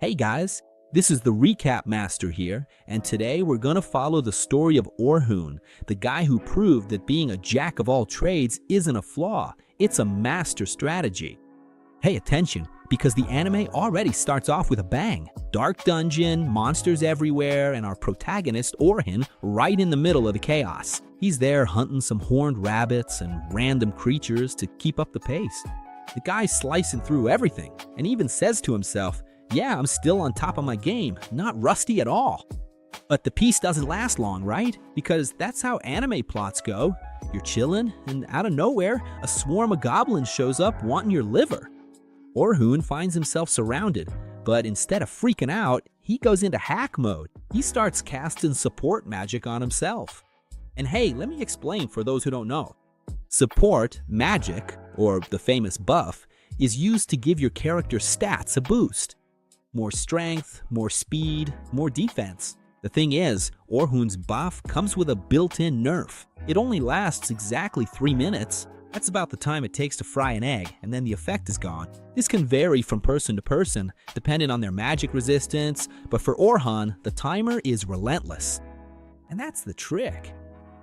Hey guys, this is the Recap Master here, and today we're gonna follow the story of Orhun, the guy who proved that being a jack of all trades isn't a flaw, it's a master strategy. Pay attention, because the anime already starts off with a bang. Dark dungeon, monsters everywhere, and our protagonist, Orhun, right in the middle of the chaos. He's there hunting some horned rabbits and random creatures to keep up the pace. The guy's slicing through everything, and even says to himself, yeah, I'm still on top of my game, not rusty at all. But the peace doesn't last long, right? Because that's how anime plots go. You're chilling, and out of nowhere, a swarm of goblins shows up wanting your liver. Orhun finds himself surrounded, but instead of freaking out, he goes into hack mode. He starts casting support magic on himself. And hey, let me explain for those who don't know. Support magic, or the famous buff, is used to give your character stats a boost. More strength, more speed, more defense. The thing is, Orhun's buff comes with a built-in nerf. It only lasts exactly 3 minutes. That's about the time it takes to fry an egg, and then the effect is gone. This can vary from person to person, depending on their magic resistance, but for Orhun, the timer is relentless. And that's the trick.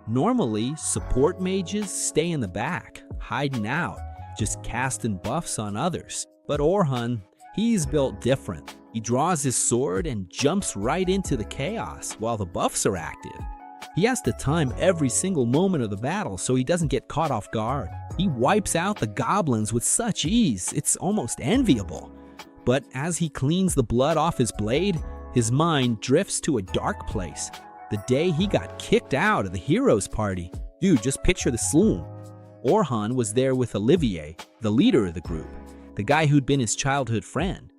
Normally, support mages stay in the back, hiding out, just casting buffs on others. But Orhun, he's built different. He draws his sword and jumps right into the chaos while the buffs are active. He has to time every single moment of the battle so he doesn't get caught off guard. He wipes out the goblins with such ease, it's almost enviable. But as he cleans the blood off his blade, his mind drifts to a dark place. The day he got kicked out of the heroes party. Dude, just picture the swoon. Orhun was there with Olivier, the leader of the group, the guy who'd been his childhood friend.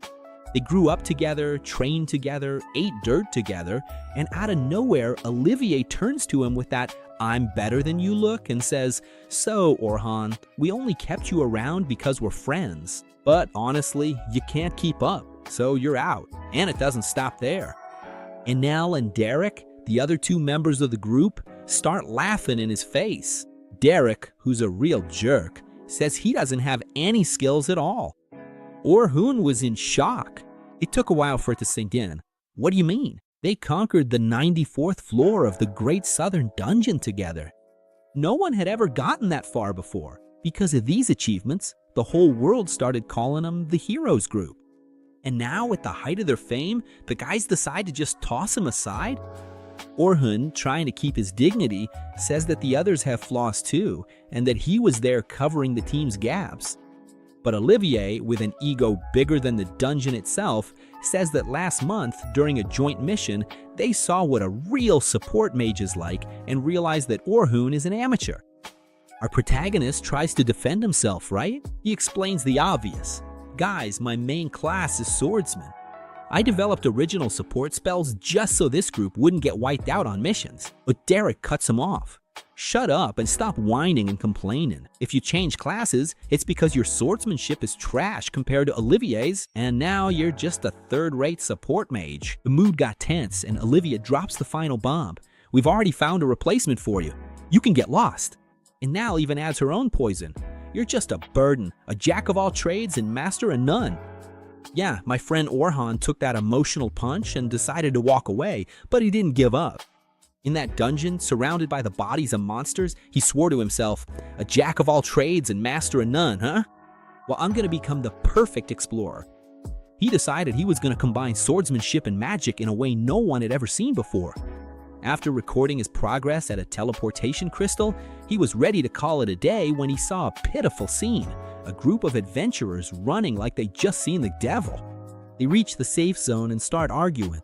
They grew up together, trained together, ate dirt together, and out of nowhere, Olivier turns to him with that "I'm better than you" look and says, "So, Orhun, we only kept you around because we're friends. But honestly, you can't keep up, so you're out." And it doesn't stop there. Enel and Derek, the other 2 members of the group, start laughing in his face. Derek, who's a real jerk, says he doesn't have any skills at all. Orhun was in shock. It took a while for it to sink in. What do you mean? They conquered the 94th floor of the Great Southern Dungeon together. No one had ever gotten that far before. Because of these achievements, the whole world started calling them the Heroes Group. And now, at the height of their fame, the guys decide to just toss him aside? Orhun, trying to keep his dignity, says that the others have flaws too, and that he was there covering the team's gaps. But Olivier, with an ego bigger than the dungeon itself, says that last month, during a joint mission, they saw what a real support mage is like and realized that Orhun is an amateur. Our protagonist tries to defend himself, right? He explains the obvious. Guys, my main class is swordsman. I developed original support spells just so this group wouldn't get wiped out on missions. But Derek cuts him off. Shut up and stop whining and complaining. If you change classes, it's because your swordsmanship is trash compared to Olivier's, and now you're just a third-rate support mage. The mood got tense, and Olivia drops the final bomb. We've already found a replacement for you. You can get lost. And Nal even adds her own poison. You're just a burden, a jack of all trades and master of none. Yeah, my friend Orhun took that emotional punch and decided to walk away, but he didn't give up. In that dungeon, surrounded by the bodies of monsters, he swore to himself, a jack of all trades and master of none, huh? Well, I'm gonna become the perfect explorer. He decided he was gonna combine swordsmanship and magic in a way no one had ever seen before. After recording his progress at a teleportation crystal, he was ready to call it a day when he saw a pitiful scene. A group of adventurers running like they'd just seen the devil. They reach the safe zone and start arguing.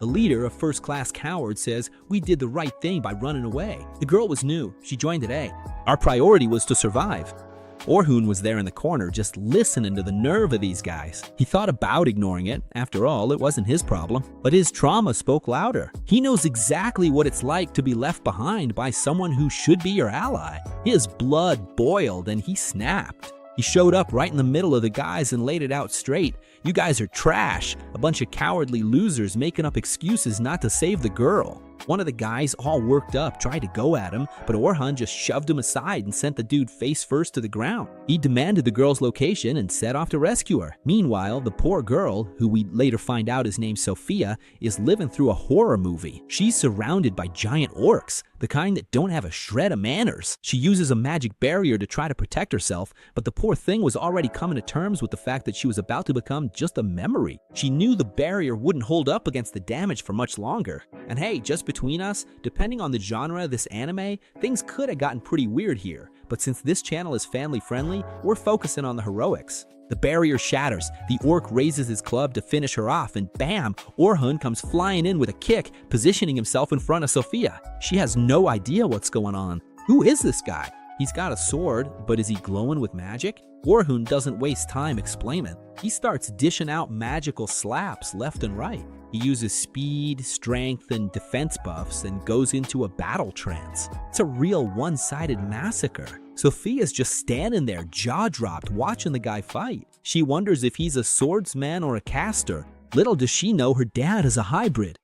The leader, a first-class coward, says, "We did the right thing by running away." The girl was new. She joined today. Our priority was to survive. Orhun was there in the corner, just listening to the nerve of these guys. He thought about ignoring it. After all, it wasn't his problem. But his trauma spoke louder. He knows exactly what it's like to be left behind by someone who should be your ally. His blood boiled and he snapped. He showed up right in the middle of the guys and laid it out straight. You guys are trash, a bunch of cowardly losers making up excuses not to save the girl. One of the guys, all worked up, tried to go at him, but Orhun just shoved him aside and sent the dude face first to the ground. He demanded the girl's location and set off to rescue her. Meanwhile, the poor girl, who we later find out is named Sophia, is living through a horror movie. She's surrounded by giant orcs, the kind that don't have a shred of manners. She uses a magic barrier to try to protect herself, but the poor thing was already coming to terms with the fact that she was about to become just a memory. She knew the barrier wouldn't hold up against the damage for much longer. And hey, just between us, depending on the genre of this anime, things could have gotten pretty weird here. But since this channel is family friendly, we're focusing on the heroics. The barrier shatters, the orc raises his club to finish her off, and bam, Orhun comes flying in with a kick, positioning himself in front of Sophia. She has no idea what's going on. Who is this guy? He's got a sword, but is he glowing with magic? Orhun doesn't waste time explaining. He starts dishing out magical slaps left and right. He uses speed, strength, and defense buffs and goes into a battle trance. It's a real one-sided massacre. Sophia's just standing there, jaw-dropped, watching the guy fight. She wonders if he's a swordsman or a caster. Little does she know her dad is a hybrid.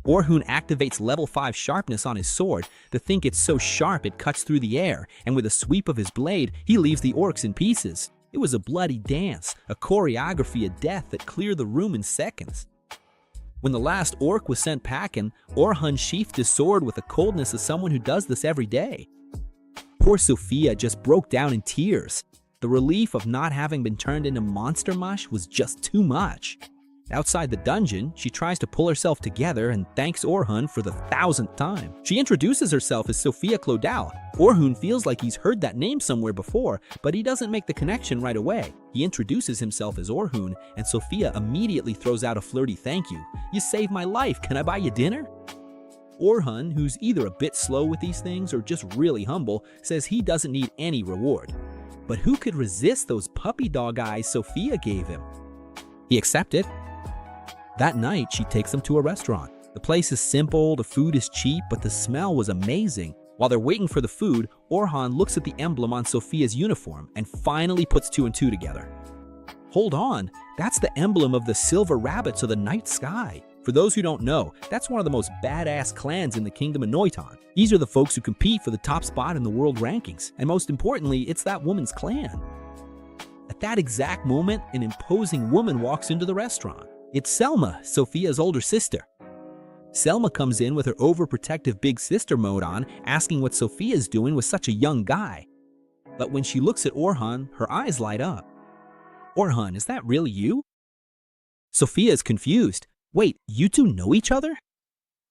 Orhun activates level 5 sharpness on his sword to think it's so sharp it cuts through the air, and with a sweep of his blade, he leaves the orcs in pieces. It was a bloody dance, a choreography of death that cleared the room in seconds. When the last orc was sent packing, Orhun sheathed his sword with the coldness of someone who does this every day. Poor Sophia just broke down in tears. The relief of not having been turned into monster mush was just too much. Outside the dungeon, she tries to pull herself together and thanks Orhun for the 1000th time. She introduces herself as Sophia Claudel. Orhun feels like he's heard that name somewhere before, but he doesn't make the connection right away. He introduces himself as Orhun, and Sophia immediately throws out a flirty thank you. "You saved my life, can I buy you dinner?" Orhun, who's either a bit slow with these things or just really humble, says he doesn't need any reward. But who could resist those puppy dog eyes Sophia gave him? He accepted. That night, she takes him to a restaurant. The place is simple, the food is cheap, but the smell was amazing. While they're waiting for the food, Orhun looks at the emblem on Sophia's uniform and finally puts 2 and 2 together. Hold on, that's the emblem of the Silver Rabbits of the Night Sky. For those who don't know, that's one of the most badass clans in the Kingdom of Noiton. These are the folks who compete for the top spot in the world rankings, and most importantly, it's that woman's clan. At that exact moment, an imposing woman walks into the restaurant. It's Selma, Sophia's older sister. Selma comes in with her overprotective big sister mode on, asking what Sophia's doing with such a young guy. But when she looks at Orhun, her eyes light up. "Orhun, is that really you?" Sophia is confused. "Wait, you two know each other?"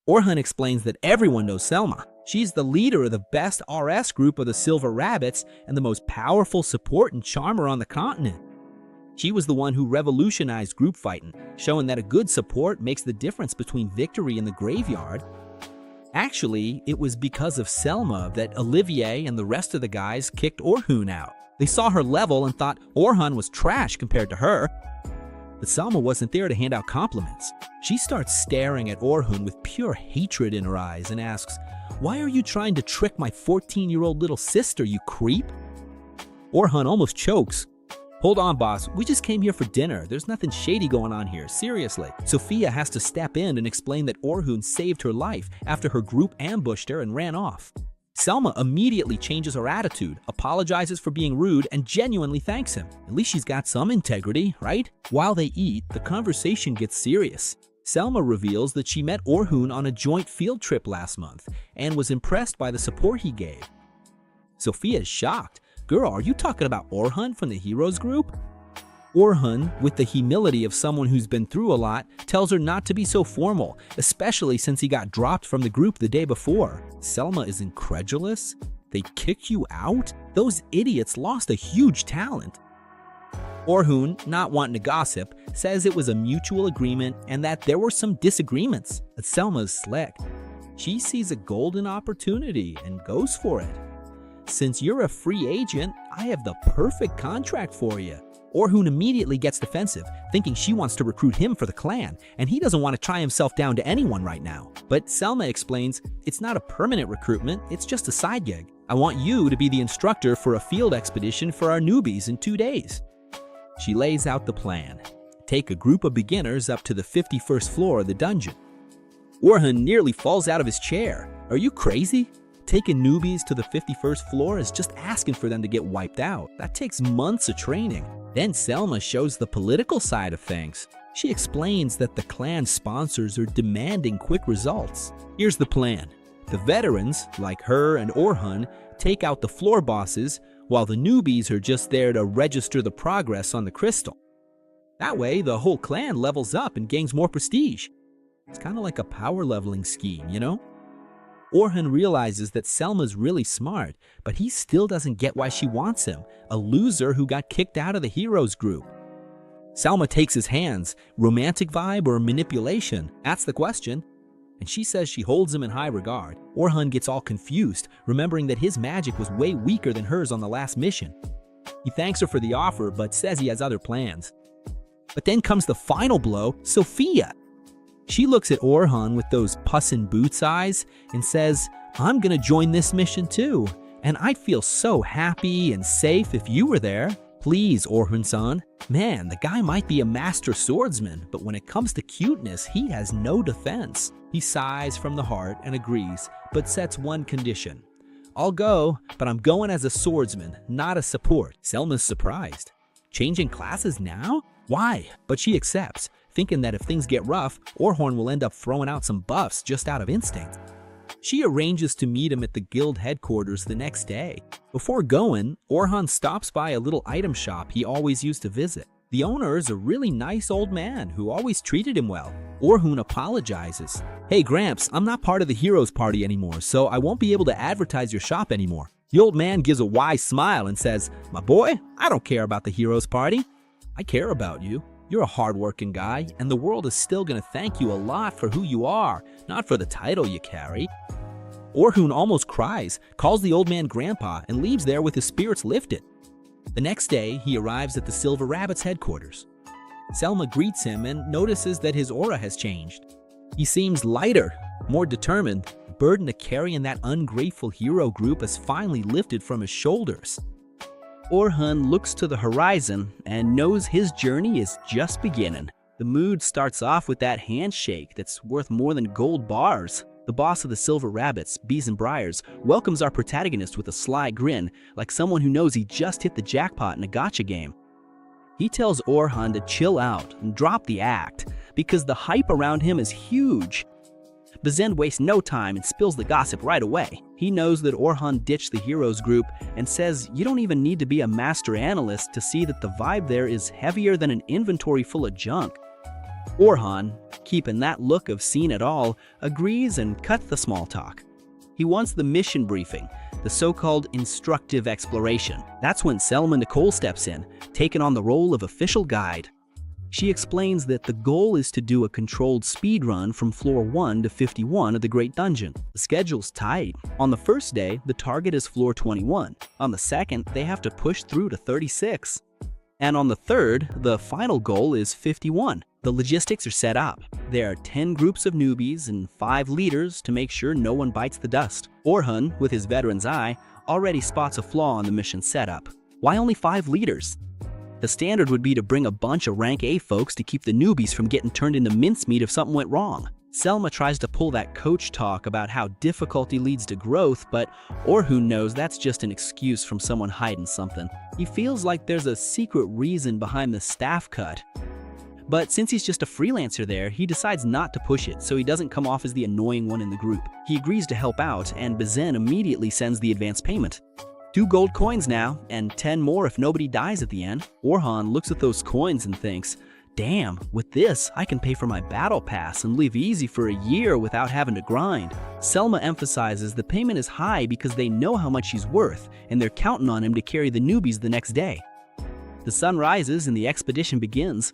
Orhun explains that everyone knows Selma. She's the leader of the best RS group of the Silver Rabbits and the most powerful support and charmer on the continent. She was the one who revolutionized group fighting, showing that a good support makes the difference between victory and the graveyard. Actually, it was because of Selma that Olivier and the rest of the guys kicked Orhun out. They saw her level and thought Orhun was trash compared to her. But Selma wasn't there to hand out compliments. She starts staring at Orhun with pure hatred in her eyes and asks, "Why are you trying to trick my 14-year-old little sister, you creep?" Orhun almost chokes. "Hold on, boss. We just came here for dinner. There's nothing shady going on here. Seriously." Sophia has to step in and explain that Orhun saved her life after her group ambushed her and ran off. Selma immediately changes her attitude, apologizes for being rude, and genuinely thanks him. At least she's got some integrity, right? While they eat, the conversation gets serious. Selma reveals that she met Orhun on a joint field trip last month and was impressed by the support he gave. Sophia is shocked. "Girl, are you talking about Orhun from the Heroes group?" Orhun, with the humility of someone who's been through a lot, tells her not to be so formal, especially since he got dropped from the group the day before. Selma is incredulous. "They kick you out? Those idiots lost a huge talent." Orhun, not wanting to gossip, says it was a mutual agreement and that there were some disagreements, but Selma is slick. She sees a golden opportunity and goes for it. "Since you're a free agent, I have the perfect contract for you." Orhun immediately gets defensive, thinking she wants to recruit him for the clan, and he doesn't want to tie himself down to anyone right now. But Selma explains, "It's not a permanent recruitment, it's just a side gig. I want you to be the instructor for a field expedition for our newbies in 2 days. She lays out the plan. Take a group of beginners up to the 51st floor of the dungeon. Orhun nearly falls out of his chair. Are you crazy? Taking newbies to the 51st floor is just asking for them to get wiped out. That takes months of training. Then Selma shows the political side of things. She explains that the clan sponsors are demanding quick results. Here's the plan. The veterans, like her and Orhun, take out the floor bosses, while the newbies are just there to register the progress on the crystal. That way, the whole clan levels up and gains more prestige. It's kind of like a power leveling scheme, you know? Orhun realizes that Selma's really smart, but he still doesn't get why she wants him, a loser who got kicked out of the heroes group. Selma takes his hands. Romantic vibe or manipulation? That's the question. And she says she holds him in high regard. Orhun gets all confused, remembering that his magic was way weaker than hers on the last mission. He thanks her for the offer, but says he has other plans. But then comes the final blow, Sophia. She looks at Orhun with those puss in boots eyes and says, I'm gonna join this mission too, and I'd feel so happy and safe if you were there. Please, Orhun-san. Man, the guy might be a master swordsman, but when it comes to cuteness, he has no defense. He sighs from the heart and agrees, but sets one condition. I'll go, but I'm going as a swordsman, not a support. Selma's surprised. Changing classes now? Why? But she accepts, thinking that if things get rough, Orhun will end up throwing out some buffs just out of instinct. She arranges to meet him at the guild headquarters the next day. Before going, Orhun stops by a little item shop he always used to visit. The owner is a really nice old man who always treated him well. Orhun apologizes. Hey Gramps, I'm not part of the heroes party anymore, so I won't be able to advertise your shop anymore. The old man gives a wise smile and says, my boy, I don't care about the heroes party. I care about you. You're a hardworking guy, and the world is still gonna thank you a lot for who you are, not for the title you carry. Orhun almost cries, calls the old man grandpa, and leaves there with his spirits lifted. The next day, he arrives at the Silver Rabbit's headquarters. Selma greets him and notices that his aura has changed. He seems lighter, more determined. The burden to carry in that ungrateful hero group is finally lifted from his shoulders. Orhun looks to the horizon and knows his journey is just beginning. The mood starts off with that handshake that's worth more than gold bars. The boss of the Silver Rabbits, Bees and Briars, welcomes our protagonist with a sly grin, like someone who knows he just hit the jackpot in a gacha game. He tells Orhun to chill out and drop the act, because the hype around him is huge. Bazin wastes no time and spills the gossip right away. He knows that Orhun ditched the heroes group and says you don't even need to be a master analyst to see that the vibe there is heavier than an inventory full of junk. Orhun, keeping that look of seen it all, agrees and cuts the small talk. He wants the mission briefing, the so-called instructive exploration. That's when Selma Nicole steps in, taking on the role of official guide. She explains that the goal is to do a controlled speed run from floor 1 to 51 of the Great Dungeon. The schedule's tight. On the first day, the target is floor 21. On the second, they have to push through to 36. And on the third, the final goal is 51. The logistics are set up. There are 10 groups of newbies and 5 leaders to make sure no one bites the dust. Orhun, with his veteran's eye, already spots a flaw in the mission setup. Why only 5 leaders? The standard would be to bring a bunch of rank A folks to keep the newbies from getting turned into mincemeat if something went wrong. Selma tries to pull that coach talk about how difficulty leads to growth, but Orhun knows that's just an excuse from someone hiding something. He feels like there's a secret reason behind the staff cut. But since he's just a freelancer there, he decides not to push it so he doesn't come off as the annoying one in the group. He agrees to help out, and Bazin immediately sends the advance payment. 2 gold coins now, and 10 more if nobody dies at the end. Orhun looks at those coins and thinks, damn, with this, I can pay for my battle pass and live easy for a year without having to grind. Selma emphasizes the payment is high because they know how much he's worth, and they're counting on him to carry the newbies the next day. The sun rises and the expedition begins.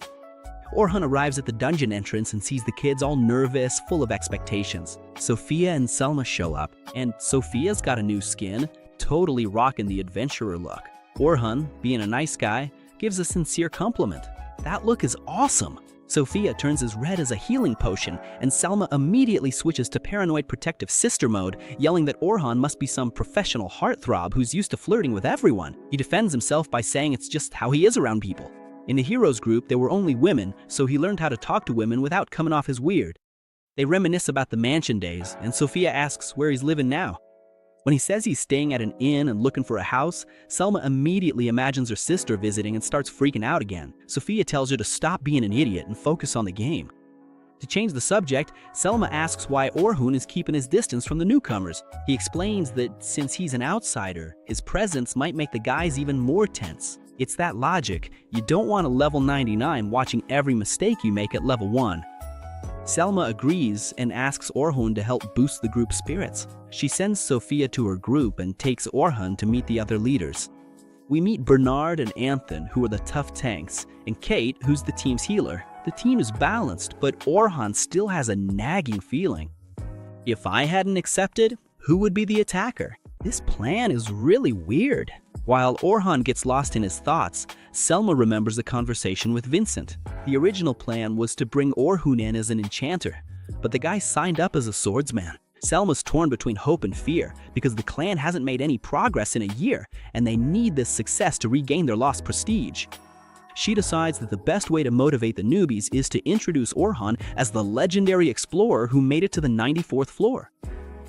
Orhun arrives at the dungeon entrance and sees the kids all nervous, full of expectations. Sophia and Selma show up, and Sophia's got a new skin, totally rocking the adventurer look. Orhun, being a nice guy, gives a sincere compliment. That look is awesome. Sophia turns as red as a healing potion, and Selma immediately switches to paranoid protective sister mode, yelling that Orhun must be some professional heartthrob who's used to flirting with everyone. He defends himself by saying it's just how he is around people. In the heroes group, there were only women, so he learned how to talk to women without coming off as weird. They reminisce about the mansion days, and Sophia asks where he's living now. When he says he's staying at an inn and looking for a house, Selma immediately imagines her sister visiting and starts freaking out again. Sophia tells her to stop being an idiot and focus on the game. To change the subject, Selma asks why Orhun is keeping his distance from the newcomers. He explains that since he's an outsider, his presence might make the guys even more tense. It's that logic. You don't want a level 99 watching every mistake you make at level 1. Selma agrees and asks Orhun to help boost the group's spirits. She sends Sophia to her group and takes Orhun to meet the other leaders. We meet Bernard and Anthon, who are the tough tanks, and Kate, who's the team's healer. The team is balanced, but Orhun still has a nagging feeling. If I hadn't accepted, who would be the attacker? This plan is really weird. While Orhun gets lost in his thoughts, Selma remembers a conversation with Vincent. The original plan was to bring Orhun in as an enchanter, but the guy signed up as a swordsman. Selma's torn between hope and fear because the clan hasn't made any progress in a year, and they need this success to regain their lost prestige. She decides that the best way to motivate the newbies is to introduce Orhun as the legendary explorer who made it to the 94th floor.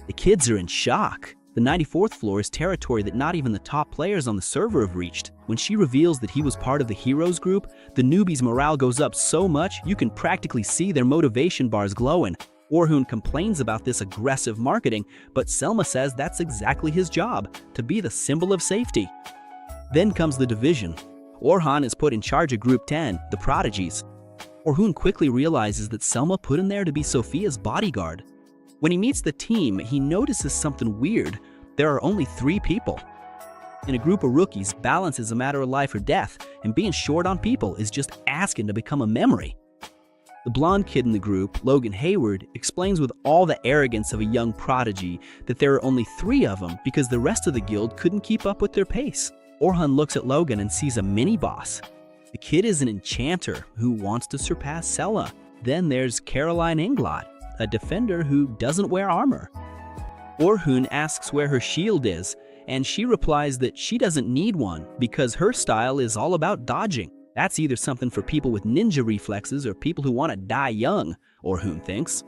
The kids are in shock. The 94th floor is territory that not even the top players on the server have reached. When she reveals that he was part of the heroes group, the newbies' morale goes up so much you can practically see their motivation bars glowing. Orhun complains about this aggressive marketing, but Selma says that's exactly his job, to be the symbol of safety. Then comes the division. Orhun is put in charge of Group 10, the Prodigies. Orhun quickly realizes that Selma put him there to be Sophia's bodyguard. When he meets the team, he notices something weird. There are only 3 people. In a group of rookies, balance is a matter of life or death, and being short on people is just asking to become a memory. The blonde kid in the group, Logan Hayward, explains with all the arrogance of a young prodigy that there are only 3 of them because the rest of the guild couldn't keep up with their pace. Orhun looks at Logan and sees a mini-boss. The kid is an enchanter who wants to surpass Selma. Then there's Caroline Inglot, a defender who doesn't wear armor. Orhun asks where her shield is, and she replies that she doesn't need one because her style is all about dodging. That's either something for people with ninja reflexes or people who want to die young, Orhun thinks.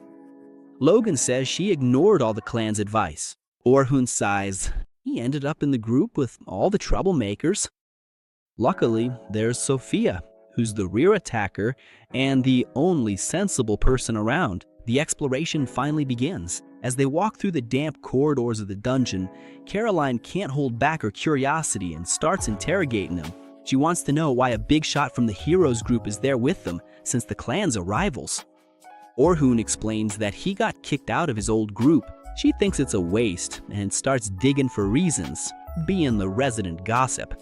Logan says she ignored all the clan's advice. Orhun sighs. He ended up in the group with all the troublemakers. Luckily, there's Sophia, who's the rear attacker and the only sensible person around. The exploration finally begins. As they walk through the damp corridors of the dungeon, Caroline can't hold back her curiosity and starts interrogating them. She wants to know why a big shot from the heroes group is there with them, since the clans are rivals. Orhun explains that he got kicked out of his old group. She thinks it's a waste and starts digging for reasons, being the resident gossip.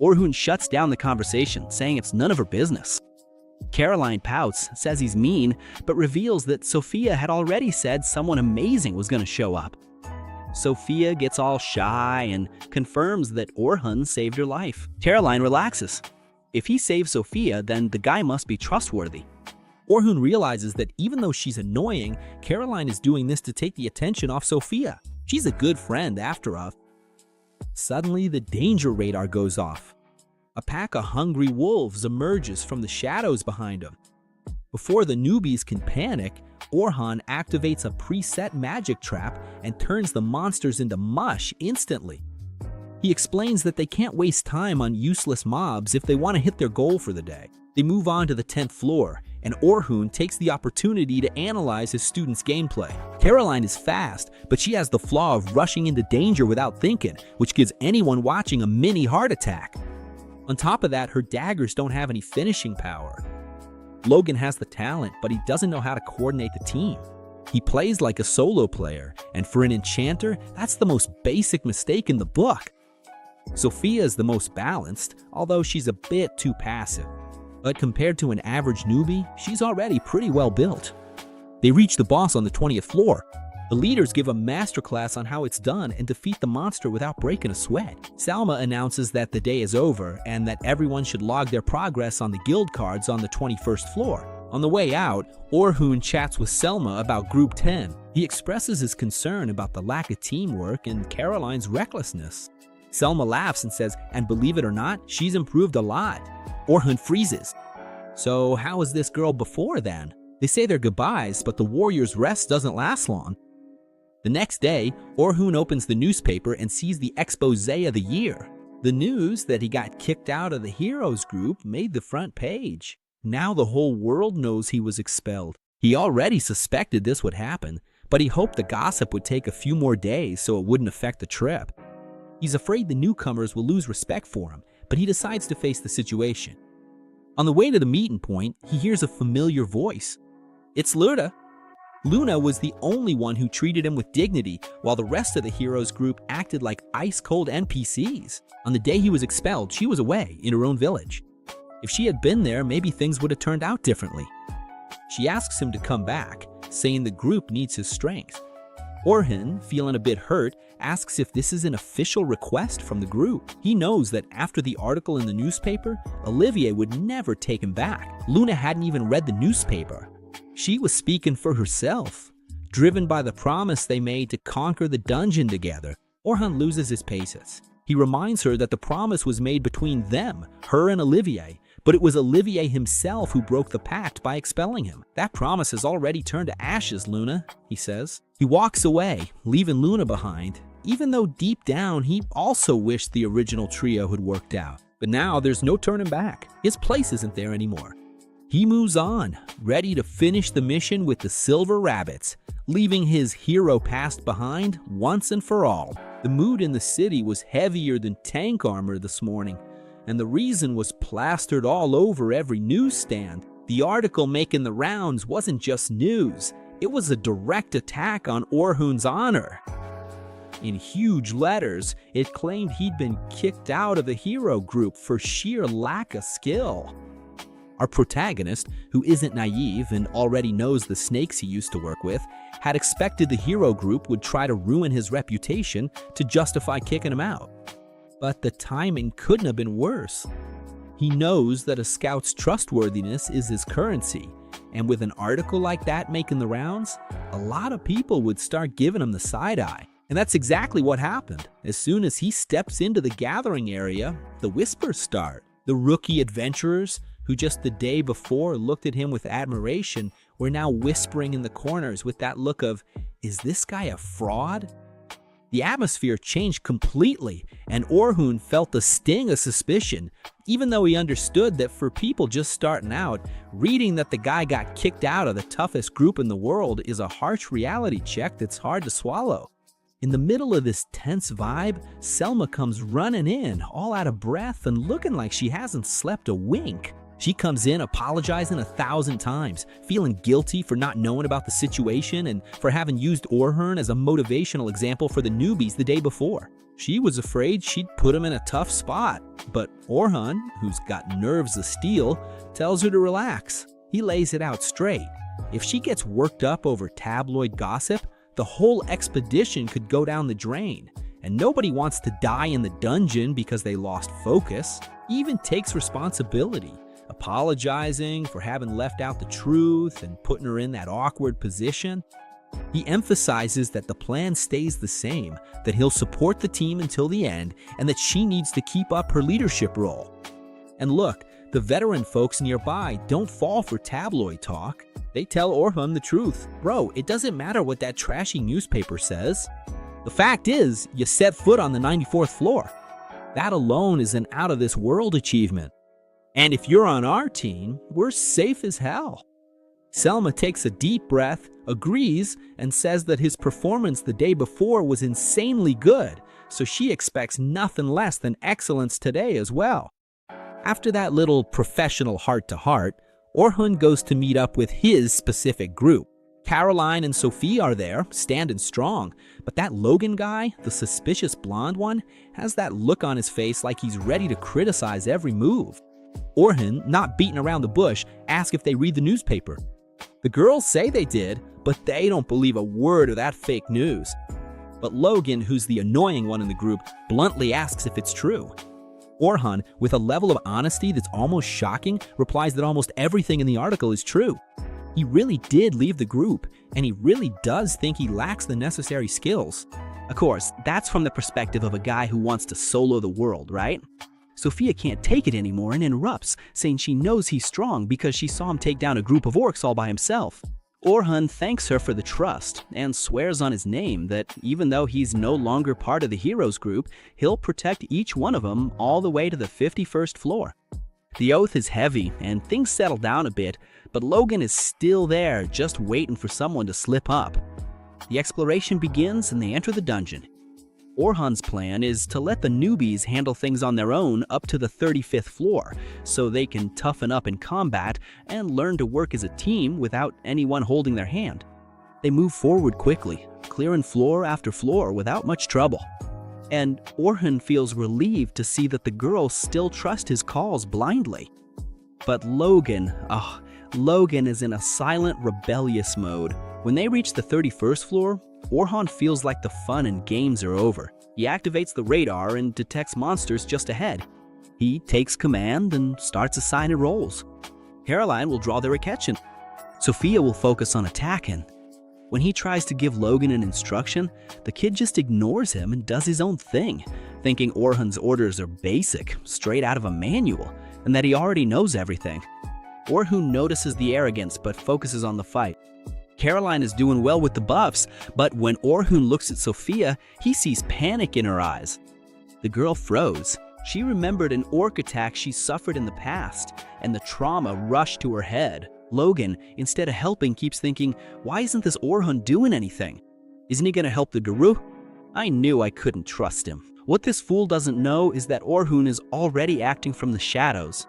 Orhun shuts down the conversation, saying it's none of her business. Caroline pouts, says he's mean, but reveals that Sophia had already said someone amazing was going to show up. Sophia gets all shy and confirms that Orhun saved her life. Caroline relaxes. If he saved Sophia, then the guy must be trustworthy. Orhun realizes that even though she's annoying, Caroline is doing this to take the attention off Sophia. She's a good friend after all. Suddenly, the danger radar goes off. A pack of hungry wolves emerges from the shadows behind him. Before the newbies can panic, Orhun activates a preset magic trap and turns the monsters into mush instantly. He explains that they can't waste time on useless mobs if they want to hit their goal for the day. They move on to the 10th floor, and Orhun takes the opportunity to analyze his students' gameplay. Caroline is fast, but she has the flaw of rushing into danger without thinking, which gives anyone watching a mini heart attack. On top of that, her daggers don't have any finishing power. Logan has the talent, but he doesn't know how to coordinate the team. He plays like a solo player, and for an enchanter, that's the most basic mistake in the book. Sophia is the most balanced, although she's a bit too passive. But compared to an average newbie, she's already pretty well built. They reach the boss on the 20th floor. The leaders give a masterclass on how it's done and defeat the monster without breaking a sweat. Selma announces that the day is over and that everyone should log their progress on the guild cards on the 21st floor. On the way out, Orhun chats with Selma about Group 10. He expresses his concern about the lack of teamwork and Caroline's recklessness. Selma laughs and says, and believe it or not, she's improved a lot. Orhun freezes. So how was this girl before then? They say their goodbyes, but the warrior's rest doesn't last long. The next day, Orhun opens the newspaper and sees the expose of the year. The news that he got kicked out of the heroes group made the front page. Now the whole world knows he was expelled. He already suspected this would happen, but he hoped the gossip would take a few more days so it wouldn't affect the trip. He's afraid the newcomers will lose respect for him, but he decides to face the situation. On the way to the meeting point, he hears a familiar voice. It's Luna. Luna was the only one who treated him with dignity, while the rest of the heroes group acted like ice-cold NPCs. On the day he was expelled, she was away in her own village. If she had been there, maybe things would have turned out differently. She asks him to come back, saying the group needs his strength. Orhun, feeling a bit hurt, asks if this is an official request from the group. He knows that after the article in the newspaper, Olivier would never take him back. Luna hadn't even read the newspaper. She was speaking for herself. Driven by the promise they made to conquer the dungeon together, Orhun loses his patience. He reminds her that the promise was made between them, her and Olivier, but it was Olivier himself who broke the pact by expelling him. That promise has already turned to ashes, Luna, he says. He walks away, leaving Luna behind, even though deep down he also wished the original trio had worked out. But now there's no turning back. His place isn't there anymore. He moves on, ready to finish the mission with the Silver Rabbits, leaving his hero past behind once and for all. The mood in the city was heavier than tank armor this morning, and the reason was plastered all over every newsstand. The article making the rounds wasn't just news, it was a direct attack on Orhun's honor. In huge letters, it claimed he'd been kicked out of the hero group for sheer lack of skill. Our protagonist, who isn't naive and already knows the snakes he used to work with, had expected the hero group would try to ruin his reputation to justify kicking him out. But the timing couldn't have been worse. He knows that a scout's trustworthiness is his currency, and with an article like that making the rounds, a lot of people would start giving him the side eye. And that's exactly what happened. As soon as he steps into the gathering area, the whispers start. The rookie adventurers, who just the day before looked at him with admiration, were now whispering in the corners with that look of, is this guy a fraud? The atmosphere changed completely, and Orhun felt the sting of suspicion, even though he understood that for people just starting out, reading that the guy got kicked out of the toughest group in the world is a harsh reality check that's hard to swallow. In the middle of this tense vibe, Selma comes running in, all out of breath and looking like she hasn't slept a wink. She comes in apologizing 1,000 times, feeling guilty for not knowing about the situation and for having used Orhun as a motivational example for the newbies the day before. She was afraid she'd put him in a tough spot, but Orhun, who's got nerves of steel, tells her to relax. He lays it out straight. If she gets worked up over tabloid gossip, the whole expedition could go down the drain, and nobody wants to die in the dungeon because they lost focus. He even takes responsibility, apologizing for having left out the truth and putting her in that awkward position. He emphasizes that the plan stays the same, that he'll support the team until the end, and that she needs to keep up her leadership role. And look, the veteran folks nearby don't fall for tabloid talk. They tell Orhun the truth. Bro, it doesn't matter what that trashy newspaper says. The fact is, you set foot on the 94th floor. That alone is an out-of-this-world achievement. And if you're on our team, we're safe as hell. Selma takes a deep breath, agrees, and says that his performance the day before was insanely good, so she expects nothing less than excellence today as well. After that little professional heart-to-heart, Orhun goes to meet up with his specific group. Caroline and Sophie are there, standing strong, but that Logan guy, the suspicious blonde one, has that look on his face like he's ready to criticize every move. Orhun, not beating around the bush, asks if they read the newspaper. The girls say they did, but they don't believe a word of that fake news. But Logan, who's the annoying one in the group, bluntly asks if it's true. Orhun, with a level of honesty that's almost shocking, replies that almost everything in the article is true. He really did leave the group, and he really does think he lacks the necessary skills. Of course, that's from the perspective of a guy who wants to solo the world, right? Sophia can't take it anymore and interrupts, saying she knows he's strong because she saw him take down a group of orcs all by himself. Orhun thanks her for the trust and swears on his name that even though he's no longer part of the heroes group, he'll protect each one of them all the way to the 51st floor. The oath is heavy and things settle down a bit, but Logan is still there just waiting for someone to slip up. The exploration begins and they enter the dungeon. Orhun's plan is to let the newbies handle things on their own up to the 35th floor, so they can toughen up in combat and learn to work as a team without anyone holding their hand. They move forward quickly, clearing floor after floor without much trouble. And Orhun feels relieved to see that the girls still trust his calls blindly. But Logan is in a silent, rebellious mode. When they reach the 31st floor, Orhun feels like the fun and games are over. He activates the radar and detects monsters just ahead. He takes command and starts assigning roles. Caroline will draw their attention. Sophia will focus on attacking. When he tries to give Logan an instruction, the kid just ignores him and does his own thing, thinking Orhun's orders are basic, straight out of a manual, and that he already knows everything. Orhun notices the arrogance but focuses on the fight. Caroline is doing well with the buffs, but when Orhun looks at Sophia, he sees panic in her eyes. The girl froze. She remembered an orc attack she suffered in the past, and the trauma rushed to her head. Logan, instead of helping, keeps thinking, why isn't this Orhun doing anything? Isn't he gonna help the guru? I knew I couldn't trust him. What this fool doesn't know is that Orhun is already acting from the shadows.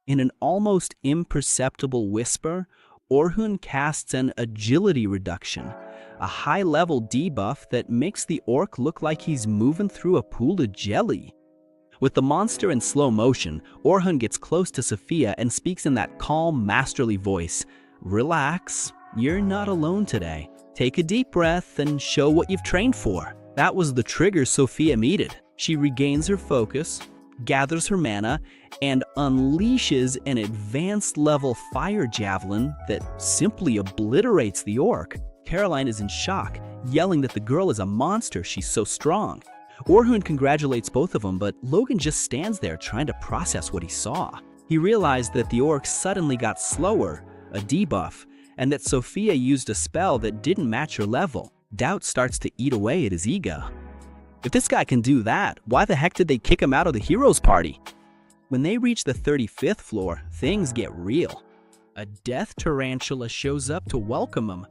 In an almost imperceptible whisper, Orhun casts an agility reduction, a high-level debuff that makes the orc look like he's moving through a pool of jelly. With the monster in slow motion, Orhun gets close to Sophia and speaks in that calm, masterly voice. Relax, you're not alone today. Take a deep breath and show what you've trained for. That was the trigger Sophia needed. She regains her focus, gathers her mana, and unleashes an advanced level fire javelin that simply obliterates the orc. Caroline is in shock, yelling that the girl is a monster, she's so strong. Orhun congratulates both of them, but Logan just stands there trying to process what he saw. He realized that the orc suddenly got slower, a debuff, and that Sophia used a spell that didn't match her level. Doubt starts to eat away at his ego. If this guy can do that, why the heck did they kick him out of the heroes party? When they reach the 35th floor, things get real. A death tarantula shows up to welcome him.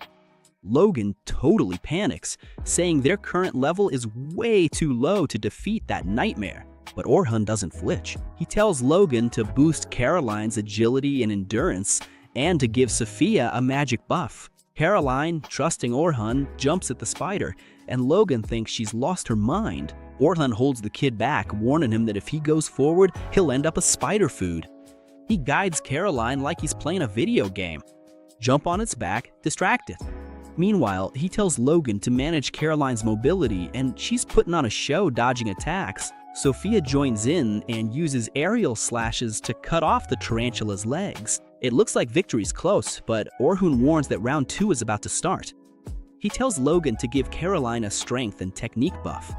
Logan totally panics, saying their current level is way too low to defeat that nightmare. But Orhun doesn't flinch. He tells Logan to boost Caroline's agility and endurance, and to give Sophia a magic buff. Caroline, trusting Orhun, jumps at the spider, and Logan thinks she's lost her mind. Orhun holds the kid back, warning him that if he goes forward, he'll end up a spider food. He guides Caroline like he's playing a video game. Jump on its back, distract it. Meanwhile, he tells Logan to manage Caroline's mobility, and she's putting on a show dodging attacks. Sophia joins in and uses aerial slashes to cut off the tarantula's legs. It looks like victory's close, but Orhun warns that round 2 is about to start. He tells Logan to give Caroline a strength and technique buff.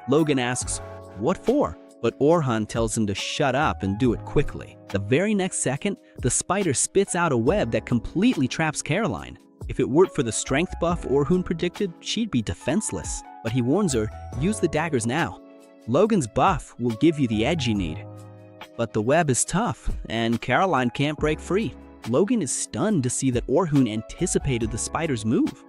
Logan asks, what for? But Orhun tells him to shut up and do it quickly. The very next second, the spider spits out a web that completely traps Caroline. If it weren't for the strength buff Orhun predicted, she'd be defenseless. But he warns her, use the daggers now. Logan's buff will give you the edge you need. But the web is tough, and Caroline can't break free. Logan is stunned to see that Orhun anticipated the spider's move.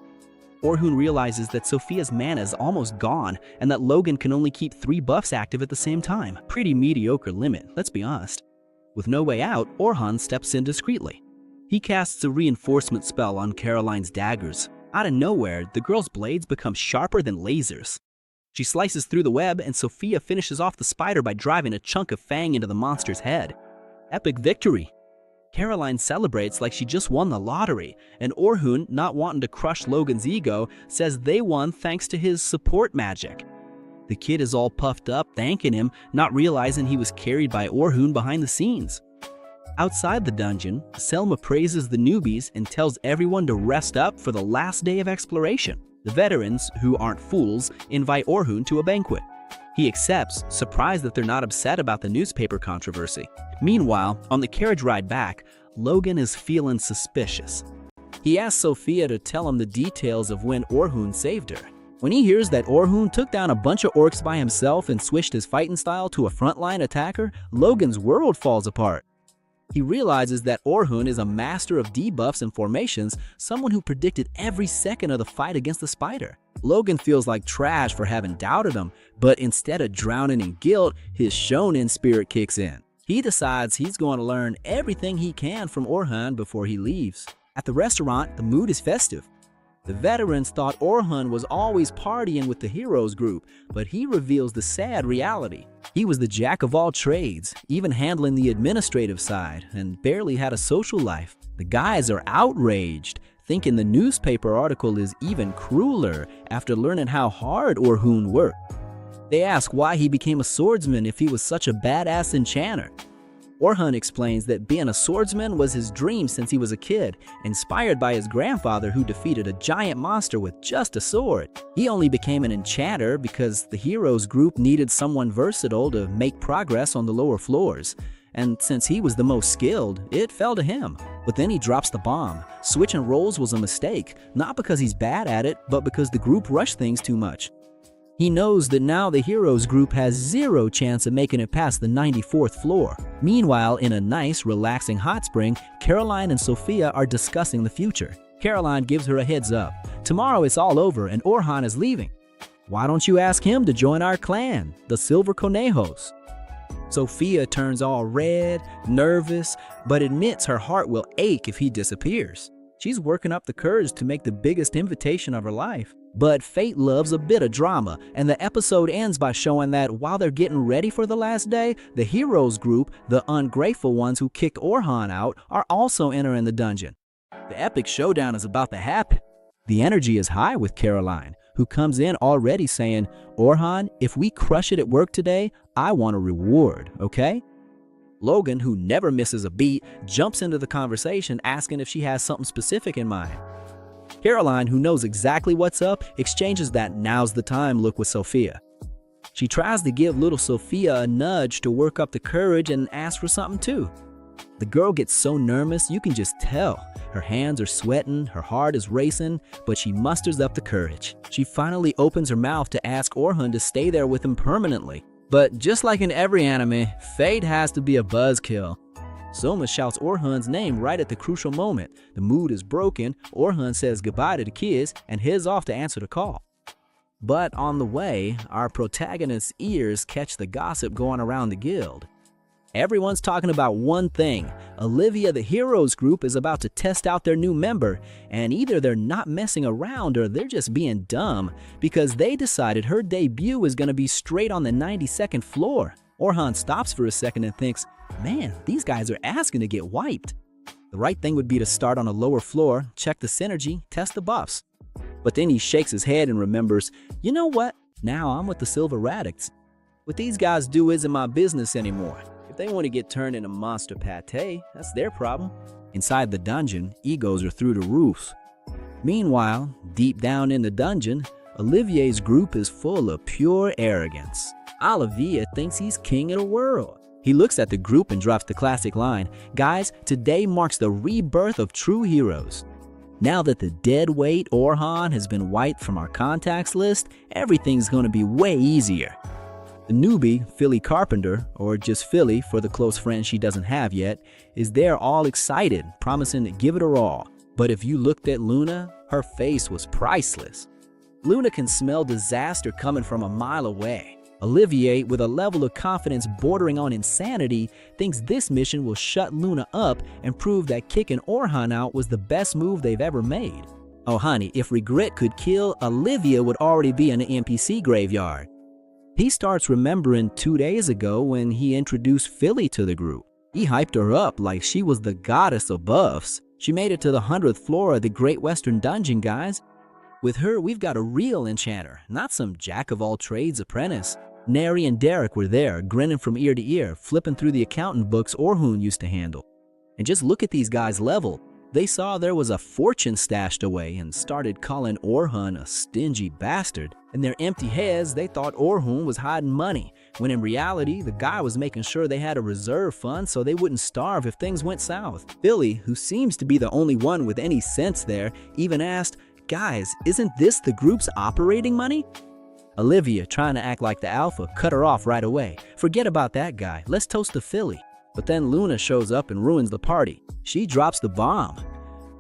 Orhun realizes that Sophia's mana is almost gone, and that Logan can only keep 3 buffs active at the same time. Pretty mediocre limit, let's be honest. With no way out, Orhun steps in discreetly. He casts a reinforcement spell on Caroline's daggers. Out of nowhere, the girl's blades become sharper than lasers. She slices through the web, and Sophia finishes off the spider by driving a chunk of fang into the monster's head. Epic victory! Caroline celebrates like she just won the lottery, and Orhun, not wanting to crush Logan's ego, says they won thanks to his support magic. The kid is all puffed up, thanking him, not realizing he was carried by Orhun behind the scenes. Outside the dungeon, Selma praises the newbies and tells everyone to rest up for the last day of exploration. The veterans, who aren't fools, invite Orhun to a banquet. He accepts, surprised that they're not upset about the newspaper controversy. Meanwhile, on the carriage ride back, Logan is feeling suspicious. He asks Sophia to tell him the details of when Orhun saved her. When he hears that Orhun took down a bunch of orcs by himself and switched his fighting style to a frontline attacker, Logan's world falls apart. He realizes that Orhun is a master of debuffs and formations, someone who predicted every second of the fight against the spider. Logan feels like trash for having doubted him, but instead of drowning in guilt, his shonen spirit kicks in. He decides he's going to learn everything he can from Orhun before he leaves. At the restaurant, the mood is festive. The veterans thought Orhun was always partying with the heroes group, but he reveals the sad reality. He was the jack of all trades, even handling the administrative side, and barely had a social life. The guys are outraged, thinking the newspaper article is even crueler after learning how hard Orhun worked. They ask why he became a swordsman if he was such a badass enchanter. Orhun explains that being a swordsman was his dream since he was a kid, inspired by his grandfather who defeated a giant monster with just a sword. He only became an enchanter because the heroes group needed someone versatile to make progress on the lower floors. And since he was the most skilled, it fell to him. But then he drops the bomb. Switching roles was a mistake, not because he's bad at it, but because the group rushed things too much. He knows that now the heroes group has zero chance of making it past the 94th floor. Meanwhile, in a nice, relaxing hot spring, Caroline and Sophia are discussing the future. Caroline gives her a heads up. Tomorrow it's all over and Orhun is leaving. Why don't you ask him to join our clan, the Silver Conejos? Sophia turns all red, nervous, but admits her heart will ache if he disappears. She's working up the courage to make the biggest invitation of her life. But fate loves a bit of drama, and the episode ends by showing that while they're getting ready for the last day, the heroes group, the ungrateful ones who kicked Orhun out, are also entering the dungeon. The epic showdown is about to happen. The energy is high with Caroline, who comes in already saying, "Orhun, if we crush it at work today, I want a reward, okay?" Logan, who never misses a beat, jumps into the conversation asking if she has something specific in mind. Caroline, who knows exactly what's up, exchanges that "now's the time" look with Sophia. She tries to give little Sophia a nudge to work up the courage and ask for something too. The girl gets so nervous you can just tell. Her hands are sweating, her heart is racing, but she musters up the courage. She finally opens her mouth to ask Orhun to stay there with him permanently. But just like in every anime, fate has to be a buzzkill. Soma shouts Orhun's name right at the crucial moment. The mood is broken, Orhun says goodbye to the kids and heads off to answer the call. But on the way, our protagonist's ears catch the gossip going around the guild. Everyone's talking about one thing. Olivia, the heroes group, is about to test out their new member, and either they're not messing around or they're just being dumb, because they decided her debut is going to be straight on the 92nd floor. Orhun stops for a second and thinks, man, these guys are asking to get wiped. The right thing would be to start on a lower floor, check the synergy, test the buffs. But then he shakes his head and remembers, you know what? Now I'm with the Silver Radix. What these guys do isn't my business anymore. If they want to get turned into monster pate, that's their problem. Inside the dungeon, egos are through the roofs. Meanwhile, deep down in the dungeon, Olivier's group is full of pure arrogance. Olivier thinks he's king of the world. He looks at the group and drops the classic line, guys, today marks the rebirth of true heroes. Now that the dead weight Orhun has been wiped from our contacts list, everything's going to be way easier. The newbie, Philly Carpenter, or just Philly for the close friend she doesn't have yet, is there all excited, promising to give it her all. But if you looked at Luna, her face was priceless. Luna can smell disaster coming from a mile away. Olivier, with a level of confidence bordering on insanity, thinks this mission will shut Luna up and prove that kicking Orhun out was the best move they've ever made. Oh honey, if regret could kill, Olivia would already be in the NPC graveyard. He starts remembering 2 days ago when he introduced Philly to the group. He hyped her up like she was the goddess of buffs. She made it to the 100th floor of the Great Western Dungeon, guys. With her, we've got a real enchanter, not some jack-of-all-trades apprentice. Neri and Derek were there, grinning from ear to ear, flipping through the accountant books Orhun used to handle. And just look at these guys' level. They saw there was a fortune stashed away and started calling Orhun a stingy bastard. In their empty heads, they thought Orhun was hiding money, when in reality, the guy was making sure they had a reserve fund so they wouldn't starve if things went south. Philly, who seems to be the only one with any sense there, even asked, "Guys, isn't this the group's operating money?" Olivia, trying to act like the alpha, cut her off right away. "Forget about that guy, let's toast to Philly." But then Luna shows up and ruins the party. She drops the bomb.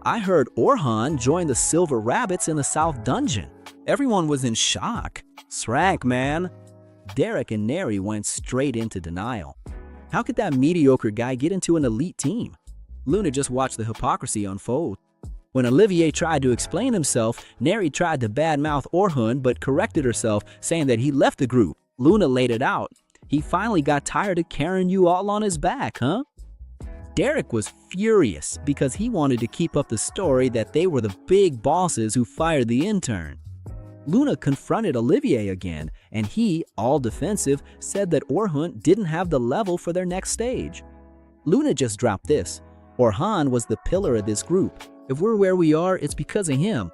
"I heard Orhun joined the Silver Rabbits in the South Dungeon." Everyone was in shock. "Sss-Rank, man." Derek and Neri went straight into denial. How could that mediocre guy get into an elite team? Luna just watched the hypocrisy unfold. When Olivier tried to explain himself, Neri tried to badmouth Orhun but corrected herself, saying that he left the group. Luna laid it out. "He finally got tired of carrying you all on his back, huh?" Derek was furious because he wanted to keep up the story that they were the big bosses who fired the intern. Luna confronted Olivier again, and he, all defensive, said that Orhun didn't have the level for their next stage. Luna just dropped this. Orhun was the pillar of this group. If we're where we are, it's because of him.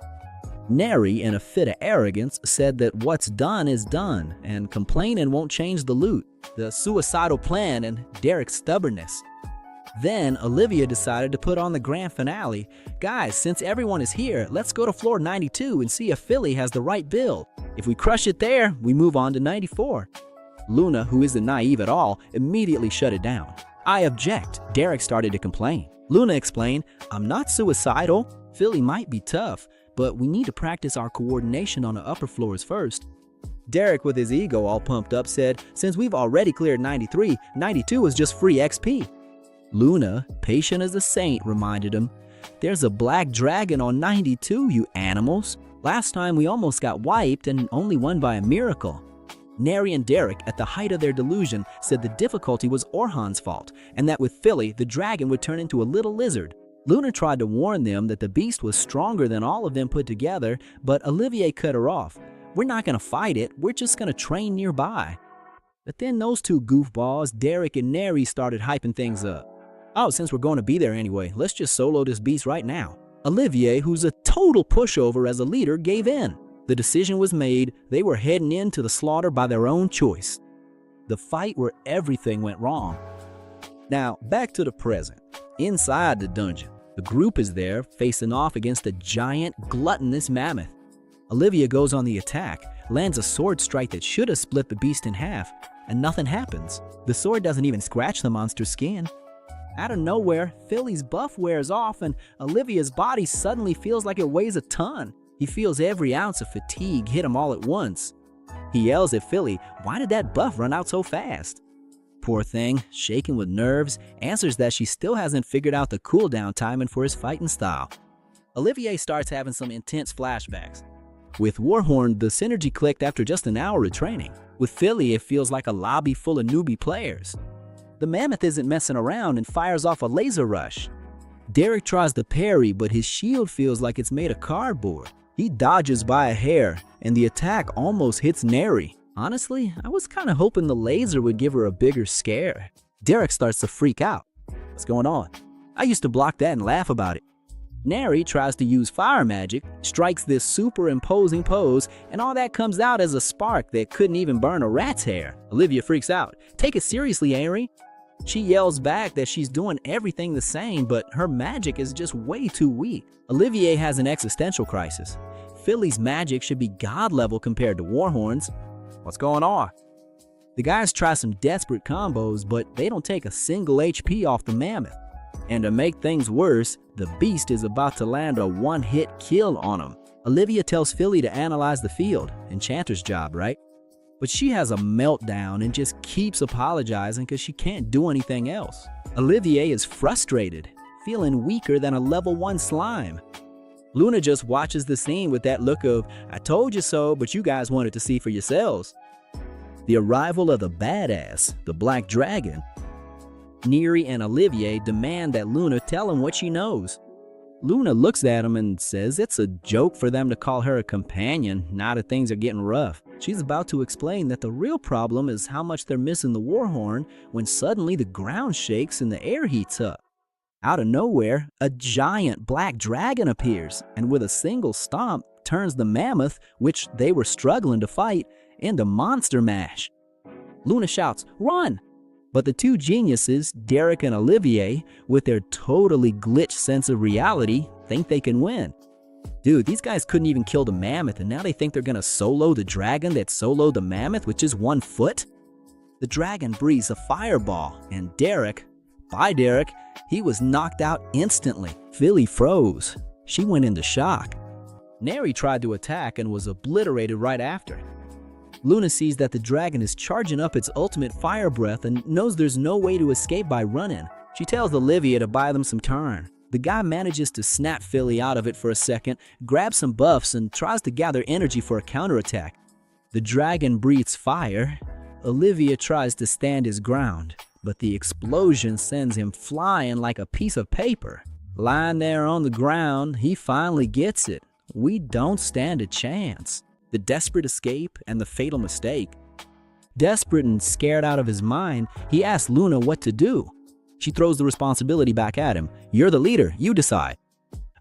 Neri, in a fit of arrogance, said that what's done is done, and complaining won't change the loot, the suicidal plan, and Derek's stubbornness. Then Olivia decided to put on the grand finale. "Guys, since everyone is here, let's go to floor 92 and see if Philly has the right build. If we crush it there, we move on to 94. Luna, who isn't naive at all, immediately shut it down. "I object." Derek started to complain. Luna explained, "I'm not suicidal. Philly might be tough, but we need to practice our coordination on the upper floors first." Derek, with his ego all pumped up, said, "Since we've already cleared 93, 92 is just free XP. Luna, patient as a saint, reminded him, "There's a black dragon on 92, you animals. Last time we almost got wiped and only won by a miracle." Neri and Derek, at the height of their delusion, said the difficulty was Orhun's fault, and that with Philly, the dragon would turn into a little lizard. Luna tried to warn them that the beast was stronger than all of them put together, but Olivier cut her off. "We're not gonna fight it, we're just gonna train nearby." But then those two goofballs, Derek and Neri, started hyping things up. "Oh, since we're going to be there anyway, let's just solo this beast right now." Olivier, who's a total pushover as a leader, gave in. The decision was made. They were heading into the slaughter by their own choice. The fight where everything went wrong. Now, back to the present. Inside the dungeon, the group is there facing off against a giant, gluttonous mammoth. Olivia goes on the attack, lands a sword strike that should have split the beast in half, and nothing happens. The sword doesn't even scratch the monster's skin. Out of nowhere, Philly's buff wears off and Olivia's body suddenly feels like it weighs a ton. He feels every ounce of fatigue hit him all at once. He yells at Philly, "Why did that buff run out so fast?" Poor thing, shaken with nerves, answers that she still hasn't figured out the cooldown timing for his fighting style. Olivier starts having some intense flashbacks. With Warhorn, the synergy clicked after just an hour of training. With Philly, it feels like a lobby full of newbie players. The mammoth isn't messing around and fires off a laser rush. Derek tries to parry, but his shield feels like it's made of cardboard. He dodges by a hair, and the attack almost hits Neri. Honestly, I was kind of hoping the laser would give her a bigger scare. Derek starts to freak out. "What's going on? I used to block that and laugh about it." Neri tries to use fire magic, strikes this superimposing pose, and all that comes out as a spark that couldn't even burn a rat's hair. Olivia freaks out. "Take it seriously, Ari." She yells back that she's doing everything the same, but her magic is just way too weak. Olivier has an existential crisis. Philly's magic should be god level compared to Warhorn's. "What's going on?" The guys try some desperate combos, but they don't take a single HP off the mammoth. And to make things worse, the beast is about to land a one-hit kill on him. Olivia tells Philly to analyze the field, Enchanter's job, right? But she has a meltdown and just keeps apologizing because she can't do anything else. Olivier is frustrated, feeling weaker than a level 1 slime. Luna just watches the scene with that look of, "I told you so, but you guys wanted to see for yourselves." The arrival of the badass, the Black Dragon. Neri and Olivier demand that Luna tell him what she knows. Luna looks at him and says it's a joke for them to call her a companion now that things are getting rough. She's about to explain that the real problem is how much they're missing the Warhorn when suddenly the ground shakes and the air heats up. Out of nowhere, a giant black dragon appears and with a single stomp turns the mammoth, which they were struggling to fight, into monster mash. Luna shouts, "Run!" But the two geniuses, Derek and Olivier, with their totally glitched sense of reality, think they can win. Dude, these guys couldn't even kill the mammoth, and now they think they're gonna solo the dragon that soloed the mammoth with just 1 foot? The dragon breathes a fireball, and Derek, he was knocked out instantly. Philly froze. She went into shock. Neri tried to attack and was obliterated right after. Luna sees that the dragon is charging up its ultimate fire breath and knows there's no way to escape by running. She tells Olivia to buy them some time. The guy manages to snap Philly out of it for a second, grabs some buffs, and tries to gather energy for a counterattack. The dragon breathes fire. Olivia tries to stand his ground, but the explosion sends him flying like a piece of paper. Lying there on the ground, he finally gets it. We don't stand a chance. The desperate escape and the fatal mistake. Desperate and scared out of his mind, he asks Luna what to do. She throws the responsibility back at him. "You're the leader, you decide."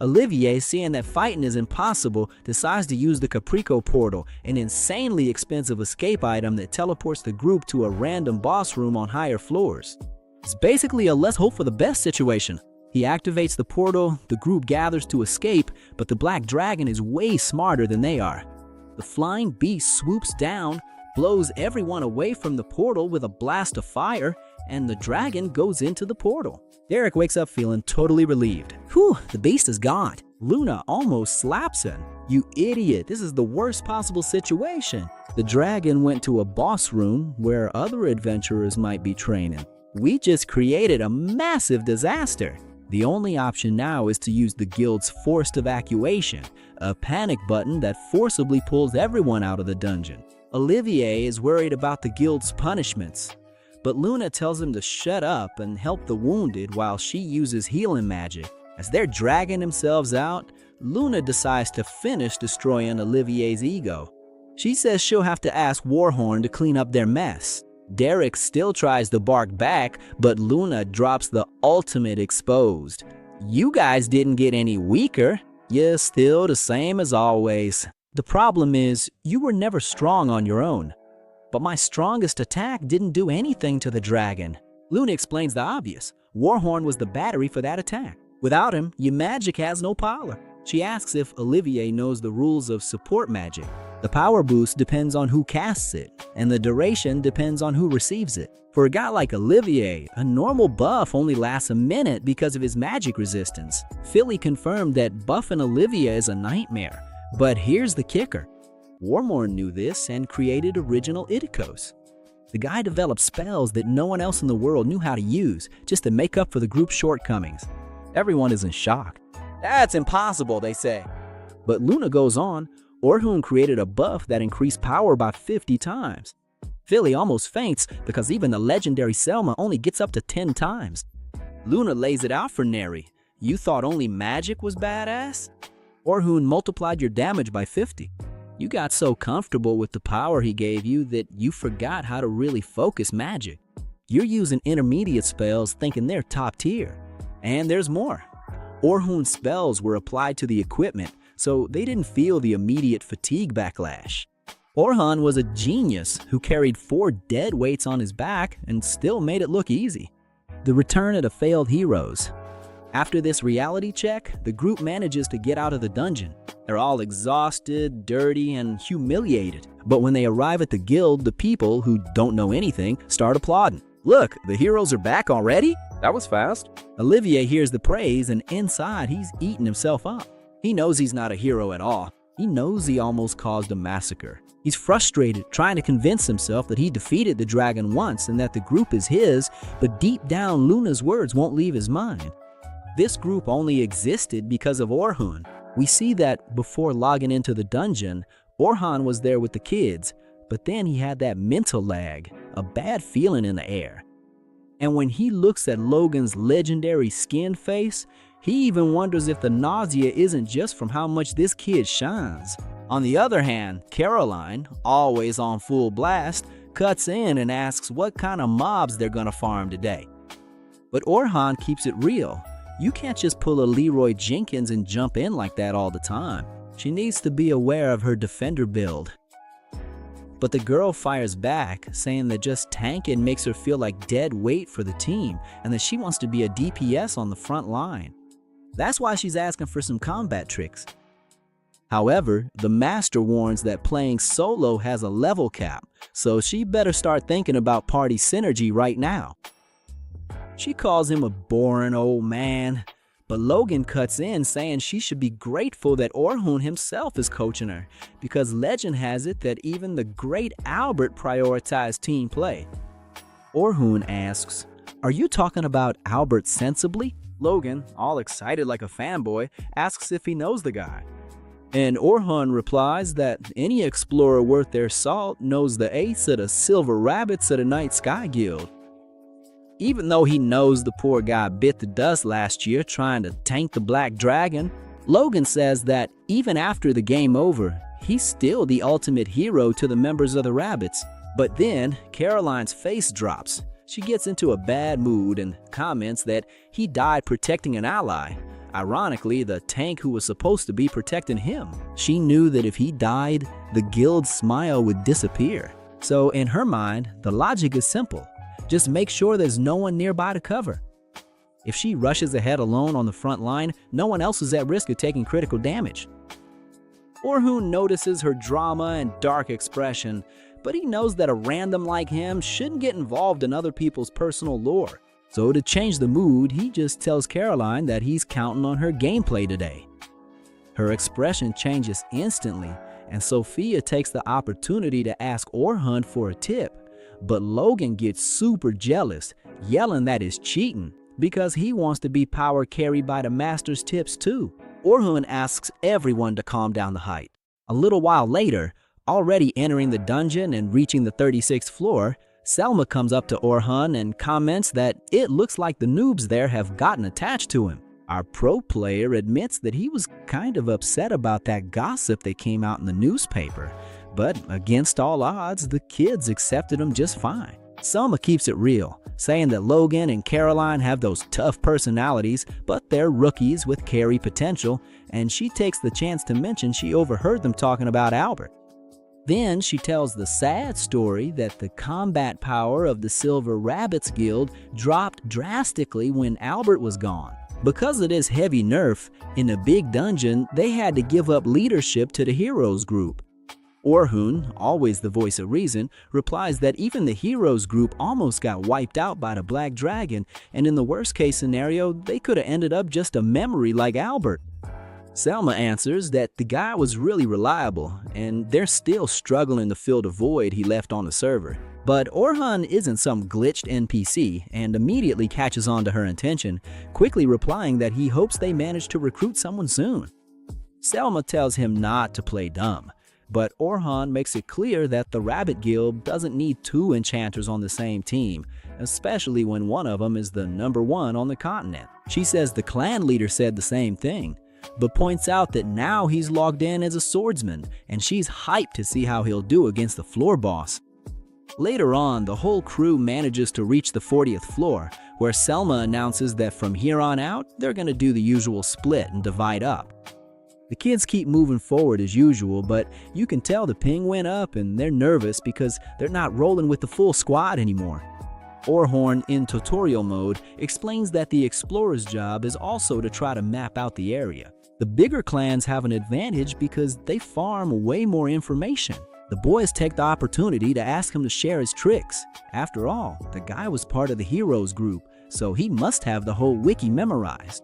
Olivier, seeing that fighting is impossible, decides to use the Caprico portal, an insanely expensive escape item that teleports the group to a random boss room on higher floors. It's basically a let's hope for the best situation. He activates the portal, the group gathers to escape, but the black dragon is way smarter than they are. The flying beast swoops down, blows everyone away from the portal with a blast of fire, and the dragon goes into the portal. Derek wakes up feeling totally relieved. Whew, the beast is gone. Luna almost slaps him. "You idiot, this is the worst possible situation." The dragon went to a boss room where other adventurers might be training. We just created a massive disaster. The only option now is to use the guild's forced evacuation, a panic button that forcibly pulls everyone out of the dungeon. Olivier is worried about the guild's punishments, but Luna tells him to shut up and help the wounded while she uses healing magic. As they're dragging themselves out, Luna decides to finish destroying Olivier's ego. She says she'll have to ask Warhorn to clean up their mess. Derek still tries to bark back, but Luna drops the ultimate exposed. "You guys didn't get any weaker. You're still the same as always. The problem is, you were never strong on your own. But my strongest attack didn't do anything to the dragon." Luna explains the obvious. Warhorn was the battery for that attack. Without him, your magic has no power. She asks if Olivier knows the rules of support magic. The power boost depends on who casts it, and the duration depends on who receives it. For a guy like Olivier, a normal buff only lasts a minute because of his magic resistance. Philly confirmed that buffing Olivier is a nightmare. But here's the kicker. Warhorn knew this and created original Itikos. The guy developed spells that no one else in the world knew how to use, just to make up for the group's shortcomings. Everyone is in shock. "That's impossible," they say. But Luna goes on. Orhun created a buff that increased power by 50 times. Philly almost faints because even the legendary Selma only gets up to 10 times. Luna lays it out for Neri. "You thought only magic was badass? Orhun multiplied your damage by 50. You got so comfortable with the power he gave you that you forgot how to really focus magic. You're using intermediate spells thinking they're top tier. And there's more. Orhun's spells were applied to the equipment, so they didn't feel the immediate fatigue backlash. Orhun was a genius who carried 4 dead weights on his back and still made it look easy." The return of the failed heroes. After this reality check, the group manages to get out of the dungeon. They're all exhausted, dirty, and humiliated. But when they arrive at the guild, the people, who don't know anything, start applauding. "Look, the heroes are back already? That was fast." Olivier hears the praise, and inside he's eating himself up. He knows he's not a hero at all. He knows he almost caused a massacre. He's frustrated, trying to convince himself that he defeated the dragon once and that the group is his, but deep down Luna's words won't leave his mind. This group only existed because of Orhun. We see that before logging into the dungeon, Orhun was there with the kids, but then he had that mental lag, a bad feeling in the air. And when he looks at Logan's legendary skin face, he even wonders if the nausea isn't just from how much this kid shines. On the other hand, Caroline, always on full blast, cuts in and asks what kind of mobs they're gonna farm today. But Orhun keeps it real. You can't just pull a Leroy Jenkins and jump in like that all the time. She needs to be aware of her defender build. But the girl fires back, saying that just tanking makes her feel like dead weight for the team and that she wants to be a DPS on the front line. That's why she's asking for some combat tricks. However, the master warns that playing solo has a level cap, so she better start thinking about party synergy right now. She calls him a boring old man, but Logan cuts in saying she should be grateful that Orhun himself is coaching her, because legend has it that even the great Albert prioritized team play. Orhun asks, "Are you talking about Albert sensibly?" Logan, all excited like a fanboy, asks if he knows the guy. And Orhun replies that any explorer worth their salt knows the ace of the Silver Rabbits of the Night Sky Guild. Even though he knows the poor guy bit the dust last year trying to tank the Black Dragon, Logan says that even after the game over, he's still the ultimate hero to the members of the Rabbits. But then Caroline's face drops. She gets into a bad mood and comments that he died protecting an ally. Ironically, the tank who was supposed to be protecting him. She knew that if he died, the guild's smile would disappear. So in her mind, the logic is simple. Just make sure there's no one nearby to cover. If she rushes ahead alone on the front line, no one else is at risk of taking critical damage. Orhun notices her drama and dark expression, but he knows that a random like him shouldn't get involved in other people's personal lore. So to change the mood, he just tells Caroline that he's counting on her gameplay today. Her expression changes instantly, and Sophia takes the opportunity to ask Orhun for a tip. But Logan gets super jealous, yelling that it's cheating because he wants to be power carried by the master's tips too. Orhun asks everyone to calm down the height. A little while later, already entering the dungeon and reaching the 36th floor, Selma comes up to Orhun and comments that it looks like the noobs there have gotten attached to him. Our pro player admits that he was kind of upset about that gossip that came out in the newspaper, but against all odds, the kids accepted him just fine. Selma keeps it real, saying that Logan and Caroline have those tough personalities, but they're rookies with carry potential, and she takes the chance to mention she overheard them talking about Albert. Then she tells the sad story that the combat power of the Silver Rabbits Guild dropped drastically when Albert was gone. Because of this heavy nerf, in the big dungeon, they had to give up leadership to the heroes group. Orhun, always the voice of reason, replies that even the heroes group almost got wiped out by the Black Dragon, and in the worst case scenario, they could have ended up just a memory like Albert. Selma answers that the guy was really reliable, and they're still struggling to fill the void he left on the server. But Orhun isn't some glitched NPC and immediately catches on to her intention, quickly replying that he hopes they manage to recruit someone soon. Selma tells him not to play dumb, but Orhun makes it clear that the Rabbit Guild doesn't need two enchanters on the same team, especially when one of them is the #1 on the continent. She says the clan leader said the same thing, but points out that now he's logged in as a swordsman, and she's hyped to see how he'll do against the floor boss. Later on, the whole crew manages to reach the 40th floor, where Selma announces that from here on out, they're gonna do the usual split and divide up. The kids keep moving forward as usual, but you can tell the ping went up and they're nervous because they're not rolling with the full squad anymore. Orhun, in tutorial mode, explains that the explorer's job is also to try to map out the area. The bigger clans have an advantage because they farm way more information. The boys take the opportunity to ask him to share his tricks. After all, the guy was part of the heroes group, so he must have the whole wiki memorized.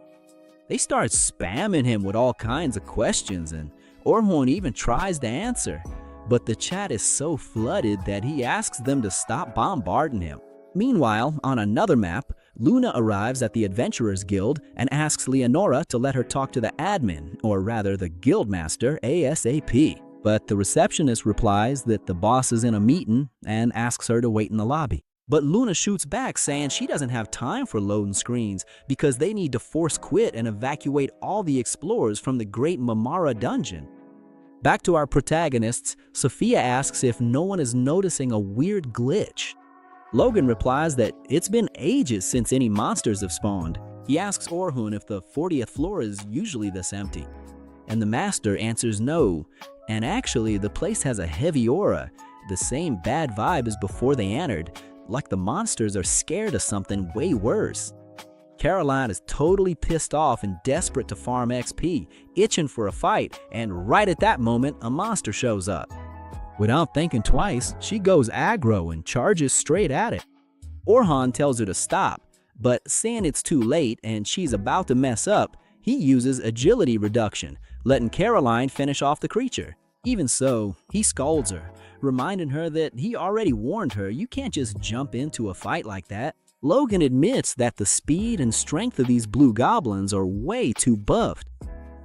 They start spamming him with all kinds of questions, and Orhun even tries to answer. But the chat is so flooded that he asks them to stop bombarding him. Meanwhile, on another map, Luna arrives at the Adventurers Guild and asks Leonora to let her talk to the admin, or rather the guildmaster, ASAP. But the receptionist replies that the boss is in a meeting and asks her to wait in the lobby. But Luna shoots back saying she doesn't have time for loading screens because they need to force quit and evacuate all the explorers from the Great Mamara dungeon. Back to our protagonists, Sophia asks if no one is noticing a weird glitch. Logan replies that it's been ages since any monsters have spawned. He asks Orhun if the 40th floor is usually this empty, and the master answers no, and actually the place has a heavy aura, the same bad vibe as before they entered, like the monsters are scared of something way worse. Caroline is totally pissed off and desperate to farm XP, itching for a fight, and right at that moment, a monster shows up. Without thinking twice, she goes aggro and charges straight at it. Orhun tells her to stop, but seeing it's too late and she's about to mess up, he uses agility reduction, letting Caroline finish off the creature. Even so, he scolds her, reminding her that he already warned her you can't just jump into a fight like that. Logan admits that the speed and strength of these blue goblins are way too buffed.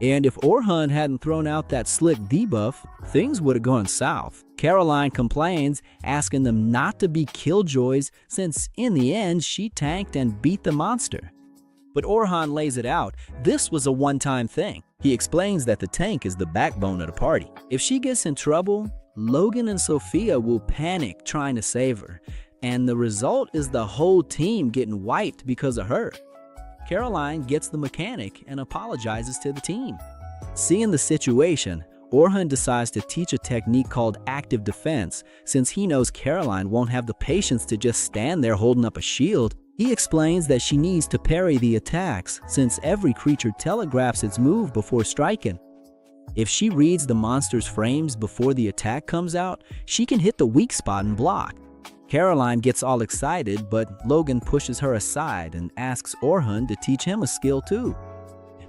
And if Orhun hadn't thrown out that slick debuff, things would have gone south. Caroline complains, asking them not to be killjoys since in the end she tanked and beat the monster. But Orhun lays it out, this was a one-time thing. He explains that the tank is the backbone of the party. If she gets in trouble, Logan and Sophia will panic trying to save her, and the result is the whole team getting wiped because of her. Caroline gets the mechanic and apologizes to the team. Seeing the situation, Orhun decides to teach a technique called active defense since he knows Caroline won't have the patience to just stand there holding up a shield. He explains that she needs to parry the attacks since every creature telegraphs its move before striking. If she reads the monster's frames before the attack comes out, she can hit the weak spot and block. Caroline gets all excited, but Logan pushes her aside and asks Orhun to teach him a skill too.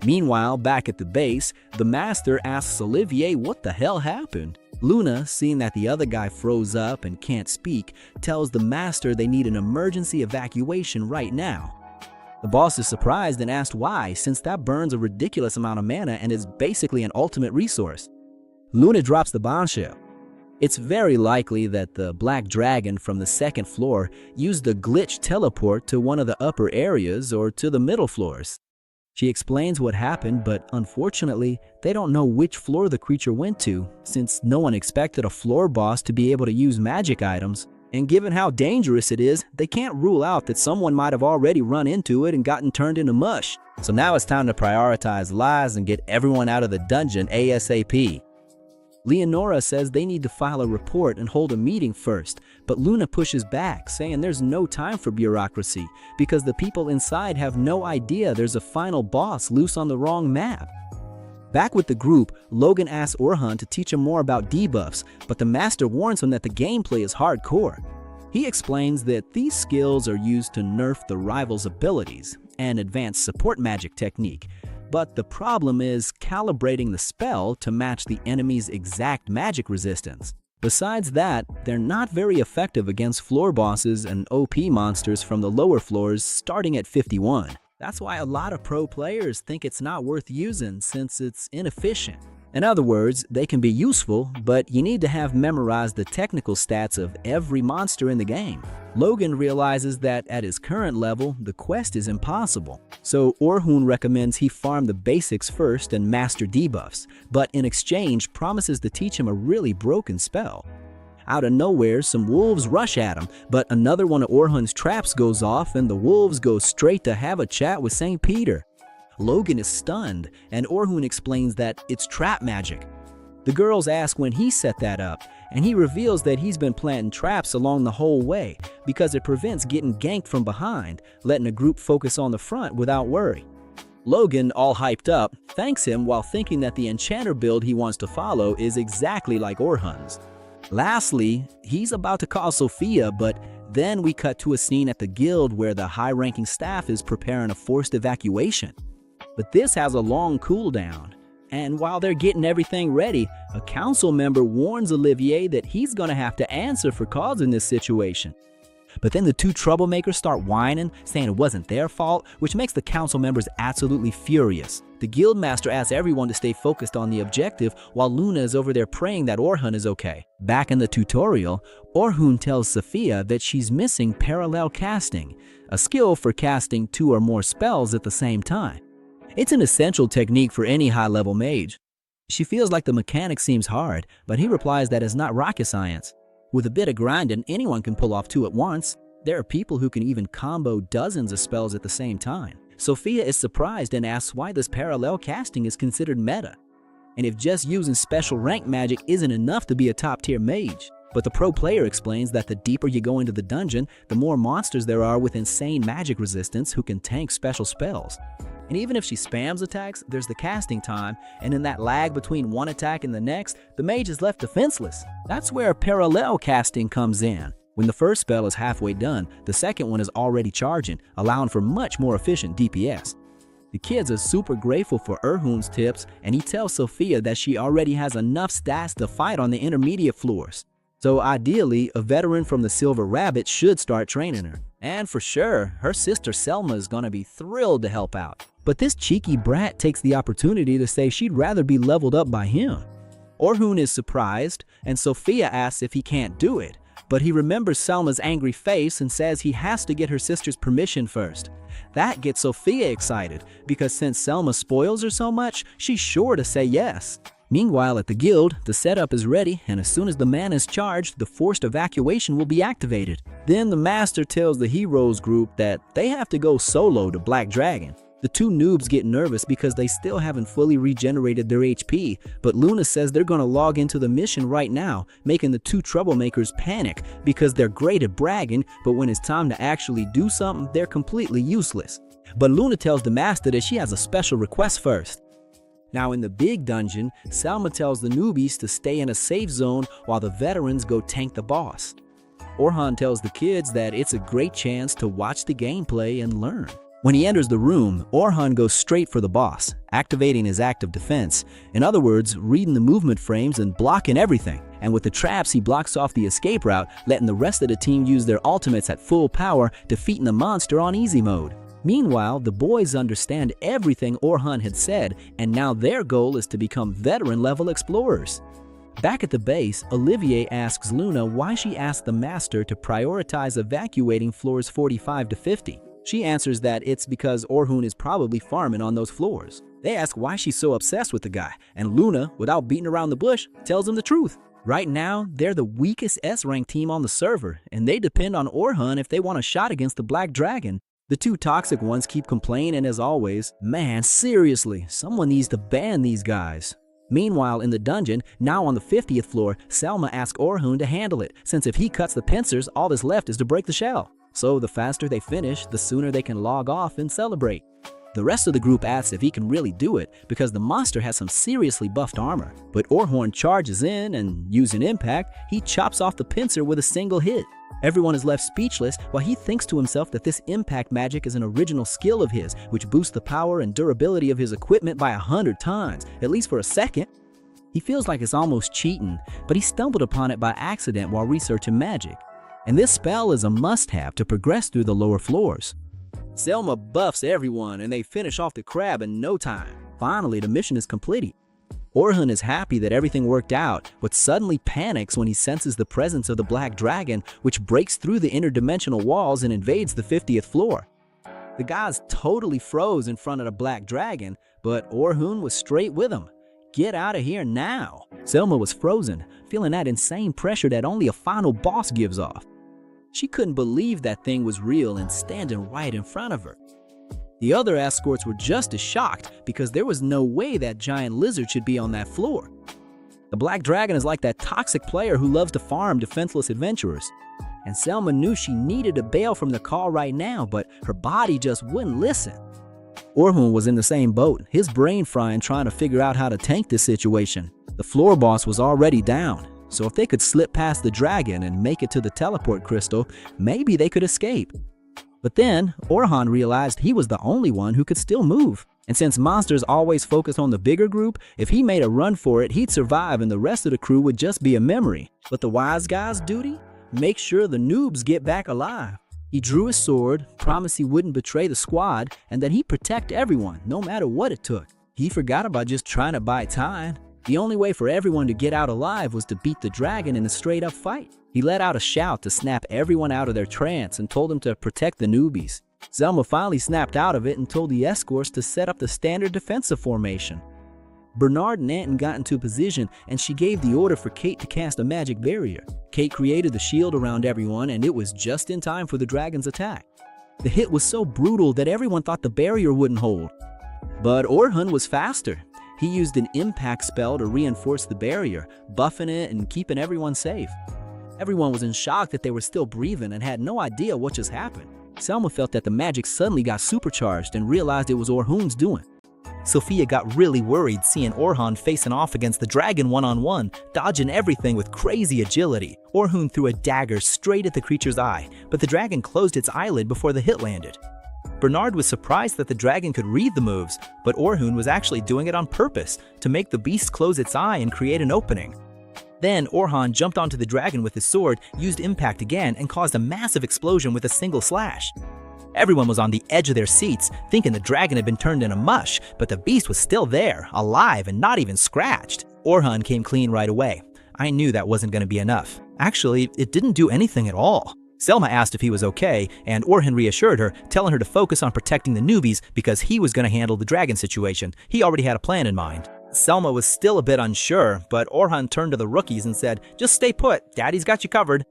Meanwhile, back at the base, the master asks Olivier what the hell happened. Luna, seeing that the other guy froze up and can't speak, tells the master they need an emergency evacuation right now. The boss is surprised and asked why, since that burns a ridiculous amount of mana and is basically an ultimate resource. Luna drops the bombshell. It's very likely that the black dragon from the second floor used the glitch teleport to one of the upper areas or to the middle floors. She explains what happened, but unfortunately, they don't know which floor the creature went to, since no one expected a floor boss to be able to use magic items. And given how dangerous it is, they can't rule out that someone might have already run into it and gotten turned into mush. So now it's time to prioritize lives and get everyone out of the dungeon ASAP. Leonora says they need to file a report and hold a meeting first, but Luna pushes back, saying there's no time for bureaucracy because the people inside have no idea there's a final boss loose on the wrong map. Back with the group, Logan asks Orhun to teach him more about debuffs, but the master warns him that the gameplay is hardcore. He explains that these skills are used to nerf the rival's abilities and advanced support magic technique, but the problem is calibrating the spell to match the enemy's exact magic resistance. Besides that, they're not very effective against floor bosses and OP monsters from the lower floors starting at 51. That's why a lot of pro players think it's not worth using since it's inefficient. In other words, they can be useful, but you need to have memorized the technical stats of every monster in the game. Logan realizes that at his current level, the quest is impossible. So Orhun recommends he farm the basics first and master debuffs, but in exchange promises to teach him a really broken spell. Out of nowhere, some wolves rush at him, but another one of Orhun's traps goes off and the wolves go straight to have a chat with St. Peter. Logan is stunned, and Orhun explains that it's trap magic. The girls ask when he set that up, and he reveals that he's been planting traps along the whole way because it prevents getting ganked from behind, letting a group focus on the front without worry. Logan, all hyped up, thanks him while thinking that the enchanter build he wants to follow is exactly like Orhun's. Lastly, he's about to call Sophia, but then we cut to a scene at the guild where the high-ranking staff is preparing a forced evacuation. But this has a long cooldown, and while they're getting everything ready, a council member warns Olivier that he's gonna have to answer for causing this situation. But then the two troublemakers start whining, saying it wasn't their fault, which makes the council members absolutely furious. The guildmaster asks everyone to stay focused on the objective while Luna is over there praying that Orhun is okay. Back in the tutorial, Orhun tells Sophia that she's missing parallel casting, a skill for casting 2 or more spells at the same time. It's an essential technique for any high-level mage. She feels like the mechanic seems hard, but he replies that it's not rocket science. With a bit of grinding, anyone can pull off 2 at once. There are people who can even combo dozens of spells at the same time. Sophia is surprised and asks why this parallel casting is considered meta, and if just using special rank magic isn't enough to be a top-tier mage. But the pro player explains that the deeper you go into the dungeon, the more monsters there are with insane magic resistance who can tank special spells. And even if she spams attacks, there's the casting time, and in that lag between one attack and the next, the mage is left defenseless. That's where parallel casting comes in. When the first spell is halfway done, the second one is already charging, allowing for much more efficient DPS. The kids are super grateful for Erhoon's tips, and he tells Sophia that she already has enough stats to fight on the intermediate floors. So ideally, a veteran from the Silver Rabbit should start training her. And for sure, her sister Selma is gonna be thrilled to help out. But this cheeky brat takes the opportunity to say she'd rather be leveled up by him. Orhoon is surprised, and Sophia asks if he can't do it. But he remembers Selma's angry face and says he has to get her sister's permission first. That gets Sophia excited, because since Selma spoils her so much, she's sure to say yes. Meanwhile, at the guild, the setup is ready, and as soon as the man is charged, the forced evacuation will be activated. Then the master tells the heroes group that they have to go solo to Black Dragon. The two noobs get nervous because they still haven't fully regenerated their HP, but Luna says they're gonna log into the mission right now, making the two troublemakers panic because they're great at bragging, but when it's time to actually do something, they're completely useless. But Luna tells the master that she has a special request first. Now in the big dungeon, Selma tells the newbies to stay in a safe zone while the veterans go tank the boss. Orhan tells the kids that it's a great chance to watch the gameplay and learn. When he enters the room, Orhan goes straight for the boss, activating his active defense. In other words, reading the movement frames and blocking everything. And with the traps, he blocks off the escape route, letting the rest of the team use their ultimates at full power, defeating the monster on easy mode. Meanwhile, the boys understand everything Orhan had said, and now their goal is to become veteran-level explorers. Back at the base, Olivier asks Luna why she asked the master to prioritize evacuating floors 45 to 50. She answers that it's because Orhoon is probably farming on those floors. They ask why she's so obsessed with the guy, and Luna, without beating around the bush, tells them the truth. Right now, they're the weakest S-Rank team on the server, and they depend on Orhan if they want a shot against the Black Dragon. The two toxic ones keep complaining as always, man, seriously, someone needs to ban these guys. Meanwhile, in the dungeon, now on the 50th floor, Selma asks Orhoon to handle it, since if he cuts the pincers, all that's left is to break the shell. So the faster they finish, the sooner they can log off and celebrate. The rest of the group asks if he can really do it, because the monster has some seriously buffed armor. But Orhoon charges in, and using impact, he chops off the pincer with a single hit. Everyone is left speechless while he thinks to himself that this impact magic is an original skill of his, which boosts the power and durability of his equipment by 100 times, at least for a second. He feels like it's almost cheating, but he stumbled upon it by accident while researching magic. And this spell is a must-have to progress through the lower floors. Selma buffs everyone and they finish off the crab in no time. Finally, the mission is completed. Orhoon is happy that everything worked out, but suddenly panics when he senses the presence of the Black Dragon, which breaks through the interdimensional walls and invades the 50th floor. The guys totally froze in front of the Black Dragon, but Orhoon was straight with him. Get out of here now. Selma was frozen, feeling that insane pressure that only a final boss gives off. She couldn't believe that thing was real and standing right in front of her. The other escorts were just as shocked because there was no way that giant lizard should be on that floor. The Black Dragon is like that toxic player who loves to farm defenseless adventurers. And Selma knew she needed to bail from the call right now, but her body just wouldn't listen. Orhoon was in the same boat, his brain frying trying to figure out how to tank this situation. The floor boss was already down, so if they could slip past the dragon and make it to the teleport crystal, maybe they could escape. But then, Orhan realized he was the only one who could still move. And since monsters always focus on the bigger group, if he made a run for it, he'd survive and the rest of the crew would just be a memory. But the wise guy's duty? Make sure the noobs get back alive. He drew his sword, promised he wouldn't betray the squad, and that he'd protect everyone, no matter what it took. He forgot about just trying to buy time. The only way for everyone to get out alive was to beat the dragon in a straight-up fight. He let out a shout to snap everyone out of their trance and told them to protect the newbies. Selma finally snapped out of it and told the escorts to set up the standard defensive formation. Bernard and Anton got into position and she gave the order for Kate to cast a magic barrier. Kate created the shield around everyone and it was just in time for the dragon's attack. The hit was so brutal that everyone thought the barrier wouldn't hold. But Orhun was faster. He used an impact spell to reinforce the barrier, buffing it and keeping everyone safe. Everyone was in shock that they were still breathing and had no idea what just happened. Selma felt that the magic suddenly got supercharged and realized it was Orhun's doing. Sophia got really worried seeing Orhun facing off against the dragon one-on-one, dodging everything with crazy agility. Orhun threw a dagger straight at the creature's eye, but the dragon closed its eyelid before the hit landed. Bernard was surprised that the dragon could read the moves, but Orhun was actually doing it on purpose to make the beast close its eye and create an opening. Then Orhun jumped onto the dragon with his sword, used impact again, and caused a massive explosion with a single slash. Everyone was on the edge of their seats, thinking the dragon had been turned into mush, but the beast was still there, alive and not even scratched. Orhun came clean right away. I knew that wasn't going to be enough. Actually, it didn't do anything at all. Selma asked if he was okay, and Orhun reassured her, telling her to focus on protecting the newbies because he was going to handle the dragon situation. He already had a plan in mind. Selma was still a bit unsure, but Orhun turned to the rookies and said, "Just stay put, Daddy's got you covered."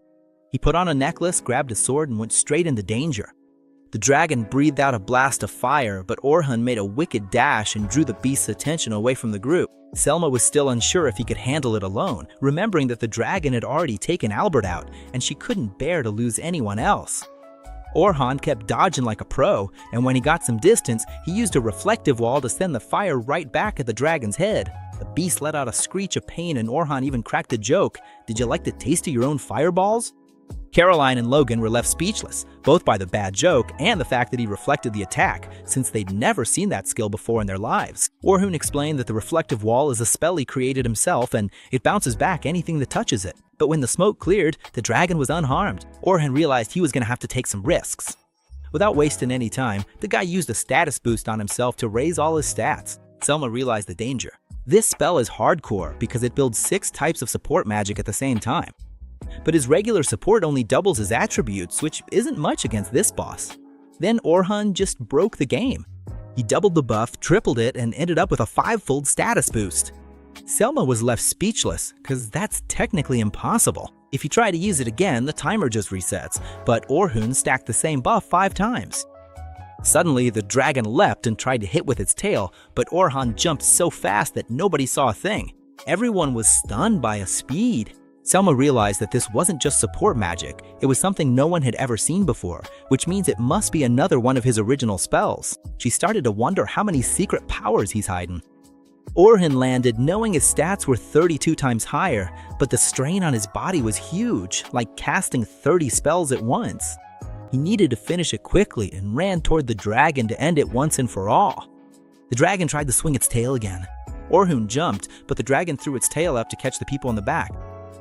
He put on a necklace, grabbed a sword, and went straight into danger. The dragon breathed out a blast of fire, but Orhun made a wicked dash and drew the beast's attention away from the group. Selma was still unsure if he could handle it alone, remembering that the dragon had already taken Albert out, and she couldn't bear to lose anyone else. Orhun kept dodging like a pro, and when he got some distance, he used a reflective wall to send the fire right back at the dragon's head. The beast let out a screech of pain, and Orhun even cracked a joke. "Did you like the taste of your own fireballs?" Caroline and Logan were left speechless, both by the bad joke and the fact that he reflected the attack, since they'd never seen that skill before in their lives. Orhun explained that the reflective wall is a spell he created himself, and it bounces back anything that touches it. But when the smoke cleared, the dragon was unharmed. Orhun realized he was going to have to take some risks. Without wasting any time, the guy used a status boost on himself to raise all his stats. Selma realized the danger. This spell is hardcore because it builds 6 types of support magic at the same time. But his regular support only doubles his attributes, which isn't much against this boss. Then Orhun just broke the game. He doubled the buff, tripled it, and ended up with a 5-fold status boost. Selma was left speechless, because that's technically impossible. If you try to use it again, the timer just resets, but Orhun stacked the same buff 5 times. Suddenly, the dragon leapt and tried to hit with its tail, but Orhun jumped so fast that nobody saw a thing. Everyone was stunned by his speed. Selma realized that this wasn't just support magic, it was something no one had ever seen before, which means it must be another one of his original spells. She started to wonder how many secret powers he's hiding. Orhun landed knowing his stats were 32 times higher, but the strain on his body was huge, like casting 30 spells at once. He needed to finish it quickly and ran toward the dragon to end it once and for all. The dragon tried to swing its tail again. Orhun jumped, but the dragon threw its tail up to catch the people in the back.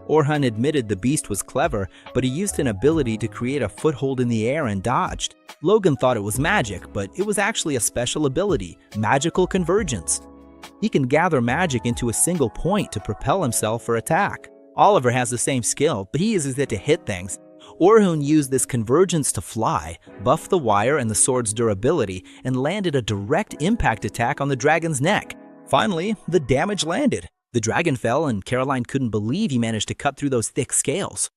Orhun admitted the beast was clever, but he used an ability to create a foothold in the air and dodged. Logan thought it was magic, but it was actually a special ability, magical convergence. He can gather magic into a single point to propel himself for attack. Oliver has the same skill, but he uses it to hit things. Orhun used this convergence to fly, buff the wire and the sword's durability, and landed a direct impact attack on the dragon's neck. Finally, the damage landed. The dragon fell, and Caroline couldn't believe he managed to cut through those thick scales.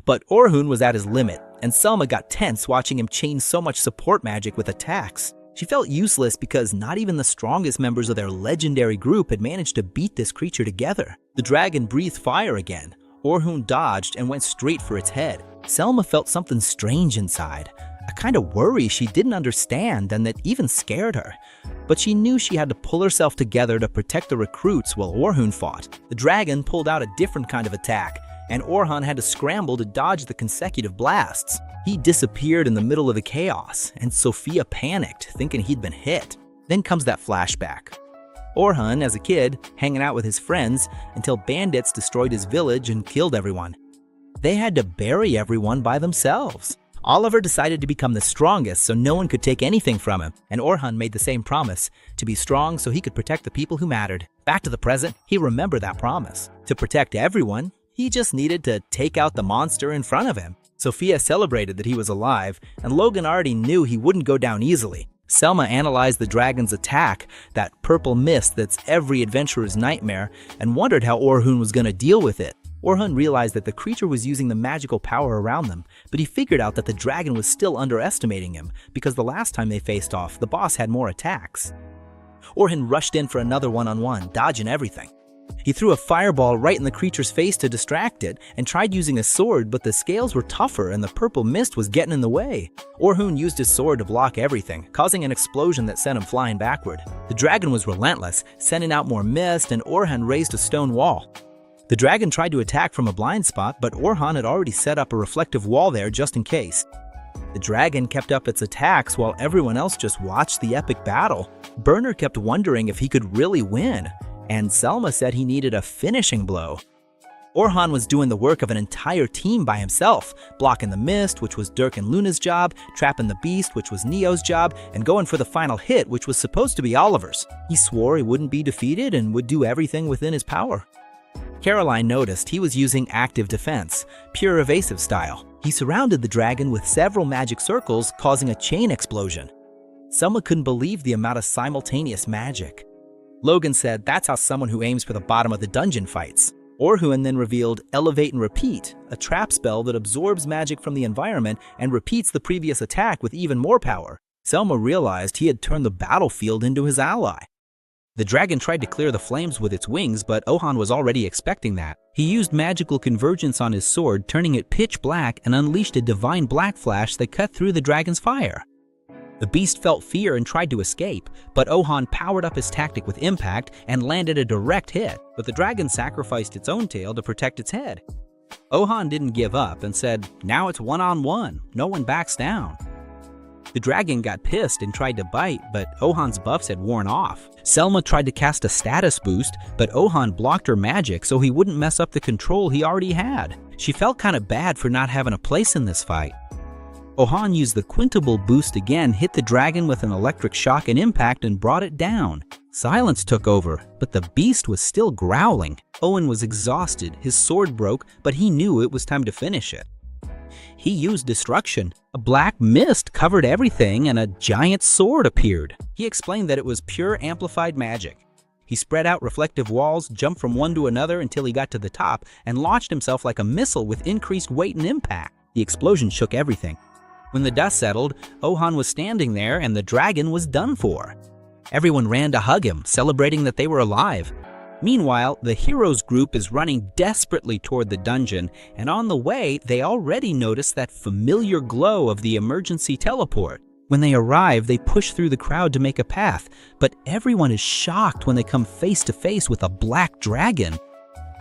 But Orhun was at his limit, and Selma got tense watching him chain so much support magic with attacks. She felt useless because not even the strongest members of their legendary group had managed to beat this creature together. The dragon breathed fire again. Orhun dodged and went straight for its head. Selma felt something strange inside, a kind of worry she didn't understand and that even scared her. But she knew she had to pull herself together to protect the recruits while Orhun fought. The dragon pulled out a different kind of attack, and Orhun had to scramble to dodge the consecutive blasts. He disappeared in the middle of the chaos, and Sophia panicked, thinking he'd been hit. Then comes that flashback. Orhun, as a kid, hanging out with his friends until bandits destroyed his village and killed everyone. They had to bury everyone by themselves. Oliver decided to become the strongest so no one could take anything from him, and Orhun made the same promise, to be strong so he could protect the people who mattered. Back to the present, he remembered that promise. To protect everyone, he just needed to take out the monster in front of him. Sophia celebrated that he was alive, and Logan already knew he wouldn't go down easily. Selma analyzed the dragon's attack, that purple mist that's every adventurer's nightmare, and wondered how Orhun was going to deal with it. Orhun realized that the creature was using the magical power around them, but he figured out that the dragon was still underestimating him because the last time they faced off, the boss had more attacks. Orhun rushed in for another one-on-one, dodging everything. He threw a fireball right in the creature's face to distract it and tried using a sword, but the scales were tougher and the purple mist was getting in the way. Orhun used his sword to block everything, causing an explosion that sent him flying backward. The dragon was relentless, sending out more mist, and Orhun raised a stone wall. The dragon tried to attack from a blind spot, but Orhun had already set up a reflective wall there just in case. The dragon kept up its attacks while everyone else just watched the epic battle. Burner kept wondering if he could really win, and Selma said he needed a finishing blow. Orhun was doing the work of an entire team by himself, blocking the mist, which was Dirk and Luna's job, trapping the beast, which was Neo's job, and going for the final hit, which was supposed to be Oliver's. He swore he wouldn't be defeated and would do everything within his power. Caroline noticed he was using active defense, pure evasive style. He surrounded the dragon with several magic circles, causing a chain explosion. Selma couldn't believe the amount of simultaneous magic. Logan said that's how someone who aims for the bottom of the dungeon fights. Orhun then revealed Elevate and Repeat, a trap spell that absorbs magic from the environment and repeats the previous attack with even more power. Selma realized he had turned the battlefield into his ally. The dragon tried to clear the flames with its wings, but Orhun was already expecting that. He used magical convergence on his sword, turning it pitch black, and unleashed a divine black flash that cut through the dragon's fire. The beast felt fear and tried to escape, but Orhun powered up his tactic with impact and landed a direct hit, but the dragon sacrificed its own tail to protect its head. Orhun didn't give up and said, "Now it's one-on-one, no one backs down." The dragon got pissed and tried to bite, but Orhun's buffs had worn off. Selma tried to cast a status boost, but Orhun blocked her magic so he wouldn't mess up the control he already had. She felt kind of bad for not having a place in this fight. Orhun used the quintuple boost again, hit the dragon with an electric shock and impact, and brought it down. Silence took over, but the beast was still growling. Owen was exhausted, his sword broke, but he knew it was time to finish it. He used destruction. A black mist covered everything and a giant sword appeared. He explained that it was pure amplified magic. He spread out reflective walls, jumped from one to another until he got to the top, and launched himself like a missile with increased weight and impact. The explosion shook everything. When the dust settled, Orhun was standing there and the dragon was done for. Everyone ran to hug him, celebrating that they were alive. Meanwhile, the heroes group is running desperately toward the dungeon, and on the way, they already notice that familiar glow of the emergency teleport. When they arrive, they push through the crowd to make a path, but everyone is shocked when they come face to face with a black dragon.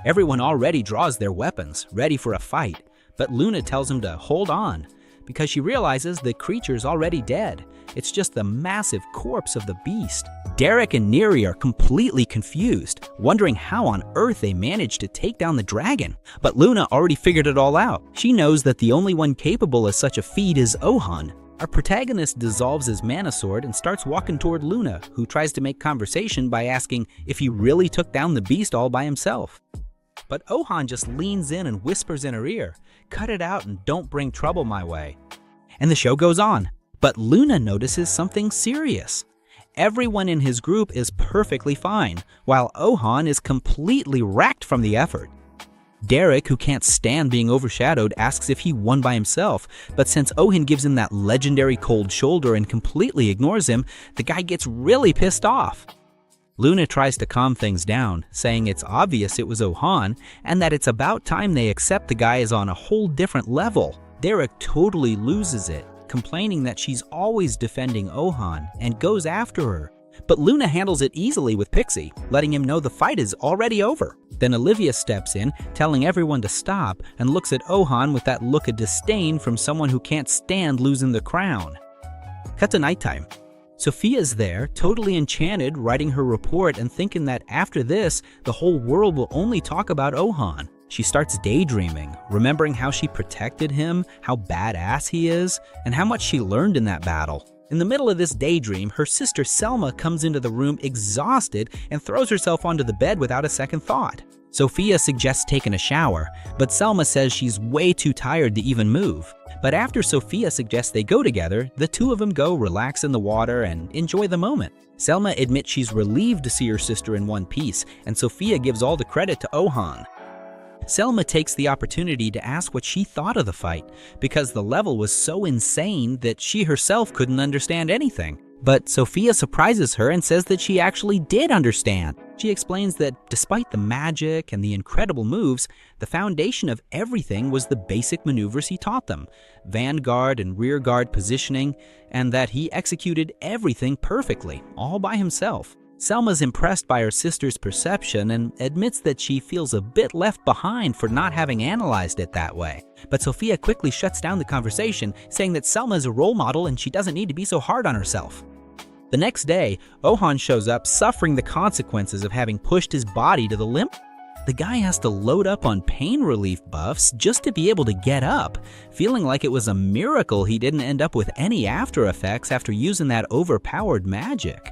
Everyone already draws their weapons, ready for a fight, but Luna tells him to hold on, because she realizes the creature's already dead. It's just the massive corpse of the beast. Derek and Neri are completely confused, wondering how on earth they managed to take down the dragon. But Luna already figured it all out. She knows that the only one capable of such a feat is Orhun. Our protagonist dissolves his mana sword and starts walking toward Luna, who tries to make conversation by asking if he really took down the beast all by himself. But Orhun just leans in and whispers in her ear, "Cut it out and don't bring trouble my way." And the show goes on. But Luna notices something serious. Everyone in his group is perfectly fine, while Orhun is completely wrecked from the effort. Derek, who can't stand being overshadowed, asks if he won by himself, but since Orhun gives him that legendary cold shoulder and completely ignores him, the guy gets really pissed off. Luna tries to calm things down, saying it's obvious it was Orhun and that it's about time they accept the guy is on a whole different level. Derek totally loses it, complaining that she's always defending Orhun and goes after her. But Luna handles it easily with Pixie, letting him know the fight is already over. Then Olivia steps in, telling everyone to stop, and looks at Orhun with that look of disdain from someone who can't stand losing the crown. Cut to nighttime. Sophia's there, totally enchanted, writing her report and thinking that after this, the whole world will only talk about Orhun. She starts daydreaming, remembering how she protected him, how badass he is, and how much she learned in that battle. In the middle of this daydream, her sister Selma comes into the room exhausted and throws herself onto the bed without a second thought. Sophia suggests taking a shower, but Selma says she's way too tired to even move. But after Sophia suggests they go together, the two of them go relax in the water and enjoy the moment. Selma admits she's relieved to see her sister in one piece, and Sophia gives all the credit to Orhun. Selma takes the opportunity to ask what she thought of the fight, because the level was so insane that she herself couldn't understand anything. But Sophia surprises her and says that she actually did understand. She explains that despite the magic and the incredible moves, the foundation of everything was the basic maneuvers he taught them, vanguard and rearguard positioning, and that he executed everything perfectly, all by himself. Selma's impressed by her sister's perception and admits that she feels a bit left behind for not having analyzed it that way. But Sophia quickly shuts down the conversation, saying that Selma is a role model and she doesn't need to be so hard on herself. The next day, Ohan shows up suffering the consequences of having pushed his body to the limit. The guy has to load up on pain relief buffs just to be able to get up, feeling like it was a miracle he didn't end up with any after effects after using that overpowered magic.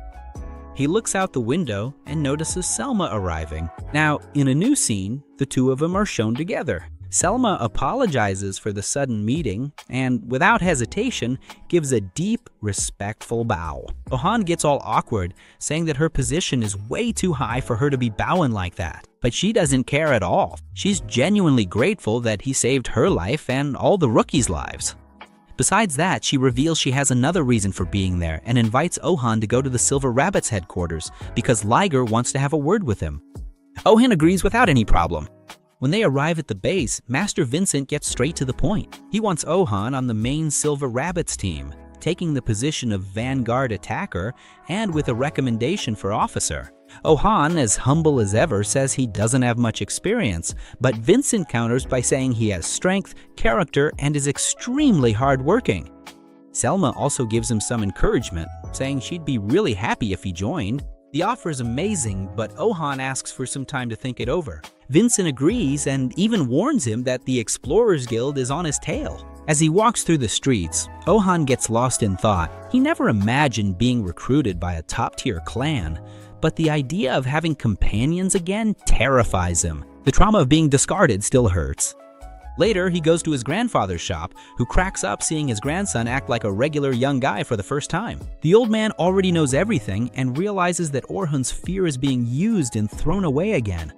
He looks out the window and notices Selma arriving. Now, in a new scene, the two of them are shown together. Selma apologizes for the sudden meeting and, without hesitation, gives a deep, respectful bow. Ohan gets all awkward, saying that her position is way too high for her to be bowing like that. But she doesn't care at all. She's genuinely grateful that he saved her life and all the rookies' lives. Besides that, she reveals she has another reason for being there and invites Ohan to go to the Silver Rabbit's headquarters because Liger wants to have a word with him. Ohan agrees without any problem. When they arrive at the base, Master Vincent gets straight to the point. He wants Ohan on the main Silver Rabbit's team, taking the position of vanguard attacker and with a recommendation for officer. Ohan, as humble as ever, says he doesn't have much experience, but Vincent counters by saying he has strength, character, and is extremely hardworking. Selma also gives him some encouragement, saying she'd be really happy if he joined. The offer is amazing, but Ohan asks for some time to think it over. Vincent agrees and even warns him that the Explorers Guild is on his tail. As he walks through the streets, Ohan gets lost in thought. He never imagined being recruited by a top-tier clan, but the idea of having companions again terrifies him. The trauma of being discarded still hurts. Later, he goes to his grandfather's shop, who cracks up seeing his grandson act like a regular young guy for the first time. The old man already knows everything and realizes that Orhun's fear is being used and thrown away again.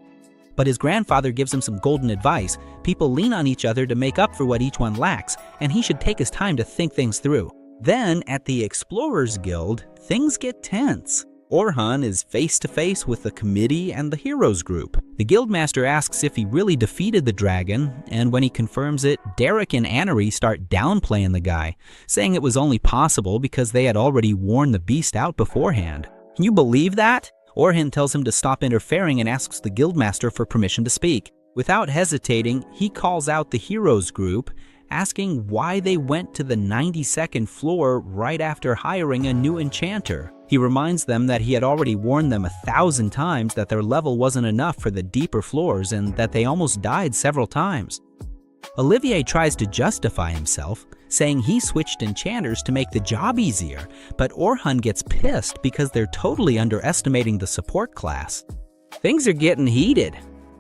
But his grandfather gives him some golden advice. People lean on each other to make up for what each one lacks, and he should take his time to think things through. Then, at the Explorers Guild, things get tense. Orhun is face-to-face with the committee and the heroes group. The guildmaster asks if he really defeated the dragon, and when he confirms it, Derek and Annery start downplaying the guy, saying it was only possible because they had already worn the beast out beforehand. Can you believe that? Orhun tells him to stop interfering and asks the guildmaster for permission to speak. Without hesitating, he calls out the heroes group, asking why they went to the 92nd floor right after hiring a new enchanter. He reminds them that he had already warned them 1,000 times that their level wasn't enough for the deeper floors and that they almost died several times. Olivier tries to justify himself, saying he switched enchanters to make the job easier, but Orhun gets pissed because they're totally underestimating the support class. Things are getting heated.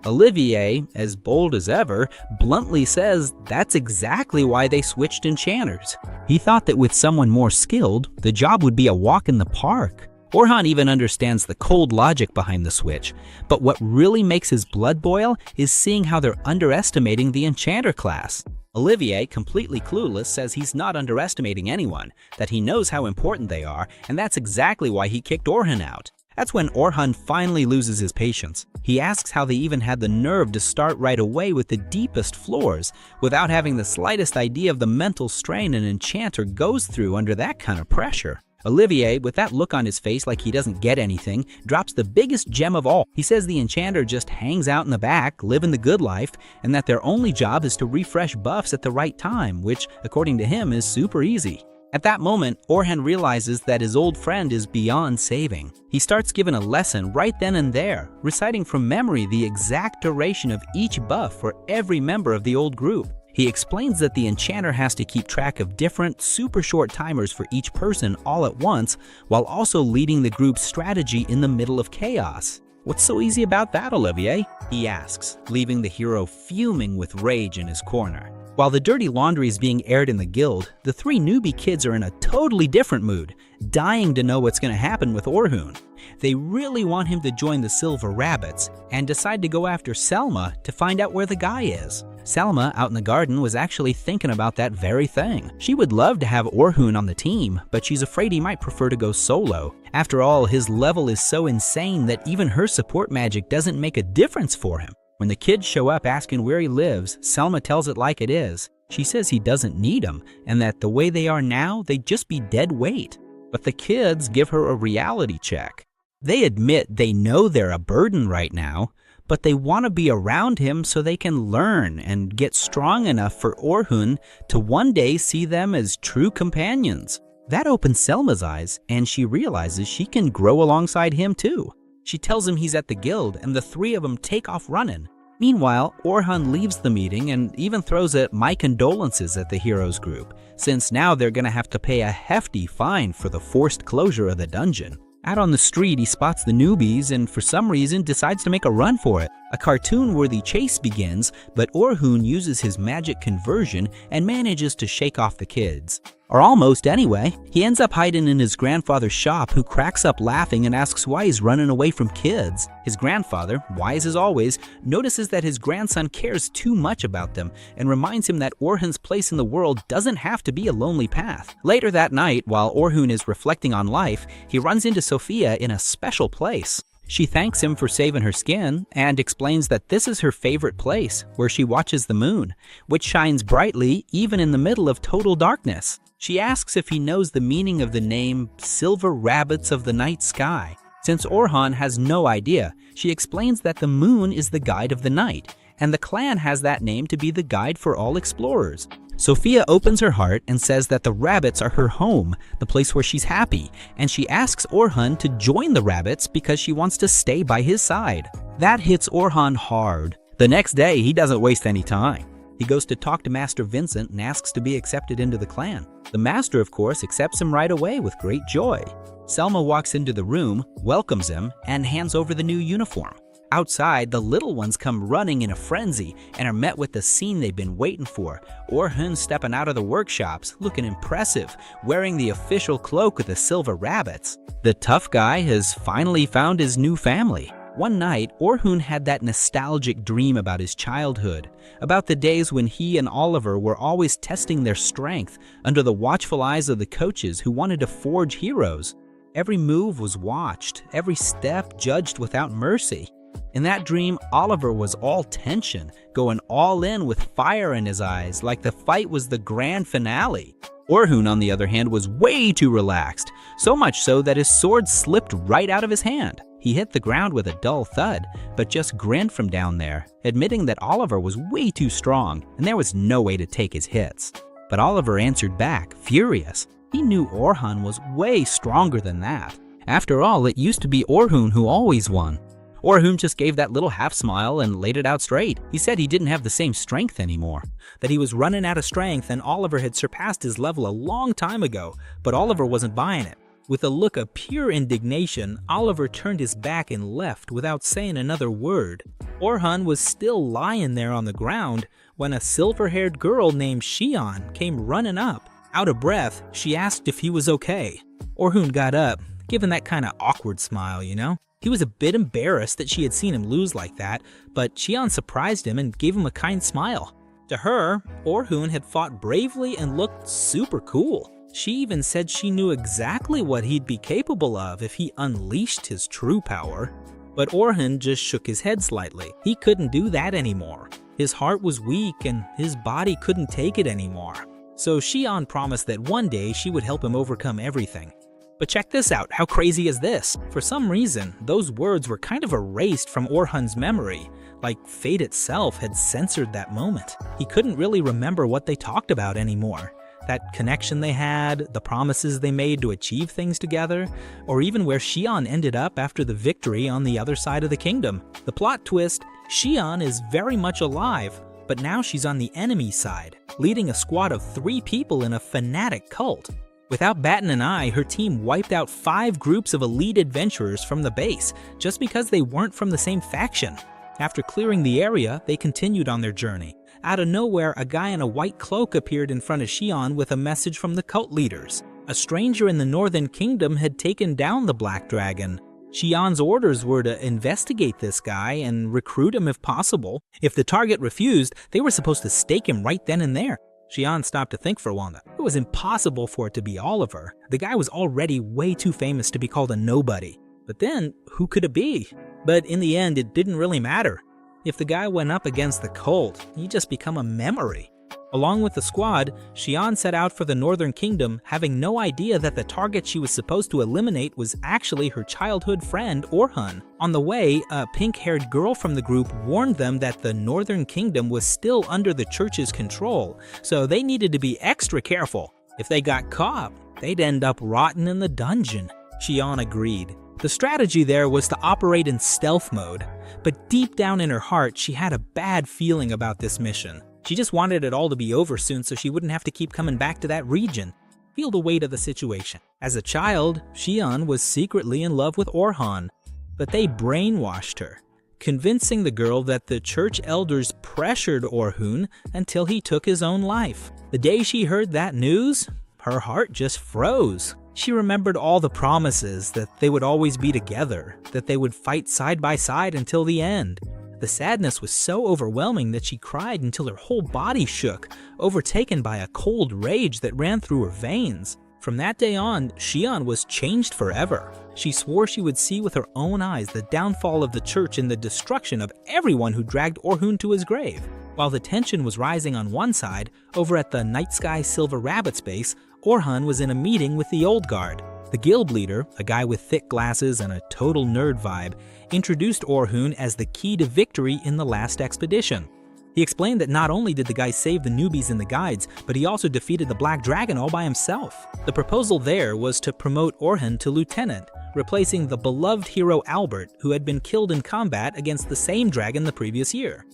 Olivier, as bold as ever, bluntly says that's exactly why they switched enchanters. He thought that with someone more skilled, the job would be a walk in the park. Orhun even understands the cold logic behind the switch, but what really makes his blood boil is seeing how they're underestimating the enchanter class. Olivier, completely clueless, says he's not underestimating anyone, that he knows how important they are, and that's exactly why he kicked Orhun out. That's when Orhun finally loses his patience. He asks how they even had the nerve to start right away with the deepest floors without having the slightest idea of the mental strain an enchanter goes through under that kind of pressure. Olivier, with that look on his face like he doesn't get anything, drops the biggest gem of all. He says the enchanter just hangs out in the back, living the good life, and that their only job is to refresh buffs at the right time, which, according to him, is super easy. At that moment, Orhun realizes that his old friend is beyond saving. He starts giving a lesson right then and there, reciting from memory the exact duration of each buff for every member of the old group. He explains that the enchanter has to keep track of different, super short timers for each person all at once, while also leading the group's strategy in the middle of chaos. "What's so easy about that, Olivier?" he asks, leaving the hero fuming with rage in his corner. While the dirty laundry is being aired in the guild, the three newbie kids are in a totally different mood, dying to know what's going to happen with Orhun. They really want him to join the Silver Rabbits and decide to go after Selma to find out where the guy is. Selma, out in the garden, was actually thinking about that very thing. She would love to have Orhun on the team, but she's afraid he might prefer to go solo. After all, his level is so insane that even her support magic doesn't make a difference for him. When the kids show up asking where he lives, Selma tells it like it is. She says he doesn't need them, and that the way they are now, they'd just be dead weight. But the kids give her a reality check. They admit they know they're a burden right now, but they want to be around him so they can learn and get strong enough for Orhun to one day see them as true companions. That opens Selma's eyes, and she realizes she can grow alongside him too. She tells him he's at the guild, and the three of them take off running. Meanwhile, Orhun leaves the meeting and even throws a "my condolences" at the heroes group, since now they're gonna have to pay a hefty fine for the forced closure of the dungeon. Out on the street, he spots the newbies and for some reason decides to make a run for it. A cartoon-worthy chase begins, but Orhun uses his magic conversion and manages to shake off the kids. Or almost anyway. He ends up hiding in his grandfather's shop, who cracks up laughing and asks why he's running away from kids. His grandfather, wise as always, notices that his grandson cares too much about them and reminds him that Orhun's place in the world doesn't have to be a lonely path. Later that night, while Orhun is reflecting on life, he runs into Sophia in a special place. She thanks him for saving her skin and explains that this is her favorite place, where she watches the moon, which shines brightly even in the middle of total darkness. She asks if he knows the meaning of the name Silver Rabbits of the Night Sky. Since Orhun has no idea, she explains that the moon is the guide of the night, and the clan has that name to be the guide for all explorers. Sophia opens her heart and says that the rabbits are her home, the place where she's happy, and she asks Orhun to join the rabbits because she wants to stay by his side. That hits Orhun hard. The next day, he doesn't waste any time. He goes to talk to Master Vincent and asks to be accepted into the clan. The master, of course, accepts him right away with great joy. Selma walks into the room, welcomes him, and hands over the new uniform. Outside, the little ones come running in a frenzy and are met with the scene they've been waiting for. Orhun stepping out of the workshops, looking impressive, wearing the official cloak of the Silver Rabbits. The tough guy has finally found his new family. One night, Orhun had that nostalgic dream about his childhood, about the days when he and Oliver were always testing their strength under the watchful eyes of the coaches who wanted to forge heroes. Every move was watched, every step judged without mercy. In that dream, Oliver was all tension, going all in with fire in his eyes, like the fight was the grand finale. Orhun, on the other hand, was way too relaxed, so much so that his sword slipped right out of his hand. He hit the ground with a dull thud, but just grinned from down there, admitting that Oliver was way too strong and there was no way to take his hits. But Oliver answered back, furious. He knew Orhun was way stronger than that. After all, it used to be Orhun who always won. Orhun just gave that little half smile and laid it out straight. He said he didn't have the same strength anymore, that he was running out of strength and Oliver had surpassed his level a long time ago, but Oliver wasn't buying it. With a look of pure indignation, Oliver turned his back and left without saying another word. Orhun was still lying there on the ground when a silver-haired girl named Xian came running up. Out of breath, she asked if he was okay. Orhun got up, giving that kind of awkward smile, you know? He was a bit embarrassed that she had seen him lose like that, but Xian surprised him and gave him a kind smile. To her, Orhun had fought bravely and looked super cool. She even said she knew exactly what he'd be capable of if he unleashed his true power. But Orhun just shook his head slightly. He couldn't do that anymore. His heart was weak and his body couldn't take it anymore. So Xian promised that one day she would help him overcome everything. But check this out, how crazy is this? For some reason, those words were kind of erased from Orhun's memory, like fate itself had censored that moment. He couldn't really remember what they talked about anymore. That connection they had, the promises they made to achieve things together, or even where Xian ended up after the victory on the other side of the kingdom. The plot twist, Xian is very much alive, but now she's on the enemy side, leading a squad of 3 people in a fanatic cult. Without batting an eye, her team wiped out 5 groups of elite adventurers from the base, just because they weren't from the same faction. After clearing the area, they continued on their journey. Out of nowhere, a guy in a white cloak appeared in front of Xion with a message from the cult leaders. A stranger in the Northern Kingdom had taken down the Black Dragon. Xion's orders were to investigate this guy and recruit him if possible. If the target refused, they were supposed to stake him right then and there. Xion stopped to think for a while. It was impossible for it to be Oliver. The guy was already way too famous to be called a nobody. But then, who could it be? But in the end, it didn't really matter. If the guy went up against the cult, he'd just become a memory. Along with the squad, Xion set out for the Northern Kingdom, having no idea that the target she was supposed to eliminate was actually her childhood friend, Orhun. On the way, a pink-haired girl from the group warned them that the Northern Kingdom was still under the church's control, so they needed to be extra careful. If they got caught, they'd end up rotten in the dungeon. Xion agreed. The strategy there was to operate in stealth mode, but deep down in her heart, she had a bad feeling about this mission. She just wanted it all to be over soon so she wouldn't have to keep coming back to that region. Feel the weight of the situation. As a child, Xion was secretly in love with Orhun, but they brainwashed her, convincing the girl that the church elders pressured Orhun until he took his own life. The day she heard that news, her heart just froze. She remembered all the promises that they would always be together, that they would fight side by side until the end. The sadness was so overwhelming that she cried until her whole body shook, overtaken by a cold rage that ran through her veins. From that day on, Xion was changed forever. She swore she would see with her own eyes the downfall of the church and the destruction of everyone who dragged Orhun to his grave. While the tension was rising on one side, over at the Night Sky Silver Rabbit's base, Orhun was in a meeting with the Old Guard. The guild leader, a guy with thick glasses and a total nerd vibe, introduced Orhun as the key to victory in the last expedition. He explained that not only did the guy save the newbies and the guides, but he also defeated the Black Dragon all by himself. The proposal there was to promote Orhun to lieutenant, replacing the beloved hero Albert, who had been killed in combat against the same dragon the previous year.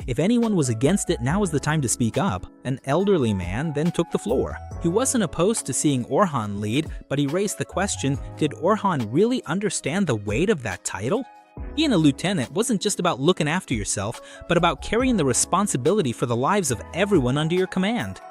If anyone was against it, now was the time to speak up. An elderly man then took the floor. He wasn't opposed to seeing Orhun lead, but he raised the question, did Orhun really understand the weight of that title? Being a lieutenant wasn't just about looking after yourself, but about carrying the responsibility for the lives of everyone under your command.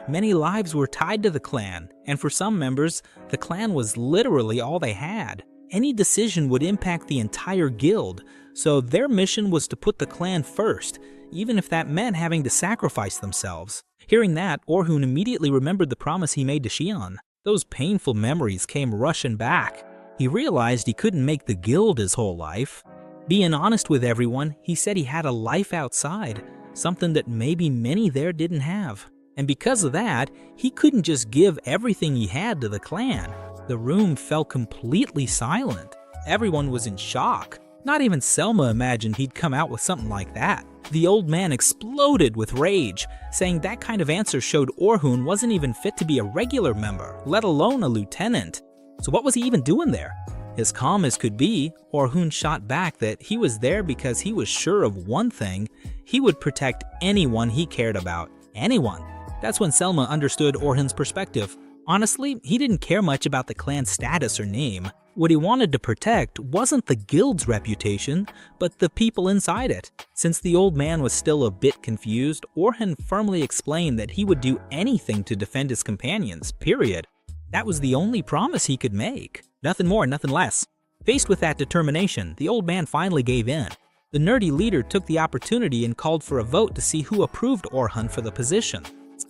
Many lives were tied to the clan, and for some members, the clan was literally all they had. Any decision would impact the entire guild, so their mission was to put the clan first, even if that meant having to sacrifice themselves. Hearing that, Orhun immediately remembered the promise he made to Xion. Those painful memories came rushing back. He realized he couldn't make the guild his whole life. Being honest with everyone, he said he had a life outside, something that maybe many there didn't have. And because of that, he couldn't just give everything he had to the clan. The room fell completely silent. Everyone was in shock. Not even Selma imagined he'd come out with something like that. The old man exploded with rage, saying that kind of answer showed Orhun wasn't even fit to be a regular member, let alone a lieutenant. So what was he even doing there? As calm as could be, Orhun shot back that he was there because he was sure of one thing: he would protect anyone he cared about. Anyone. That's when Selma understood Orhun's perspective. Honestly, he didn't care much about the clan's status or name. What he wanted to protect wasn't the guild's reputation, but the people inside it. Since the old man was still a bit confused, Orhun firmly explained that he would do anything to defend his companions, period. That was the only promise he could make. Nothing more, nothing less. Faced with that determination, the old man finally gave in. The nerdy leader took the opportunity and called for a vote to see who approved Orhun for the position.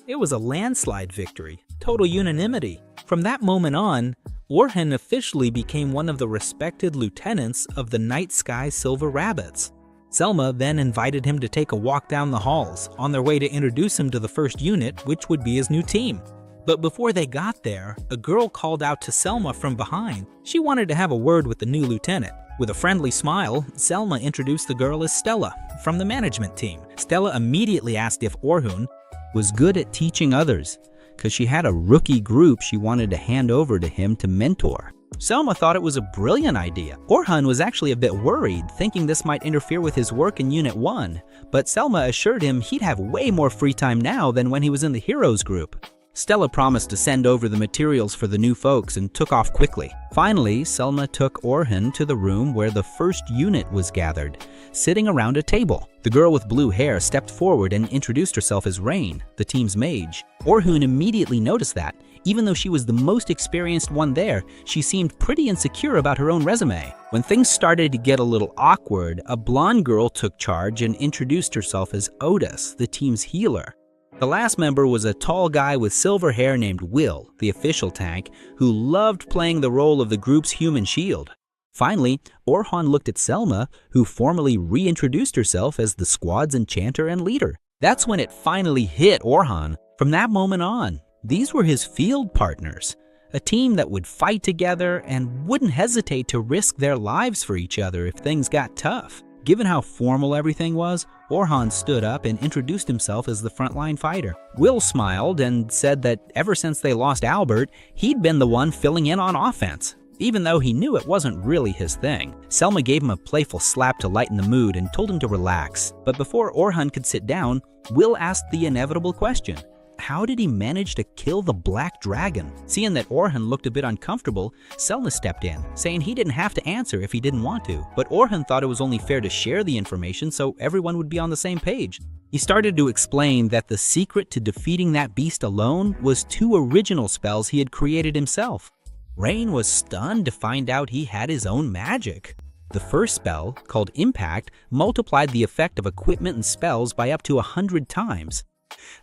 It was a landslide victory, total unanimity. From that moment on, Orhun officially became one of the respected lieutenants of the Night Sky Silver Rabbits. Selma then invited him to take a walk down the halls, on their way to introduce him to the first unit, which would be his new team. But before they got there, a girl called out to Selma from behind. She wanted to have a word with the new lieutenant. With a friendly smile, Selma introduced the girl as Stella, from the management team. Stella immediately asked if Orhun was good at teaching others, because she had a rookie group she wanted to hand over to him to mentor. Selma thought it was a brilliant idea. Orhun was actually a bit worried, thinking this might interfere with his work in Unit 1, but Selma assured him he'd have way more free time now than when he was in the heroes group. Stella promised to send over the materials for the new folks and took off quickly. Finally, Selma took Orhan to the room where the first unit was gathered, sitting around a table. The girl with blue hair stepped forward and introduced herself as Rain, the team's mage. Orhan immediately noticed that, even though she was the most experienced one there, she seemed pretty insecure about her own resume. When things started to get a little awkward, a blonde girl took charge and introduced herself as Otis, the team's healer. The last member was a tall guy with silver hair named Will, the official tank, who loved playing the role of the group's human shield. Finally, Orhan looked at Selma, who formally reintroduced herself as the squad's enchanter and leader. That's when it finally hit Orhan. From that moment on, these were his field partners, a team that would fight together and wouldn't hesitate to risk their lives for each other if things got tough. Given how formal everything was, Orhan stood up and introduced himself as the frontline fighter. Will smiled and said that ever since they lost Albert, he'd been the one filling in on offense, even though he knew it wasn't really his thing. Selma gave him a playful slap to lighten the mood and told him to relax. But before Orhan could sit down, Will asked the inevitable question. How did he manage to kill the Black Dragon? Seeing that Orhan looked a bit uncomfortable, Selma stepped in, saying he didn't have to answer if he didn't want to, but Orhan thought it was only fair to share the information so everyone would be on the same page. He started to explain that the secret to defeating that beast alone was 2 original spells he had created himself. Rain was stunned to find out he had his own magic. The first spell, called Impact, multiplied the effect of equipment and spells by up to 100 times.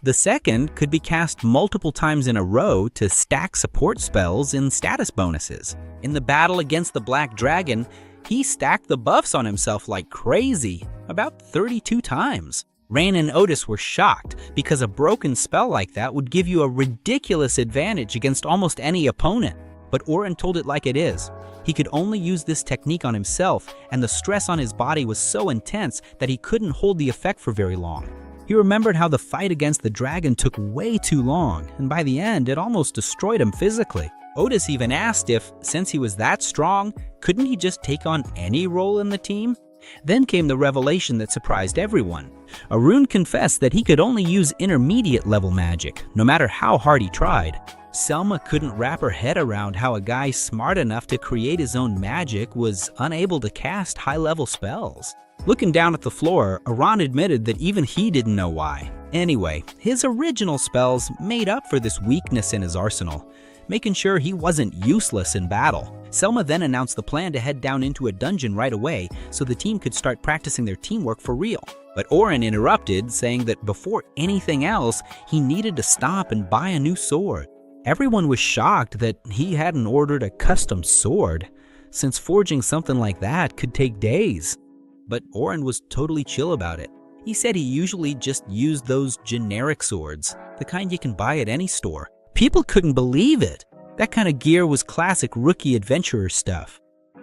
The second could be cast multiple times in a row to stack support spells and status bonuses. In the battle against the Black Dragon, he stacked the buffs on himself like crazy, about 32 times. Rain and Otis were shocked because a broken spell like that would give you a ridiculous advantage against almost any opponent. But Orhan told it like it is. He could only use this technique on himself, and the stress on his body was so intense that he couldn't hold the effect for very long. He remembered how the fight against the dragon took way too long, and by the end, it almost destroyed him physically. Otis even asked if, since he was that strong, couldn't he just take on any role in the team? Then came the revelation that surprised everyone. Arun confessed that he could only use intermediate level magic, no matter how hard he tried. Selma couldn't wrap her head around how a guy smart enough to create his own magic was unable to cast high-level spells. Looking down at the floor, Arun admitted that even he didn't know why. Anyway, his original spells made up for this weakness in his arsenal, making sure he wasn't useless in battle. Selma then announced the plan to head down into a dungeon right away so the team could start practicing their teamwork for real. But Orhan interrupted, saying that before anything else, he needed to stop and buy a new sword. Everyone was shocked that he hadn't ordered a custom sword, since forging something like that could take days. But Orhan was totally chill about it. He said he usually just used those generic swords, the kind you can buy at any store. People couldn't believe it. That kind of gear was classic rookie adventurer stuff.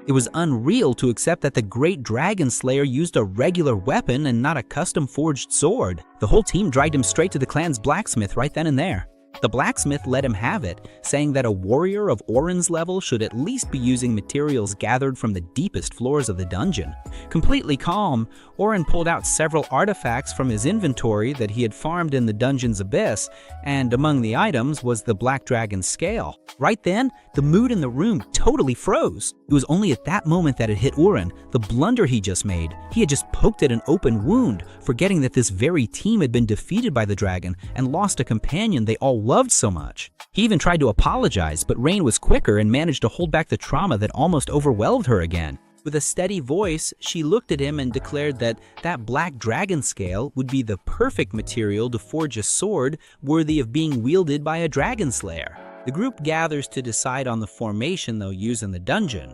It was unreal to accept that the great dragon slayer used a regular weapon and not a custom forged sword. The whole team dragged him straight to the clan's blacksmith right then and there. The blacksmith let him have it, saying that a warrior of Orhan's level should at least be using materials gathered from the deepest floors of the dungeon. Completely calm, Orhan pulled out several artifacts from his inventory that he had farmed in the dungeon's abyss, and among the items was the Black Dragon's scale. Right then, the mood in the room totally froze. It was only at that moment that it hit Orhan, the blunder he just made. He had just poked at an open wound, forgetting that this very team had been defeated by the dragon and lost a companion they all loved so much. He even tried to apologize, but Rain was quicker and managed to hold back the trauma that almost overwhelmed her again. With a steady voice, she looked at him and declared that that Black Dragon scale would be the perfect material to forge a sword worthy of being wielded by a dragon slayer. The group gathers to decide on the formation they'll use in the dungeon.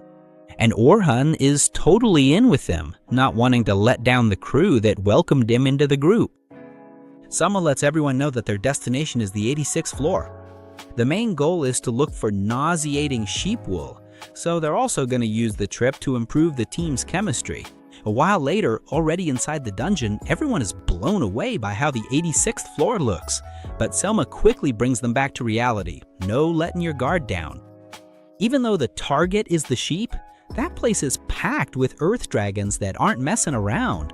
And Orhan is totally in with them, not wanting to let down the crew that welcomed him into the group. Selma lets everyone know that their destination is the 86th floor. The main goal is to look for nauseating sheep wool, so they're also going to use the trip to improve the team's chemistry. A while later, already inside the dungeon, everyone is blown away by how the 86th floor looks, but Selma quickly brings them back to reality. No letting your guard down. Even though the target is the sheep, that place is packed with earth dragons that aren't messing around.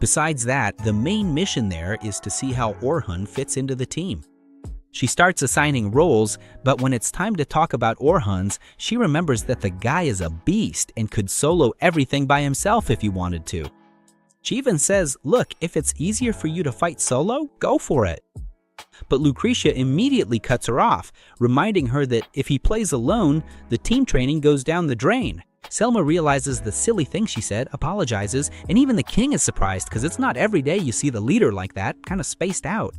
Besides that, the main mission there is to see how Orhan fits into the team. She starts assigning roles, but when it's time to talk about Orhun's, she remembers that the guy is a beast and could solo everything by himself if he wanted to. She even says, look, if it's easier for you to fight solo, go for it. But Lucretia immediately cuts her off, reminding her that if he plays alone, the team training goes down the drain. Selma realizes the silly thing she said, apologizes, and even the king is surprised because it's not every day you see the leader like that, kind of spaced out.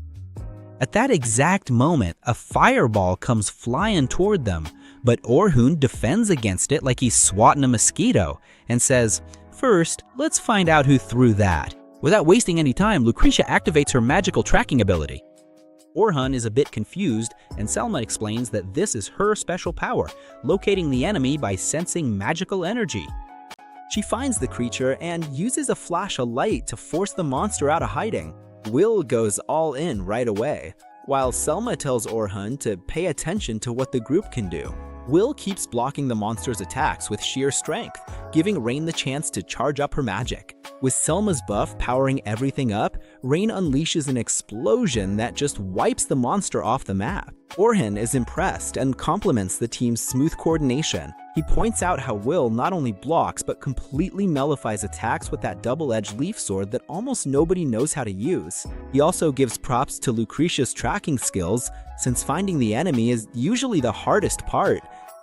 At that exact moment, a fireball comes flying toward them, but Orhun defends against it like he's swatting a mosquito and says, first, let's find out who threw that. Without wasting any time, Lucretia activates her magical tracking ability. Orhun is a bit confused, and Selma explains that this is her special power, locating the enemy by sensing magical energy. She finds the creature and uses a flash of light to force the monster out of hiding. Will goes all in right away, while Selma tells Orhun to pay attention to what the group can do. Will keeps blocking the monster's attacks with sheer strength, giving Rain the chance to charge up her magic. With Selma's buff powering everything up, Rain unleashes an explosion that just wipes the monster off the map. Orhun is impressed and compliments the team's smooth coordination. He points out how Will not only blocks but completely nullifies attacks with that double-edged leaf sword that almost nobody knows how to use. He also gives props to Lucretia's tracking skills, since finding the enemy is usually the hardest part,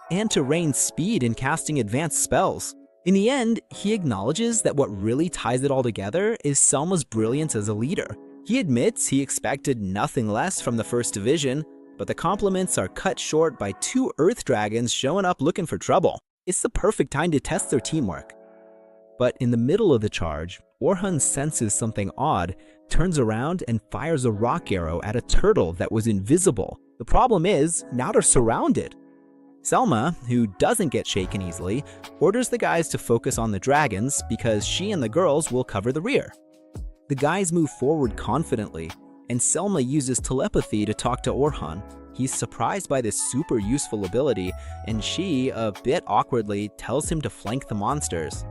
and to Rain's speed in casting advanced spells. In the end, he acknowledges that what really ties it all together is Selma's brilliance as a leader. He admits he expected nothing less from the First Division, but the compliments are cut short by two Earth Dragons showing up looking for trouble. It's the perfect time to test their teamwork. But in the middle of the charge, Orhun senses something odd, turns around and fires a rock arrow at a turtle that was invisible. The problem is, now they're surrounded. Selma, who doesn't get shaken easily, orders the guys to focus on the dragons because she and the girls will cover the rear. The guys move forward confidently, and Selma uses telepathy to talk to Orhun. He's surprised by this super useful ability, and she, a bit awkwardly, tells him to flank the monsters.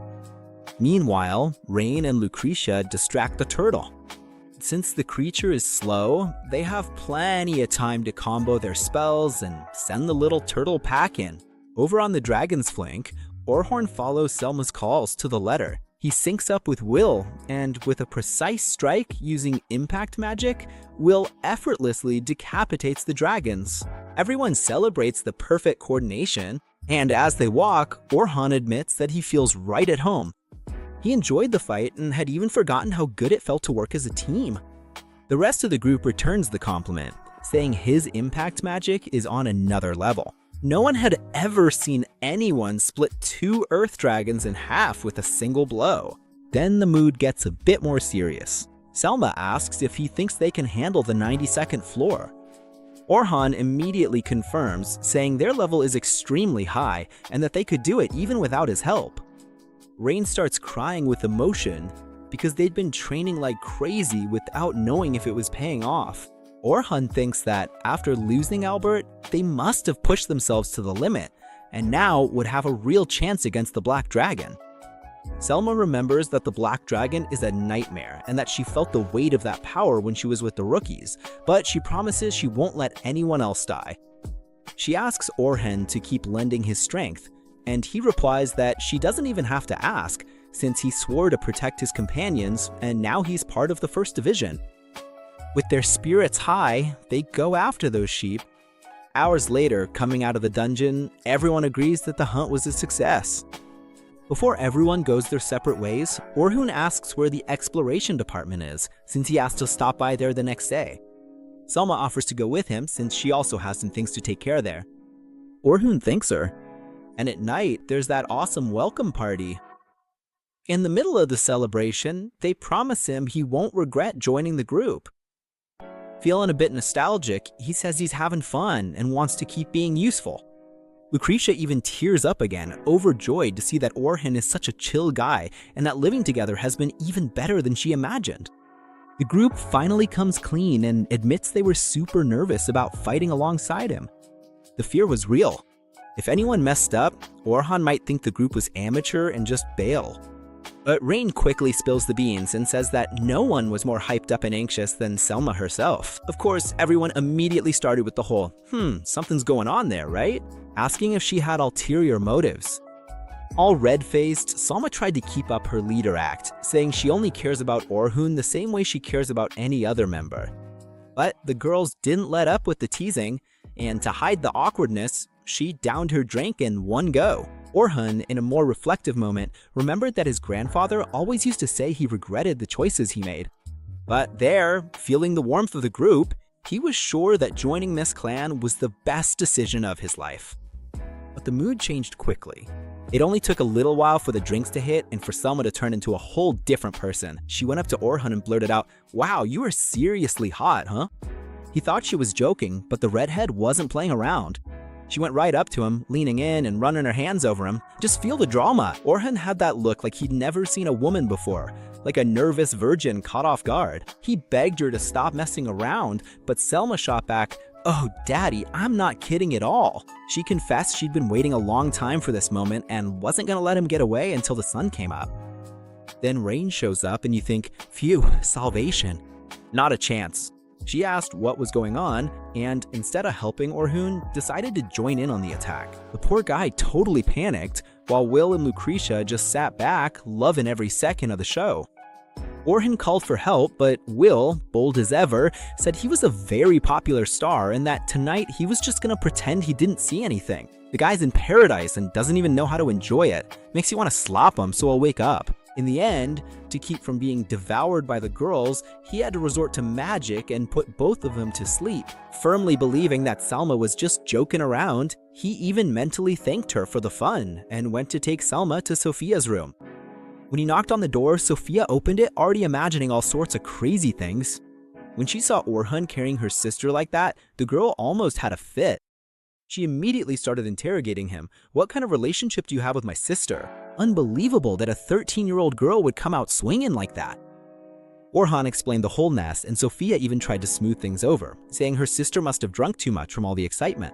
Meanwhile, Rain and Lucretia distract the turtle. Since the creature is slow, they have plenty of time to combo their spells and send the little turtle pack in. Over on the dragon's flank, Orhun follows Selma's calls to the letter. He syncs up with Will, and with a precise strike using impact magic, Will effortlessly decapitates the dragons. Everyone celebrates the perfect coordination, and as they walk, Orhun admits that he feels right at home. He enjoyed the fight and had even forgotten how good it felt to work as a team. The rest of the group returns the compliment, saying his impact magic is on another level. No one had ever seen anyone split two Earth Dragons in half with a single blow. Then the mood gets a bit more serious. Selma asks if he thinks they can handle the 92nd floor. Orhun immediately confirms, saying their level is extremely high and that they could do it even without his help. Rain starts crying with emotion because they'd been training like crazy without knowing if it was paying off. Orhun thinks that after losing Albert, they must have pushed themselves to the limit and now would have a real chance against the Black Dragon. Selma remembers that the Black Dragon is a nightmare and that she felt the weight of that power when she was with the rookies, but she promises she won't let anyone else die. She asks Orhun to keep lending his strength, and he replies that she doesn't even have to ask since he swore to protect his companions and now he's part of the First Division. With their spirits high, they go after those sheep. Hours later, coming out of the dungeon, everyone agrees that the hunt was a success. Before everyone goes their separate ways, Orhun asks where the exploration department is, since he has to stop by there the next day. Selma offers to go with him since she also has some things to take care of there. Orhun thanks her, and at night there's that awesome welcome party. In the middle of the celebration, they promise him he won't regret joining the group. Feeling a bit nostalgic, he says he's having fun and wants to keep being useful. Lucretia even tears up again, overjoyed to see that Orhun is such a chill guy and that living together has been even better than she imagined. The group finally comes clean and admits they were super nervous about fighting alongside him. The fear was real. If anyone messed up, Orhun might think the group was amateur and just bail. But Rain quickly spills the beans and says that no one was more hyped up and anxious than Selma herself. Of course, everyone immediately started with the whole, something's going on there, right? Asking if she had ulterior motives. All red-faced, Selma tried to keep up her leader act, saying she only cares about Orhun the same way she cares about any other member. But the girls didn't let up with the teasing, and to hide the awkwardness, she downed her drink in one go. Orhun, in a more reflective moment, remembered that his grandfather always used to say he regretted the choices he made. But there, feeling the warmth of the group, he was sure that joining Miss Clan was the best decision of his life. But the mood changed quickly. It only took a little while for the drinks to hit and for Selma to turn into a whole different person. She went up to Orhun and blurted out, "Wow, you are seriously hot, huh?" He thought she was joking, but the redhead wasn't playing around. She went right up to him, leaning in and running her hands over him. Just feel the drama. Orhun had that look like he'd never seen a woman before, like a nervous virgin caught off guard. He begged her to stop messing around, but Selma shot back, "Oh, Daddy, I'm not kidding at all." She confessed she'd been waiting a long time for this moment and wasn't gonna let him get away until the sun came up. Then Rain shows up and you think, phew, salvation. Not a chance. She asked what was going on, and instead of helping Orhun, decided to join in on the attack. The poor guy totally panicked, while Will and Lucretia just sat back, loving every second of the show. Orhun called for help, but Will, bold as ever, said he was a very popular star and that tonight he was just gonna pretend he didn't see anything. The guy's in paradise and doesn't even know how to enjoy it. Makes you want to slap him so he'll wake up. In the end, to keep from being devoured by the girls, he had to resort to magic and put both of them to sleep. Firmly believing that Selma was just joking around, he even mentally thanked her for the fun and went to take Selma to Sophia's room. When he knocked on the door, Sophia opened it, already imagining all sorts of crazy things. When she saw Orhun carrying her sister like that, the girl almost had a fit. She immediately started interrogating him. "What kind of relationship do you have with my sister? Unbelievable that a 13-year-old girl would come out swinging like that." Orhun explained the whole mess, and Sophia even tried to smooth things over, saying her sister must have drunk too much from all the excitement.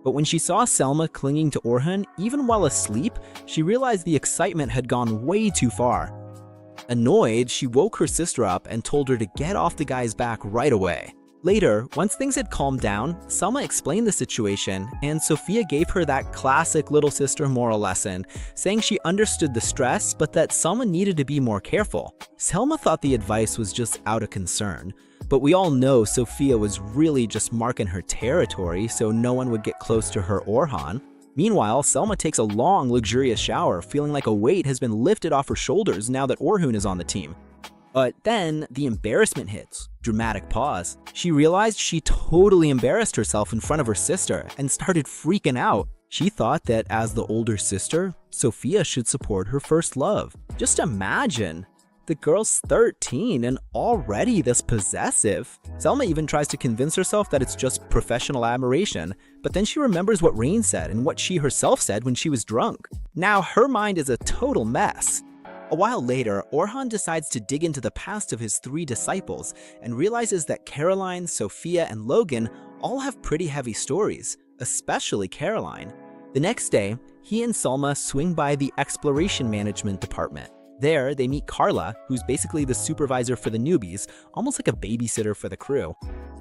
But when she saw Selma clinging to Orhun, even while asleep, she realized the excitement had gone way too far. Annoyed, she woke her sister up and told her to get off the guy's back right away. Later, once things had calmed down, Selma explained the situation, and Sophia gave her that classic little sister moral lesson, saying she understood the stress, but that Selma needed to be more careful. Selma thought the advice was just out of concern, but we all know Sophia was really just marking her territory so no one would get close to her or Han. Meanwhile, Selma takes a long, luxurious shower, feeling like a weight has been lifted off her shoulders now that Orhun is on the team. But then, the embarrassment hits. Dramatic pause. She realized she totally embarrassed herself in front of her sister and started freaking out. She thought that as the older sister, Sophia should support her first love. Just imagine! The girl's 13 and already this possessive. Selma even tries to convince herself that it's just professional admiration, but then she remembers what Rain said and what she herself said when she was drunk. Now her mind is a total mess. A while later, Orhun decides to dig into the past of his 3 disciples and realizes that Caroline, Sophia, and Logan all have pretty heavy stories, especially Caroline. The next day, he and Selma swing by the Exploration Management Department. There, they meet Carla, who's basically the supervisor for the newbies, almost like a babysitter for the crew.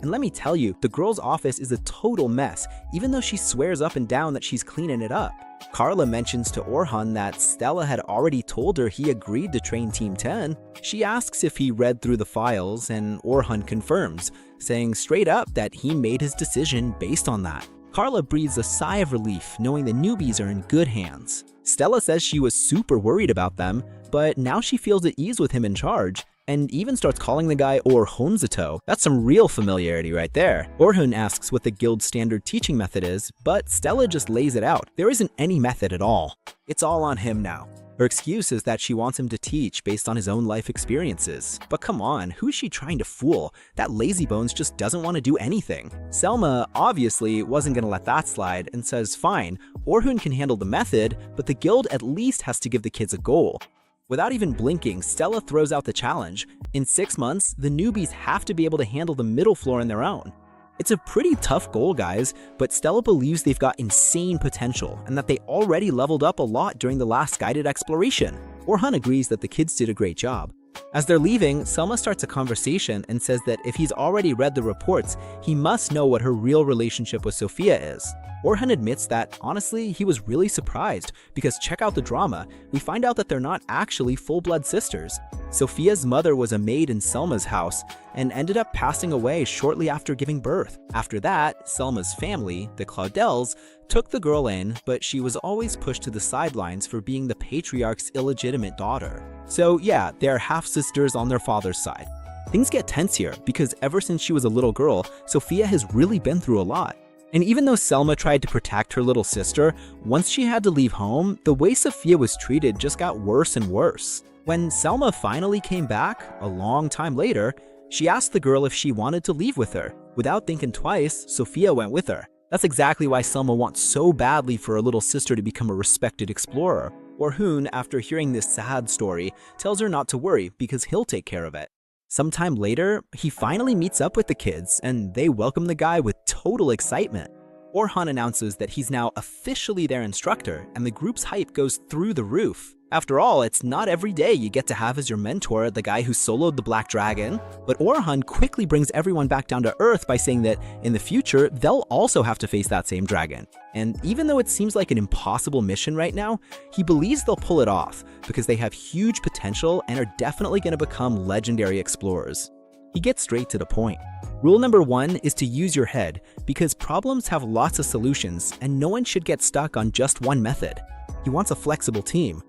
And let me tell you, the girl's office is a total mess, even though she swears up and down that she's cleaning it up. Carla mentions to Orhun that Stella had already told her he agreed to train Team 10. She asks if he read through the files, and Orhun confirms, saying straight up that he made his decision based on that. Carla breathes a sigh of relief, knowing the newbies are in good hands. Stella says she was super worried about them, but now she feels at ease with him in charge, and even starts calling the guy Orhunzato. That's some real familiarity right there. Orhun asks what the guild's standard teaching method is, but Stella just lays it out. There isn't any method at all. It's all on him now. Her excuse is that she wants him to teach based on his own life experiences. But come on, who's she trying to fool? That lazybones just doesn't want to do anything. Selma obviously wasn't going to let that slide and says fine, Orhun can handle the method, but the guild at least has to give the kids a goal. Without even blinking, Stella throws out the challenge. In 6 months, the newbies have to be able to handle the middle floor on their own. It's a pretty tough goal, guys, but Stella believes they've got insane potential and that they already leveled up a lot during the last guided exploration. Orhan agrees that the kids did a great job. As they're leaving, Selma starts a conversation and says that if he's already read the reports, he must know what her real relationship with Sophia is. Orhan admits that, honestly, he was really surprised because check out the drama, we find out that they're not actually full-blood sisters. Sophia's mother was a maid in Selma's house and ended up passing away shortly after giving birth. After that, Selma's family, the Claudels, took the girl in, but she was always pushed to the sidelines for being the patriarch's illegitimate daughter. So yeah, they're half-sisters on their father's side. Things get tense here because ever since she was a little girl, Sophia has really been through a lot. And even though Selma tried to protect her little sister, once she had to leave home, the way Sophia was treated just got worse and worse. When Selma finally came back, a long time later, she asked the girl if she wanted to leave with her. Without thinking twice, Sophia went with her. That's exactly why Selma wants so badly for her little sister to become a respected explorer. Orhan, after hearing this sad story, tells her not to worry because he'll take care of it. Sometime later, he finally meets up with the kids and they welcome the guy with total excitement. Orhan announces that he's now officially their instructor and the group's hype goes through the roof. After all, it's not every day you get to have as your mentor the guy who soloed the Black Dragon, but Orhan quickly brings everyone back down to earth by saying that in the future, they'll also have to face that same dragon. And even though it seems like an impossible mission right now, he believes they'll pull it off because they have huge potential and are definitely going to become legendary explorers. He gets straight to the point. Rule number 1 is to use your head because problems have lots of solutions and no one should get stuck on just one method. He wants a flexible team.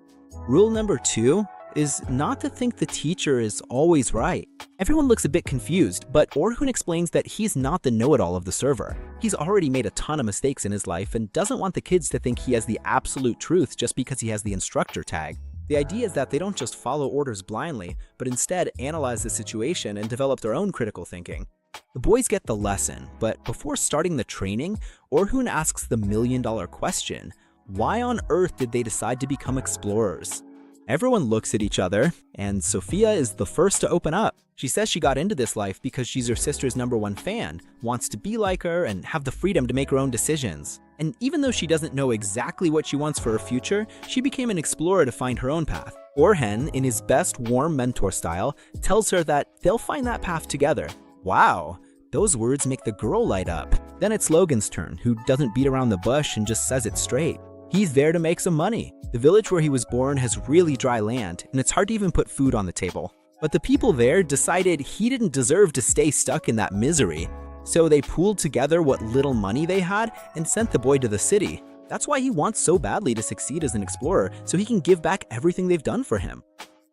Rule number 2 is not to think the teacher is always right. Everyone looks a bit confused, but Orhan explains that he's not the know-it-all of the server. He's already made a ton of mistakes in his life and doesn't want the kids to think he has the absolute truth just because he has the instructor tag. The idea is that they don't just follow orders blindly, but instead analyze the situation and develop their own critical thinking. The boys get the lesson, but before starting the training, Orhan asks the million-dollar question. Why on earth did they decide to become explorers? Everyone looks at each other, and Sophia is the first to open up. She says she got into this life because she's her sister's #1 fan, wants to be like her, and have the freedom to make her own decisions. And even though she doesn't know exactly what she wants for her future, she became an explorer to find her own path. Orhan, in his best warm mentor style, tells her that they'll find that path together. Wow, those words make the girl light up. Then it's Logan's turn, who doesn't beat around the bush and just says it straight. He's there to make some money. The village where he was born has really dry land, and it's hard to even put food on the table. But the people there decided he didn't deserve to stay stuck in that misery. So they pooled together what little money they had and sent the boy to the city. That's why he wants so badly to succeed as an explorer, so he can give back everything they've done for him.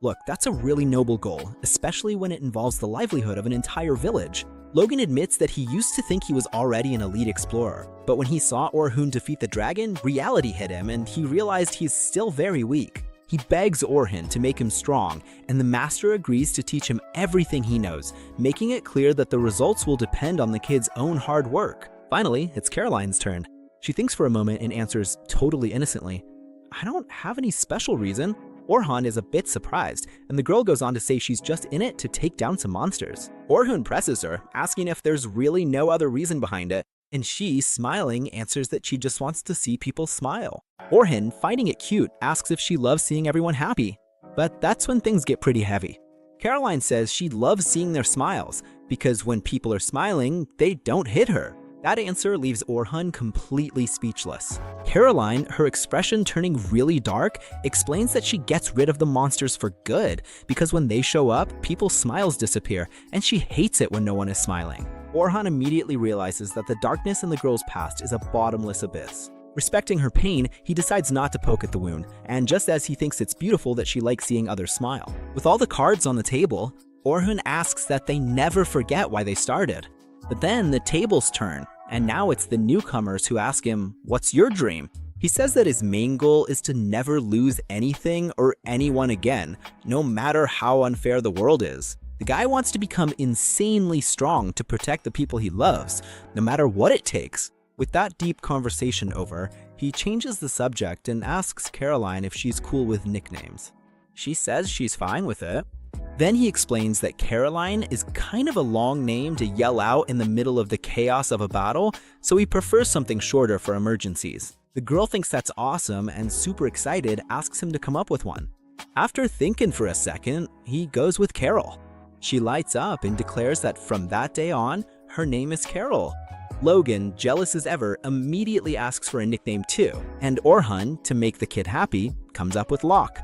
Look, that's a really noble goal, especially when it involves the livelihood of an entire village. Logan admits that he used to think he was already an elite explorer, but when he saw Orhan defeat the dragon, reality hit him and he realized he's still very weak. He begs Orhan to make him strong, and the master agrees to teach him everything he knows, making it clear that the results will depend on the kid's own hard work. Finally, it's Caroline's turn. She thinks for a moment and answers totally innocently, "I don't have any special reason." Orhan is a bit surprised, and the girl goes on to say she's just in it to take down some monsters. Orhan presses her, asking if there's really no other reason behind it, and she, smiling, answers that she just wants to see people smile. Orhan, finding it cute, asks if she loves seeing everyone happy. But that's when things get pretty heavy. Caroline says she loves seeing their smiles, because when people are smiling, they don't hit her. That answer leaves Orhan completely speechless. Caroline, her expression turning really dark, explains that she gets rid of the monsters for good, because when they show up, people's smiles disappear, and she hates it when no one is smiling. Orhan immediately realizes that the darkness in the girl's past is a bottomless abyss. Respecting her pain, he decides not to poke at the wound, and just as he thinks it's beautiful that she likes seeing others smile. With all the cards on the table, Orhan asks that they never forget why they started. But then the tables turn, and now it's the newcomers who ask him, "What's your dream?" He says that his main goal is to never lose anything or anyone again, no matter how unfair the world is. The guy wants to become insanely strong to protect the people he loves, no matter what it takes. With that deep conversation over, he changes the subject and asks Caroline if she's cool with nicknames. She says she's fine with it. Then he explains that Caroline is kind of a long name to yell out in the middle of the chaos of a battle, so he prefers something shorter for emergencies. The girl thinks that's awesome and super excited asks him to come up with one. After thinking for a second, he goes with Carol. She lights up and declares that from that day on, her name is Carol. Logan, jealous as ever, immediately asks for a nickname too, and Orhun, to make the kid happy, comes up with Locke.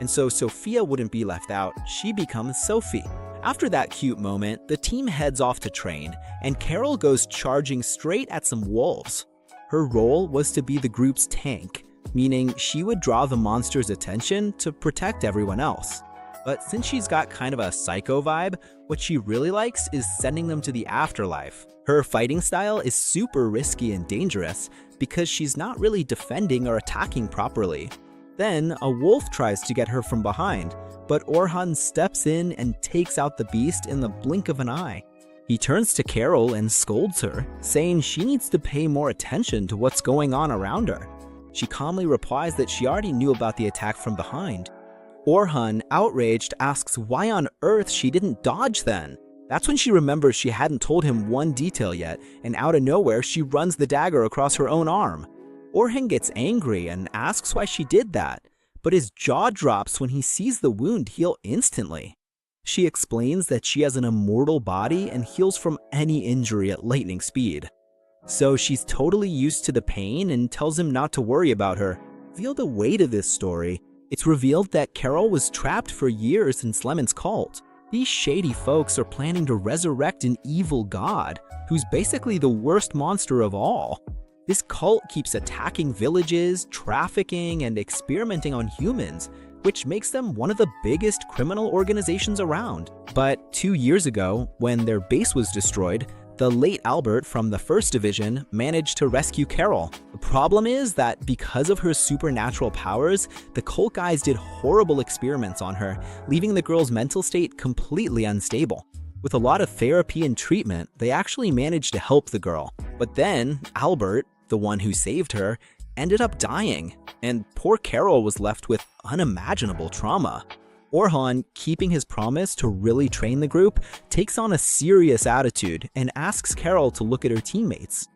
And so Sophia wouldn't be left out, she becomes Sophie. After that cute moment, the team heads off to train, and Carol goes charging straight at some wolves. Her role was to be the group's tank, meaning she would draw the monster's attention to protect everyone else. But since she's got kind of a psycho vibe, what she really likes is sending them to the afterlife. Her fighting style is super risky and dangerous because she's not really defending or attacking properly. Then, a wolf tries to get her from behind, but Orhun steps in and takes out the beast in the blink of an eye. He turns to Carol and scolds her, saying she needs to pay more attention to what's going on around her. She calmly replies that she already knew about the attack from behind. Orhun, outraged, asks why on earth she didn't dodge then. That's when she remembers she hadn't told him one detail yet, and out of nowhere she runs the dagger across her own arm. Orhun gets angry and asks why she did that, but his jaw drops when he sees the wound heal instantly. She explains that she has an immortal body and heals from any injury at lightning speed. So she's totally used to the pain and tells him not to worry about her. Feel the weight of this story. It's revealed that Carol was trapped for years in Slemon's cult. These shady folks are planning to resurrect an evil god, who's basically the worst monster of all. This cult keeps attacking villages, trafficking, and experimenting on humans, which makes them one of the biggest criminal organizations around. But 2 years ago, when their base was destroyed, the late Albert from the 1st Division managed to rescue Carol. The problem is that because of her supernatural powers, the cult guys did horrible experiments on her, leaving the girl's mental state completely unstable. With a lot of therapy and treatment, they actually managed to help the girl. But then, Albert, the one who saved her, ended up dying, and poor Carol was left with unimaginable trauma. Orhun, keeping his promise to really train the group, takes on a serious attitude and asks Carol to look at her teammates.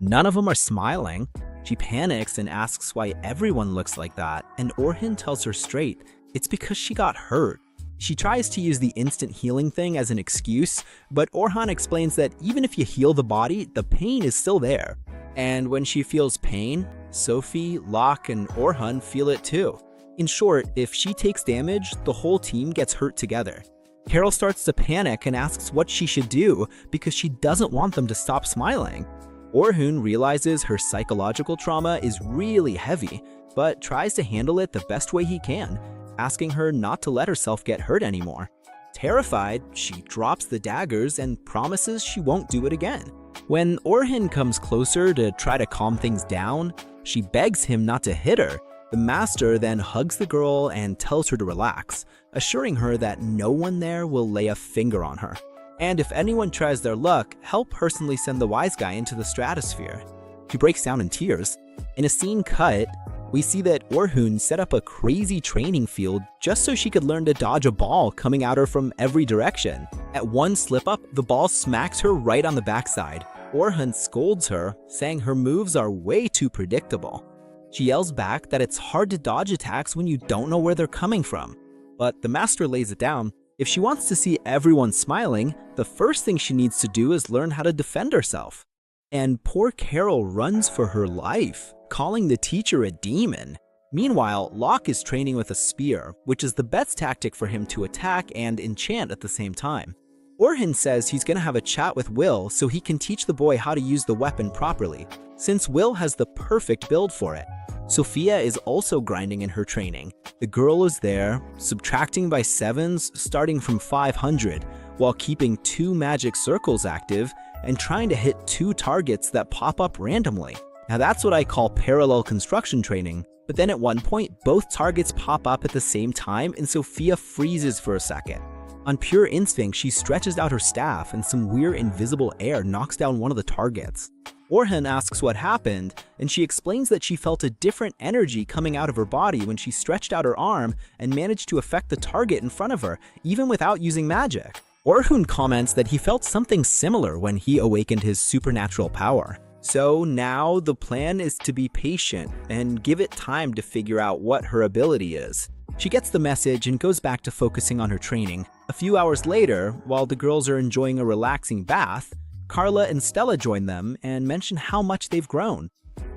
None of them are smiling. She panics and asks why everyone looks like that, and Orhun tells her straight, it's because she got hurt. She tries to use the instant healing thing as an excuse, but Orhun explains that even if you heal the body, the pain is still there. And when she feels pain, Sophie, Locke, and Orhun feel it too. In short, if she takes damage, the whole team gets hurt together. Carol starts to panic and asks what she should do because she doesn't want them to stop smiling. Orhun realizes her psychological trauma is really heavy, but tries to handle it the best way he can, asking her not to let herself get hurt anymore. Terrified, she drops the daggers and promises she won't do it again. When Orhun comes closer to try to calm things down, she begs him not to hit her. The master then hugs the girl and tells her to relax, assuring her that no one there will lay a finger on her. And if anyone tries their luck, he'll personally send the wise guy into the stratosphere. She breaks down in tears. In a scene cut, we see that Orhun set up a crazy training field just so she could learn to dodge a ball coming at her from every direction. At one slip-up, the ball smacks her right on the backside. Orhun scolds her, saying her moves are way too predictable. She yells back that it's hard to dodge attacks when you don't know where they're coming from. But the master lays it down. If she wants to see everyone smiling, the first thing she needs to do is learn how to defend herself. And poor Carol runs for her life, calling the teacher a demon. Meanwhile, Locke is training with a spear, which is the best tactic for him to attack and enchant at the same time. Orhun says he's going to have a chat with Will so he can teach the boy how to use the weapon properly, since Will has the perfect build for it. Sophia is also grinding in her training. The girl is there, subtracting by 7s starting from 500, while keeping 2 magic circles active and trying to hit 2 targets that pop up randomly. Now that's what I call parallel construction training, but then at one point both targets pop up at the same time and Sophia freezes for a second. On pure instinct, she stretches out her staff and some weird invisible air knocks down one of the targets. Orhun asks what happened, and she explains that she felt a different energy coming out of her body when she stretched out her arm and managed to affect the target in front of her, even without using magic. Orhun comments that he felt something similar when he awakened his supernatural power. So now the plan is to be patient and give it time to figure out what her ability is. She gets the message and goes back to focusing on her training. A few hours later, while the girls are enjoying a relaxing bath, Carla and Stella join them and mention how much they've grown.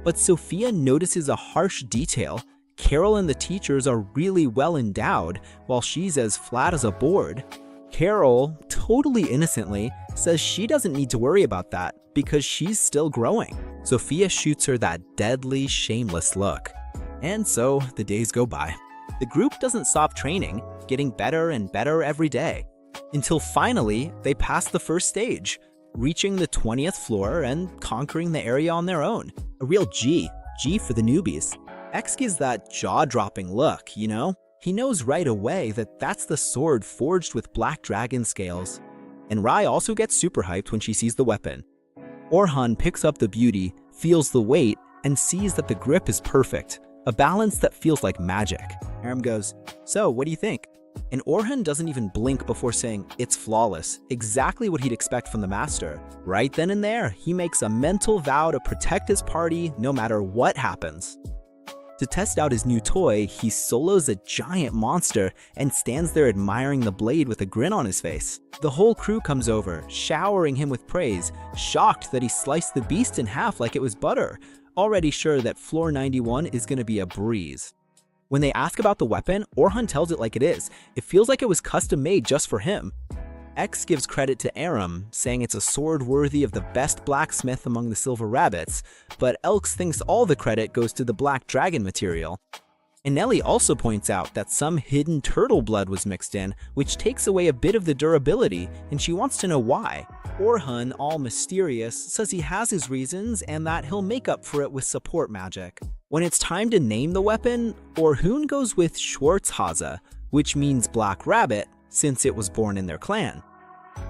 But Sophia notices a harsh detail. Carol and the teachers are really well endowed, while she's as flat as a board. Carol, totally innocently, says she doesn't need to worry about that because she's still growing. Sophia shoots her that deadly, shameless look. And so the days go by. The group doesn't stop training, getting better and better every day, until finally they pass the first stage, reaching the 20th floor and conquering the area on their own. A real G for the newbies. X gives that jaw-dropping look, you know? He knows right away that that's the sword forged with black dragon scales. And Rai also gets super hyped when she sees the weapon. Orhan picks up the beauty, feels the weight, and sees that the grip is perfect, a balance that feels like magic. Aram goes, "So, what do you think?" And Orhan doesn't even blink before saying, "It's flawless," exactly what he'd expect from the master. Right then and there, he makes a mental vow to protect his party no matter what happens. To test out his new toy, he solos a giant monster and stands there admiring the blade with a grin on his face. The whole crew comes over, showering him with praise, shocked that he sliced the beast in half like it was butter, already sure that floor 91 is going to be a breeze. When they ask about the weapon, Orhan tells it like it is. It feels like it was custom made just for him. X gives credit to Aram, saying it's a sword worthy of the best blacksmith among the Silver Rabbits, but Elks thinks all the credit goes to the Black Dragon material. And Nelly also points out that some hidden turtle blood was mixed in, which takes away a bit of the durability, and she wants to know why. Orhan, all mysterious, says he has his reasons and that he'll make up for it with support magic. When it's time to name the weapon, Orhun goes with Schwarzhase, which means Black Rabbit, since it was born in their clan.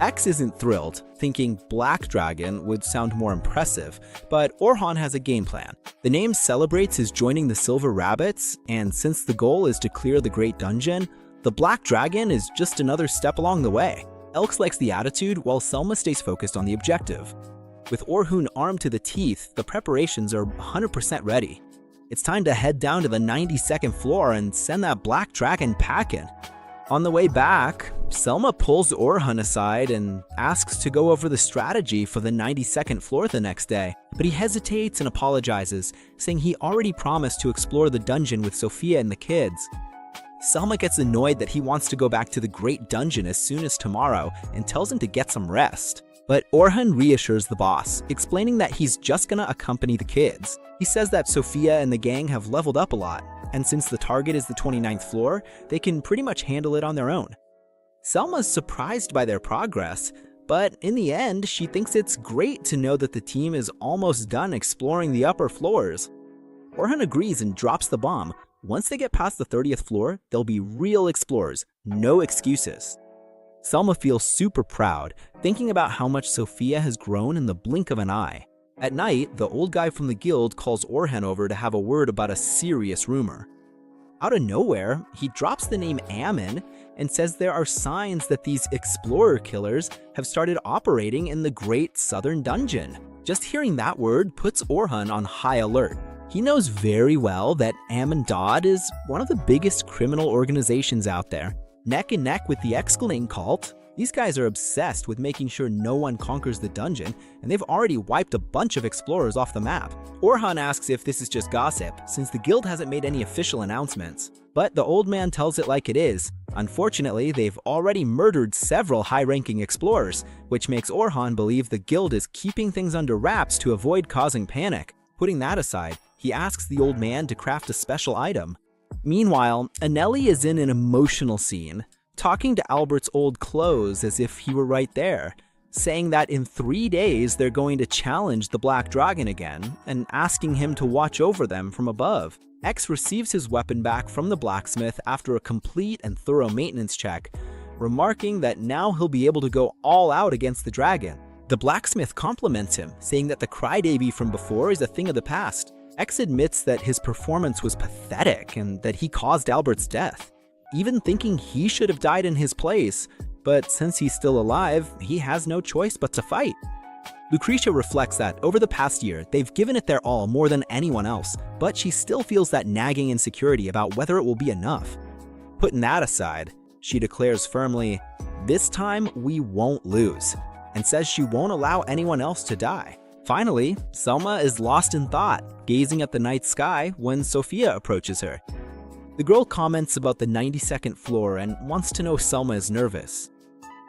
X isn't thrilled, thinking Black Dragon would sound more impressive, but Orhan has a game plan. The name celebrates his joining the Silver Rabbits, and since the goal is to clear the Great Dungeon, the Black Dragon is just another step along the way. Elks likes the attitude, while Selma stays focused on the objective. With Orhun armed to the teeth, the preparations are 100% ready. It's time to head down to the 92nd floor and send that Black Dragon packing. On the way back, Selma pulls Orhan aside and asks to go over the strategy for the 92nd floor the next day, but he hesitates and apologizes, saying he already promised to explore the dungeon with Sophia and the kids. Selma gets annoyed that he wants to go back to the Great Dungeon as soon as tomorrow and tells him to get some rest. But Orhan reassures the boss, explaining that he's just gonna accompany the kids. He says that Sophia and the gang have leveled up a lot, and since the target is the 29th floor, they can pretty much handle it on their own. Selma's surprised by their progress, but in the end, she thinks it's great to know that the team is almost done exploring the upper floors. Orhan agrees and drops the bomb. Once they get past the 30th floor, they'll be real explorers, no excuses. Selma feels super proud, thinking about how much Sophia has grown in the blink of an eye. At night, the old guy from the guild calls Orhan over to have a word about a serious rumor. Out of nowhere, he drops the name Ammon and says there are signs that these explorer killers have started operating in the Great Southern Dungeon. Just hearing that word puts Orhan on high alert. He knows very well that Ammon Dodd is one of the biggest criminal organizations out there. Neck and neck with the Exclaim cult, these guys are obsessed with making sure no one conquers the dungeon, and they've already wiped a bunch of explorers off the map. Orhan asks if this is just gossip, since the guild hasn't made any official announcements. But the old man tells it like it is. Unfortunately, they've already murdered several high-ranking explorers, which makes Orhan believe the guild is keeping things under wraps to avoid causing panic. Putting that aside, he asks the old man to craft a special item. Meanwhile, Anelli is in an emotional scene, talking to Albert's old clothes as if he were right there, saying that in 3 days they're going to challenge the Black Dragon again, and asking him to watch over them from above. X receives his weapon back from the blacksmith after a complete and thorough maintenance check, remarking that now he'll be able to go all out against the dragon. The blacksmith compliments him, saying that the crybaby from before is a thing of the past. X admits that his performance was pathetic and that he caused Albert's death, even thinking he should have died in his place, but since he's still alive, he has no choice but to fight. Lucretia reflects that over the past year, they've given it their all more than anyone else, but she still feels that nagging insecurity about whether it will be enough. Putting that aside, she declares firmly, "This time we won't lose," and says she won't allow anyone else to die. Finally, Selma is lost in thought, gazing at the night sky when Sophia approaches her. The girl comments about the 92nd floor and wants to know if Selma is nervous.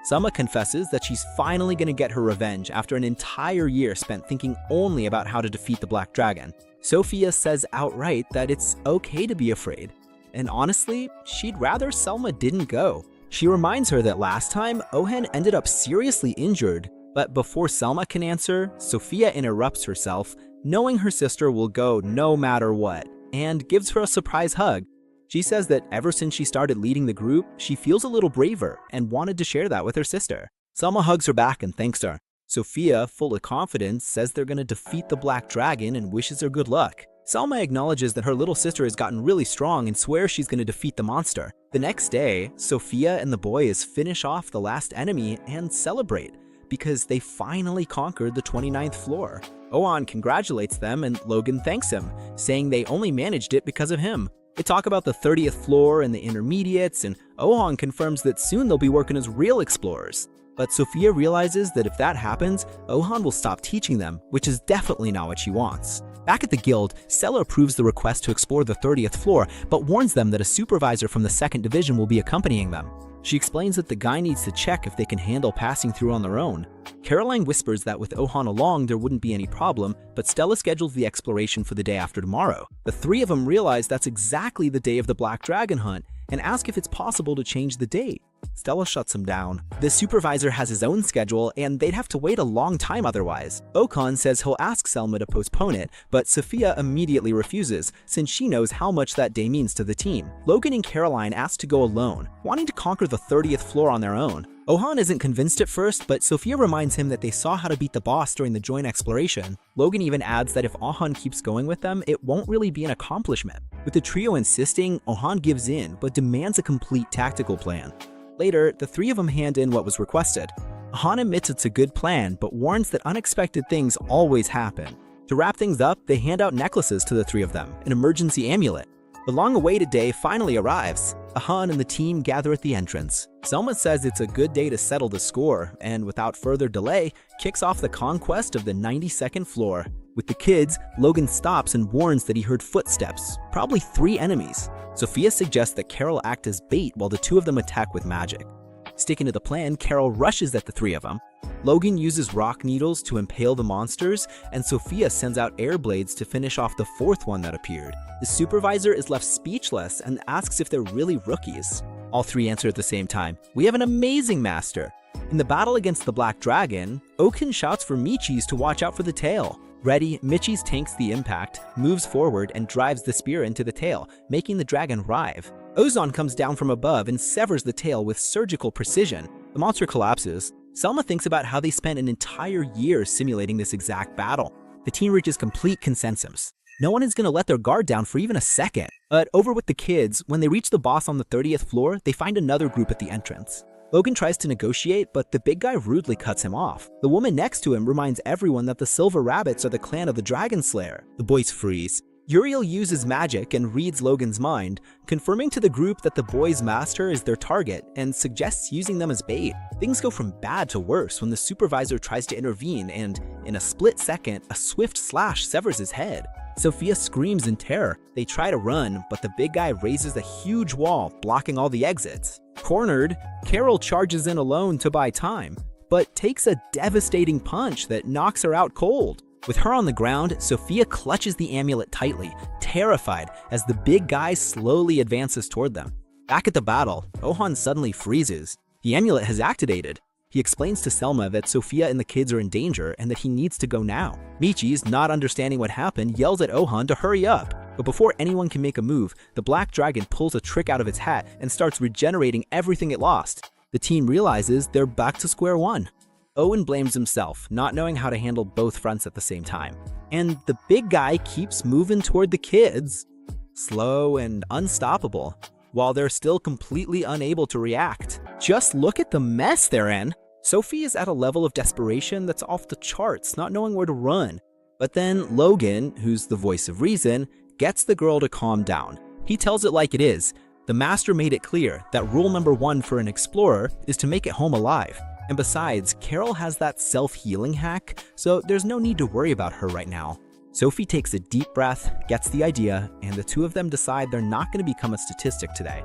Selma confesses that she's finally going to get her revenge after an entire year spent thinking only about how to defeat the Black Dragon. Sophia says outright that it's okay to be afraid, and honestly, she'd rather Selma didn't go. She reminds her that last time, Ohan ended up seriously injured, but before Selma can answer, Sophia interrupts herself, knowing her sister will go no matter what, and gives her a surprise hug. She says that ever since she started leading the group, she feels a little braver and wanted to share that with her sister. Selma hugs her back and thanks her. Sophia, full of confidence, says they're going to defeat the Black Dragon and wishes her good luck. Selma acknowledges that her little sister has gotten really strong and swears she's going to defeat the monster. The next day, Sophia and the boys finish off the last enemy and celebrate because they finally conquered the 29th floor. Ohan congratulates them and Logan thanks him, saying they only managed it because of him. They talk about the 30th floor and the intermediates, and Ohan confirms that soon they'll be working as real explorers. But Sophia realizes that if that happens, Ohan will stop teaching them, which is definitely not what she wants. Back at the guild, Sela approves the request to explore the 30th floor, but warns them that a supervisor from the 2nd Division will be accompanying them. She explains that the guy needs to check if they can handle passing through on their own. Caroline whispers that with Ohan along, there wouldn't be any problem, but Stella schedules the exploration for the day after tomorrow. The three of them realize that's exactly the day of the Black Dragon hunt and ask if it's possible to change the date. Stella shuts him down. The supervisor has his own schedule, and they'd have to wait a long time otherwise. Okan says he'll ask Selma to postpone it, but Sophia immediately refuses, since she knows how much that day means to the team. Logan and Caroline ask to go alone, wanting to conquer the 30th floor on their own. Ohan isn't convinced at first, but Sophia reminds him that they saw how to beat the boss during the joint exploration. Logan even adds that if Ohan keeps going with them, it won't really be an accomplishment. With the trio insisting, Ohan gives in, but demands a complete tactical plan. Later, the three of them hand in what was requested. Ohan admits it's a good plan, but warns that unexpected things always happen. To wrap things up, they hand out necklaces to the three of them, an emergency amulet. The long-awaited day finally arrives. Ohan and the team gather at the entrance. Selma says it's a good day to settle the score, and without further delay, kicks off the conquest of the 92nd floor. With the kids, Logan stops and warns that he heard footsteps, probably 3 enemies. Sophia suggests that Carol act as bait while the two of them attack with magic. Sticking to the plan, Carol rushes at the three of them. Logan uses rock needles to impale the monsters, and Sophia sends out air blades to finish off the 4th one that appeared. The supervisor is left speechless and asks if they're really rookies. All 3 answer at the same time, "We have an amazing master." In the battle against the Black Dragon, Okan shouts for Michi's to watch out for the tail. Ready, Michi's tanks the impact, moves forward, and drives the spear into the tail, making the dragon writhe. Ozon comes down from above and severs the tail with surgical precision. The monster collapses. Selma thinks about how they spent an entire year simulating this exact battle. The team reaches complete consensus. No one is going to let their guard down for even a second. But over with the kids, when they reach the boss on the 30th floor, they find another group at the entrance. Logan tries to negotiate, but the big guy rudely cuts him off. The woman next to him reminds everyone that the Silver Rabbits are the clan of the Dragon Slayer. The boys freeze. Uriel uses magic and reads Logan's mind, confirming to the group that the boy's master is their target and suggests using them as bait. Things go from bad to worse when the supervisor tries to intervene and, in a split second, a swift slash severs his head. Sophia screams in terror. They try to run, but the big guy raises a huge wall, blocking all the exits. Cornered, Carol charges in alone to buy time, but takes a devastating punch that knocks her out cold. With her on the ground, Sophia clutches the amulet tightly, terrified as the big guy slowly advances toward them. Back at the battle, Ohan suddenly freezes. The amulet has activated. He explains to Selma that Sophia and the kids are in danger and that he needs to go now. Michi's, not understanding what happened, yells at Ohan to hurry up. But before anyone can make a move, the Black Dragon pulls a trick out of its hat and starts regenerating everything it lost. The team realizes they're back to square one. Owen blames himself, not knowing how to handle both fronts at the same time. And the big guy keeps moving toward the kids, slow and unstoppable, while they're still completely unable to react. Just look at the mess they're in. Sophie is at a level of desperation that's off the charts, not knowing where to run. But then Logan, who's the voice of reason, gets the girl to calm down. He tells it like it is. The master made it clear that rule number 1 for an explorer is to make it home alive. And besides, Carol has that self-healing hack, so there's no need to worry about her right now. Sophie takes a deep breath, gets the idea, and the two of them decide they're not going to become a statistic today.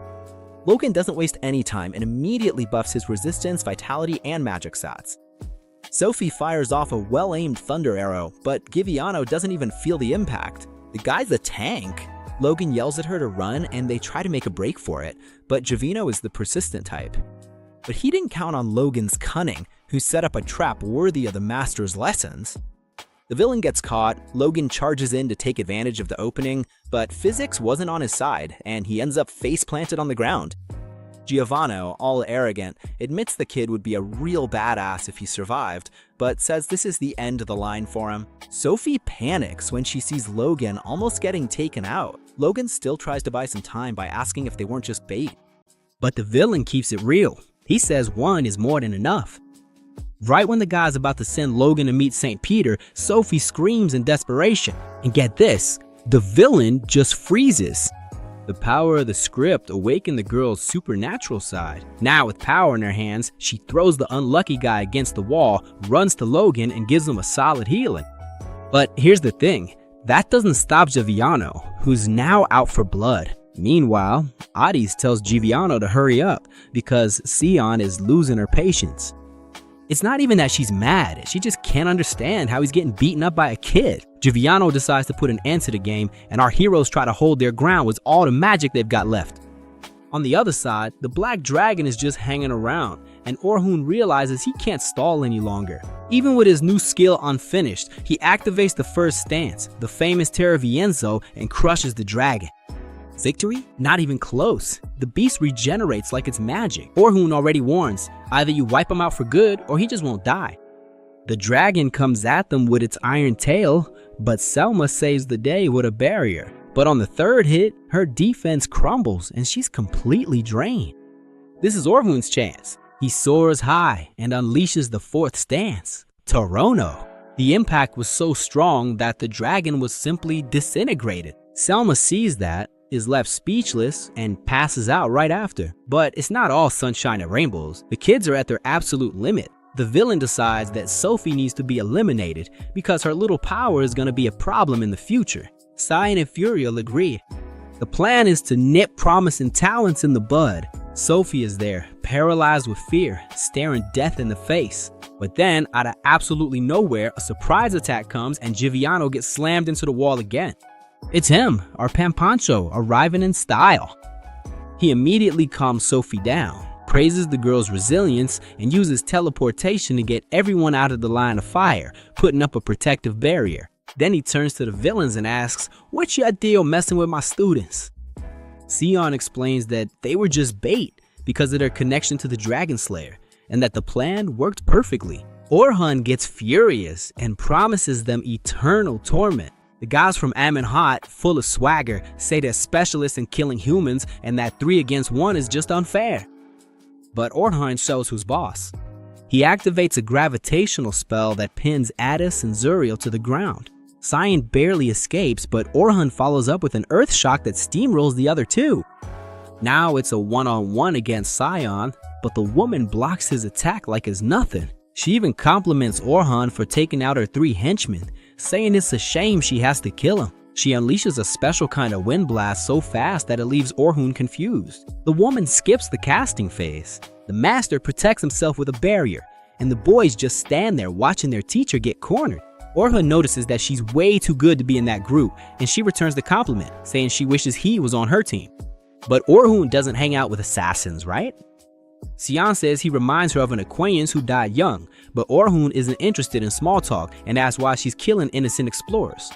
Logan doesn't waste any time and immediately buffs his resistance, vitality, and magic stats. Sophie fires off a well-aimed thunder arrow, but Giviano doesn't even feel the impact. The guy's a tank. Logan yells at her to run and they try to make a break for it, but Giovino is the persistent type. But he didn't count on Logan's cunning, who set up a trap worthy of the master's lessons. The villain gets caught, Logan charges in to take advantage of the opening, but physics wasn't on his side, and he ends up face-planted on the ground. Giovanni, all arrogant, admits the kid would be a real badass if he survived, but says this is the end of the line for him. Sophie panics when she sees Logan almost getting taken out. Logan still tries to buy some time by asking if they weren't just bait. But the villain keeps it real. He says one is more than enough. Right when the guy's about to send Logan to meet St. Peter, Sophie screams in desperation. And get this, the villain just freezes. The power of the script awakened the girl's supernatural side. Now with power in her hands, she throws the unlucky guy against the wall, runs to Logan, and gives him a solid healing. But here's the thing, that doesn't stop Giviano, who's now out for blood. Meanwhile, Adis tells Giviano to hurry up because Sion is losing her patience. It's not even that she's mad, she just can't understand how he's getting beaten up by a kid. Giviano decides to put an end to the game, and our heroes try to hold their ground with all the magic they've got left. On the other side, the black dragon is just hanging around, and Orhun realizes he can't stall any longer. Even with his new skill unfinished, he activates the first stance, the famous Terra Vienzo, and crushes the dragon. Victory? Not even close. The beast regenerates like it's magic. Orhun already warns, either you wipe him out for good or he just won't die. The dragon comes at them with its iron tail, but Selma saves the day with a barrier. But on the third hit, her defense crumbles and she's completely drained. This is Orhun's chance. He soars high and unleashes the fourth stance, Torono. The impact was so strong that the dragon was simply disintegrated. Selma sees that, is left speechless, and passes out right after. But it's not all sunshine and rainbows. The kids are at their absolute limit. The villain decides that Sophie needs to be eliminated because her little power is going to be a problem in the future. Cyan and Furiel agree. The plan is to nip promise and talents in the bud. Sophie is there, paralyzed with fear, staring death in the face. But then, out of absolutely nowhere, a surprise attack comes and Giviano gets slammed into the wall again. It's him, our Pampancho, arriving in style. He immediately calms Sophie down, praises the girl's resilience, and uses teleportation to get everyone out of the line of fire, putting up a protective barrier. Then he turns to the villains and asks, "What's your deal messing with my students?" Sion explains that they were just bait because of their connection to the Dragon Slayer, and that the plan worked perfectly. Orhun gets furious and promises them eternal torment. The guys from Amenhotep, full of swagger, say they're specialists in killing humans and that 3 against 1 is just unfair. But Orhun shows who's boss. He activates a gravitational spell that pins Addis and Zuriel to the ground. Cyan barely escapes, but Orhun follows up with an earth shock that steamrolls the other two. Now it's a one-on-one against Cyan, but the woman blocks his attack like it's nothing. She even compliments Orhun for taking out her 3 henchmen, saying it's a shame she has to kill him. She unleashes a special kind of wind blast so fast that it leaves Orhun confused. The woman skips the casting phase. The master protects himself with a barrier, and the boys just stand there watching their teacher get cornered. Orhun notices that she's way too good to be in that group, and she returns the compliment, saying she wishes he was on her team. But Orhun doesn't hang out with assassins, right? Sion says he reminds her of an acquaintance who died young, but Orhun isn't interested in small talk and asks why she's killing innocent explorers.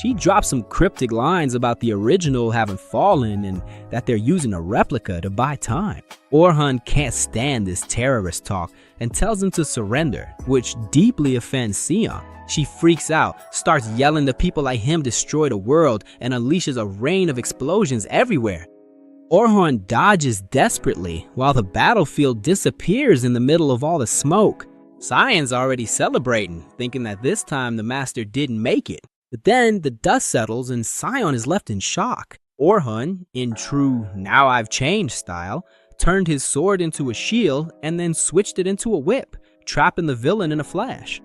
She drops some cryptic lines about the original having fallen and that they're using a replica to buy time. Orhun can't stand this terrorist talk and tells him to surrender, which deeply offends Sion. She freaks out, starts yelling that people like him destroy the world, and unleashes a rain of explosions everywhere. Orhun dodges desperately while the battlefield disappears in the middle of all the smoke. Cyan's already celebrating, thinking that this time the master didn't make it. But then the dust settles and Sion is left in shock. Orhun, in true "now I've changed" style, turned his sword into a shield and then switched it into a whip, trapping the villain in a flash.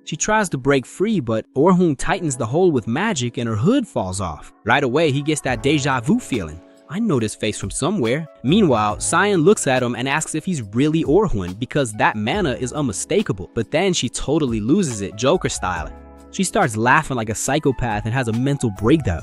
She tries to break free, but Orhun tightens the hold with magic and her hood falls off. Right away, he gets that deja vu feeling. I know this face from somewhere. Meanwhile, Cyan looks at him and asks if he's really Orhun because that mana is unmistakable. But then she totally loses it, Joker style. She starts laughing like a psychopath and has a mental breakdown.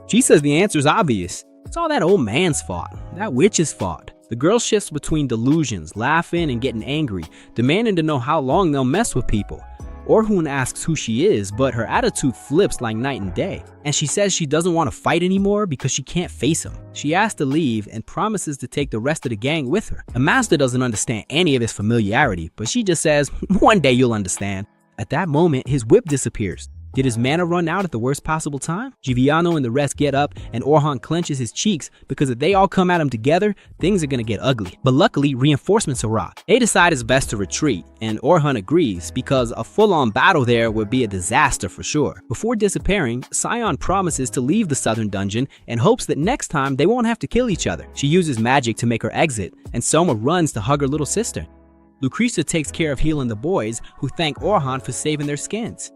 She says the answer's obvious. It's all that old man's fault, that witch's fault. The girl shifts between delusions, laughing and getting angry, demanding to know how long they'll mess with people. Orhun asks who she is, but her attitude flips like night and day, and she says she doesn't want to fight anymore because she can't face him. She asks to leave and promises to take the rest of the gang with her. The master doesn't understand any of his familiarity, but she just says, "One day you'll understand." At that moment, his whip disappears. Did his mana run out at the worst possible time? Giviano and the rest get up, and Orhun clenches his cheeks because if they all come at him together, things are gonna get ugly. But luckily, reinforcements arrive. They decide it's best to retreat, and Orhun agrees because a full-on battle there would be a disaster for sure. Before disappearing, Cyan promises to leave the southern dungeon and hopes that next time they won't have to kill each other. She uses magic to make her exit, and Soma runs to hug her little sister. Lucretia takes care of healing the boys, who thank Orhun for saving their skins.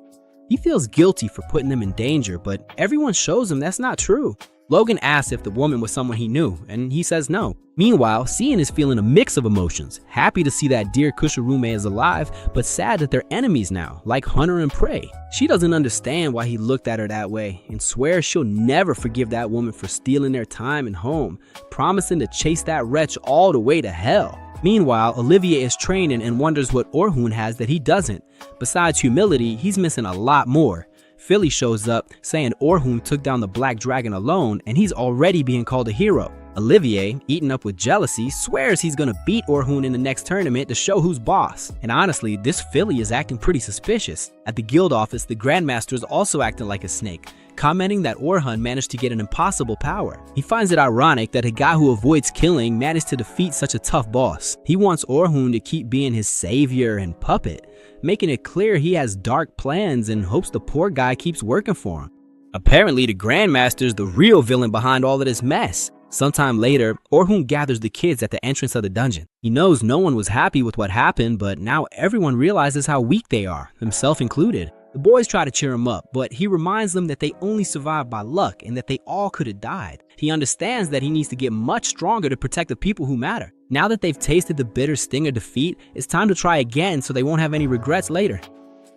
He feels guilty for putting them in danger, but everyone shows him that's not true. Logan asks if the woman was someone he knew, and he says no. Meanwhile, Cian is feeling a mix of emotions, happy to see that dear Kusharume is alive, but sad that they're enemies now, like hunter and prey. She doesn't understand why he looked at her that way, and swears she'll never forgive that woman for stealing their time and home, promising to chase that wretch all the way to hell. Meanwhile, Olivier is training and wonders what Orhun has that he doesn't. Besides humility, he's missing a lot more. Philly shows up saying Orhun took down the Black Dragon alone and he's already being called a hero. Olivier, eaten up with jealousy, swears he's gonna beat Orhun in the next tournament to show who's boss. And honestly, this Philly is acting pretty suspicious. At the guild office, the Grandmaster is also acting like a snake, commenting that Orhun managed to get an impossible power. He finds it ironic that a guy who avoids killing managed to defeat such a tough boss. He wants Orhun to keep being his savior and puppet, making it clear he has dark plans and hopes the poor guy keeps working for him. Apparently, the Grandmaster's the real villain behind all of this mess. Sometime later, Orhun gathers the kids at the entrance of the dungeon. He knows no one was happy with what happened, but now everyone realizes how weak they are, himself included. The boys try to cheer him up, but he reminds them that they only survived by luck and that they all could have died. He understands that he needs to get much stronger to protect the people who matter. Now that they've tasted the bitter sting of defeat, it's time to try again so they won't have any regrets later.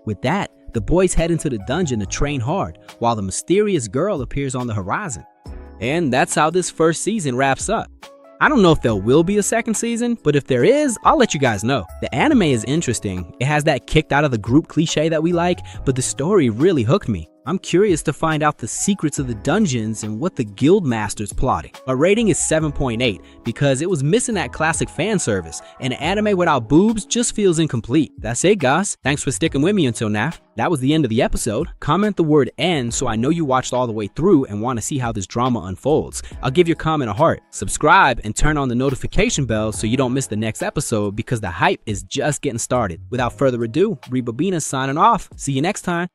With that, the boys head into the dungeon to train hard, while the mysterious girl appears on the horizon. And that's how this first season wraps up. I don't know if there will be a second season, but if there is, I'll let you guys know. The anime is interesting. It has that kicked out of the group cliche that we like, but the story really hooked me. I'm curious to find out the secrets of the dungeons and what the guild master's plotting. My rating is 7.8 because it was missing that classic fan service, and an anime without boobs just feels incomplete. That's it, guys. Thanks for sticking with me until now. That was the end of the episode. Comment the word "end" so I know you watched all the way through and want to see how this drama unfolds. I'll give your comment a heart. Subscribe and turn on the notification bell so you don't miss the next episode because the hype is just getting started. Without further ado, Rebobina signing off. See you next time.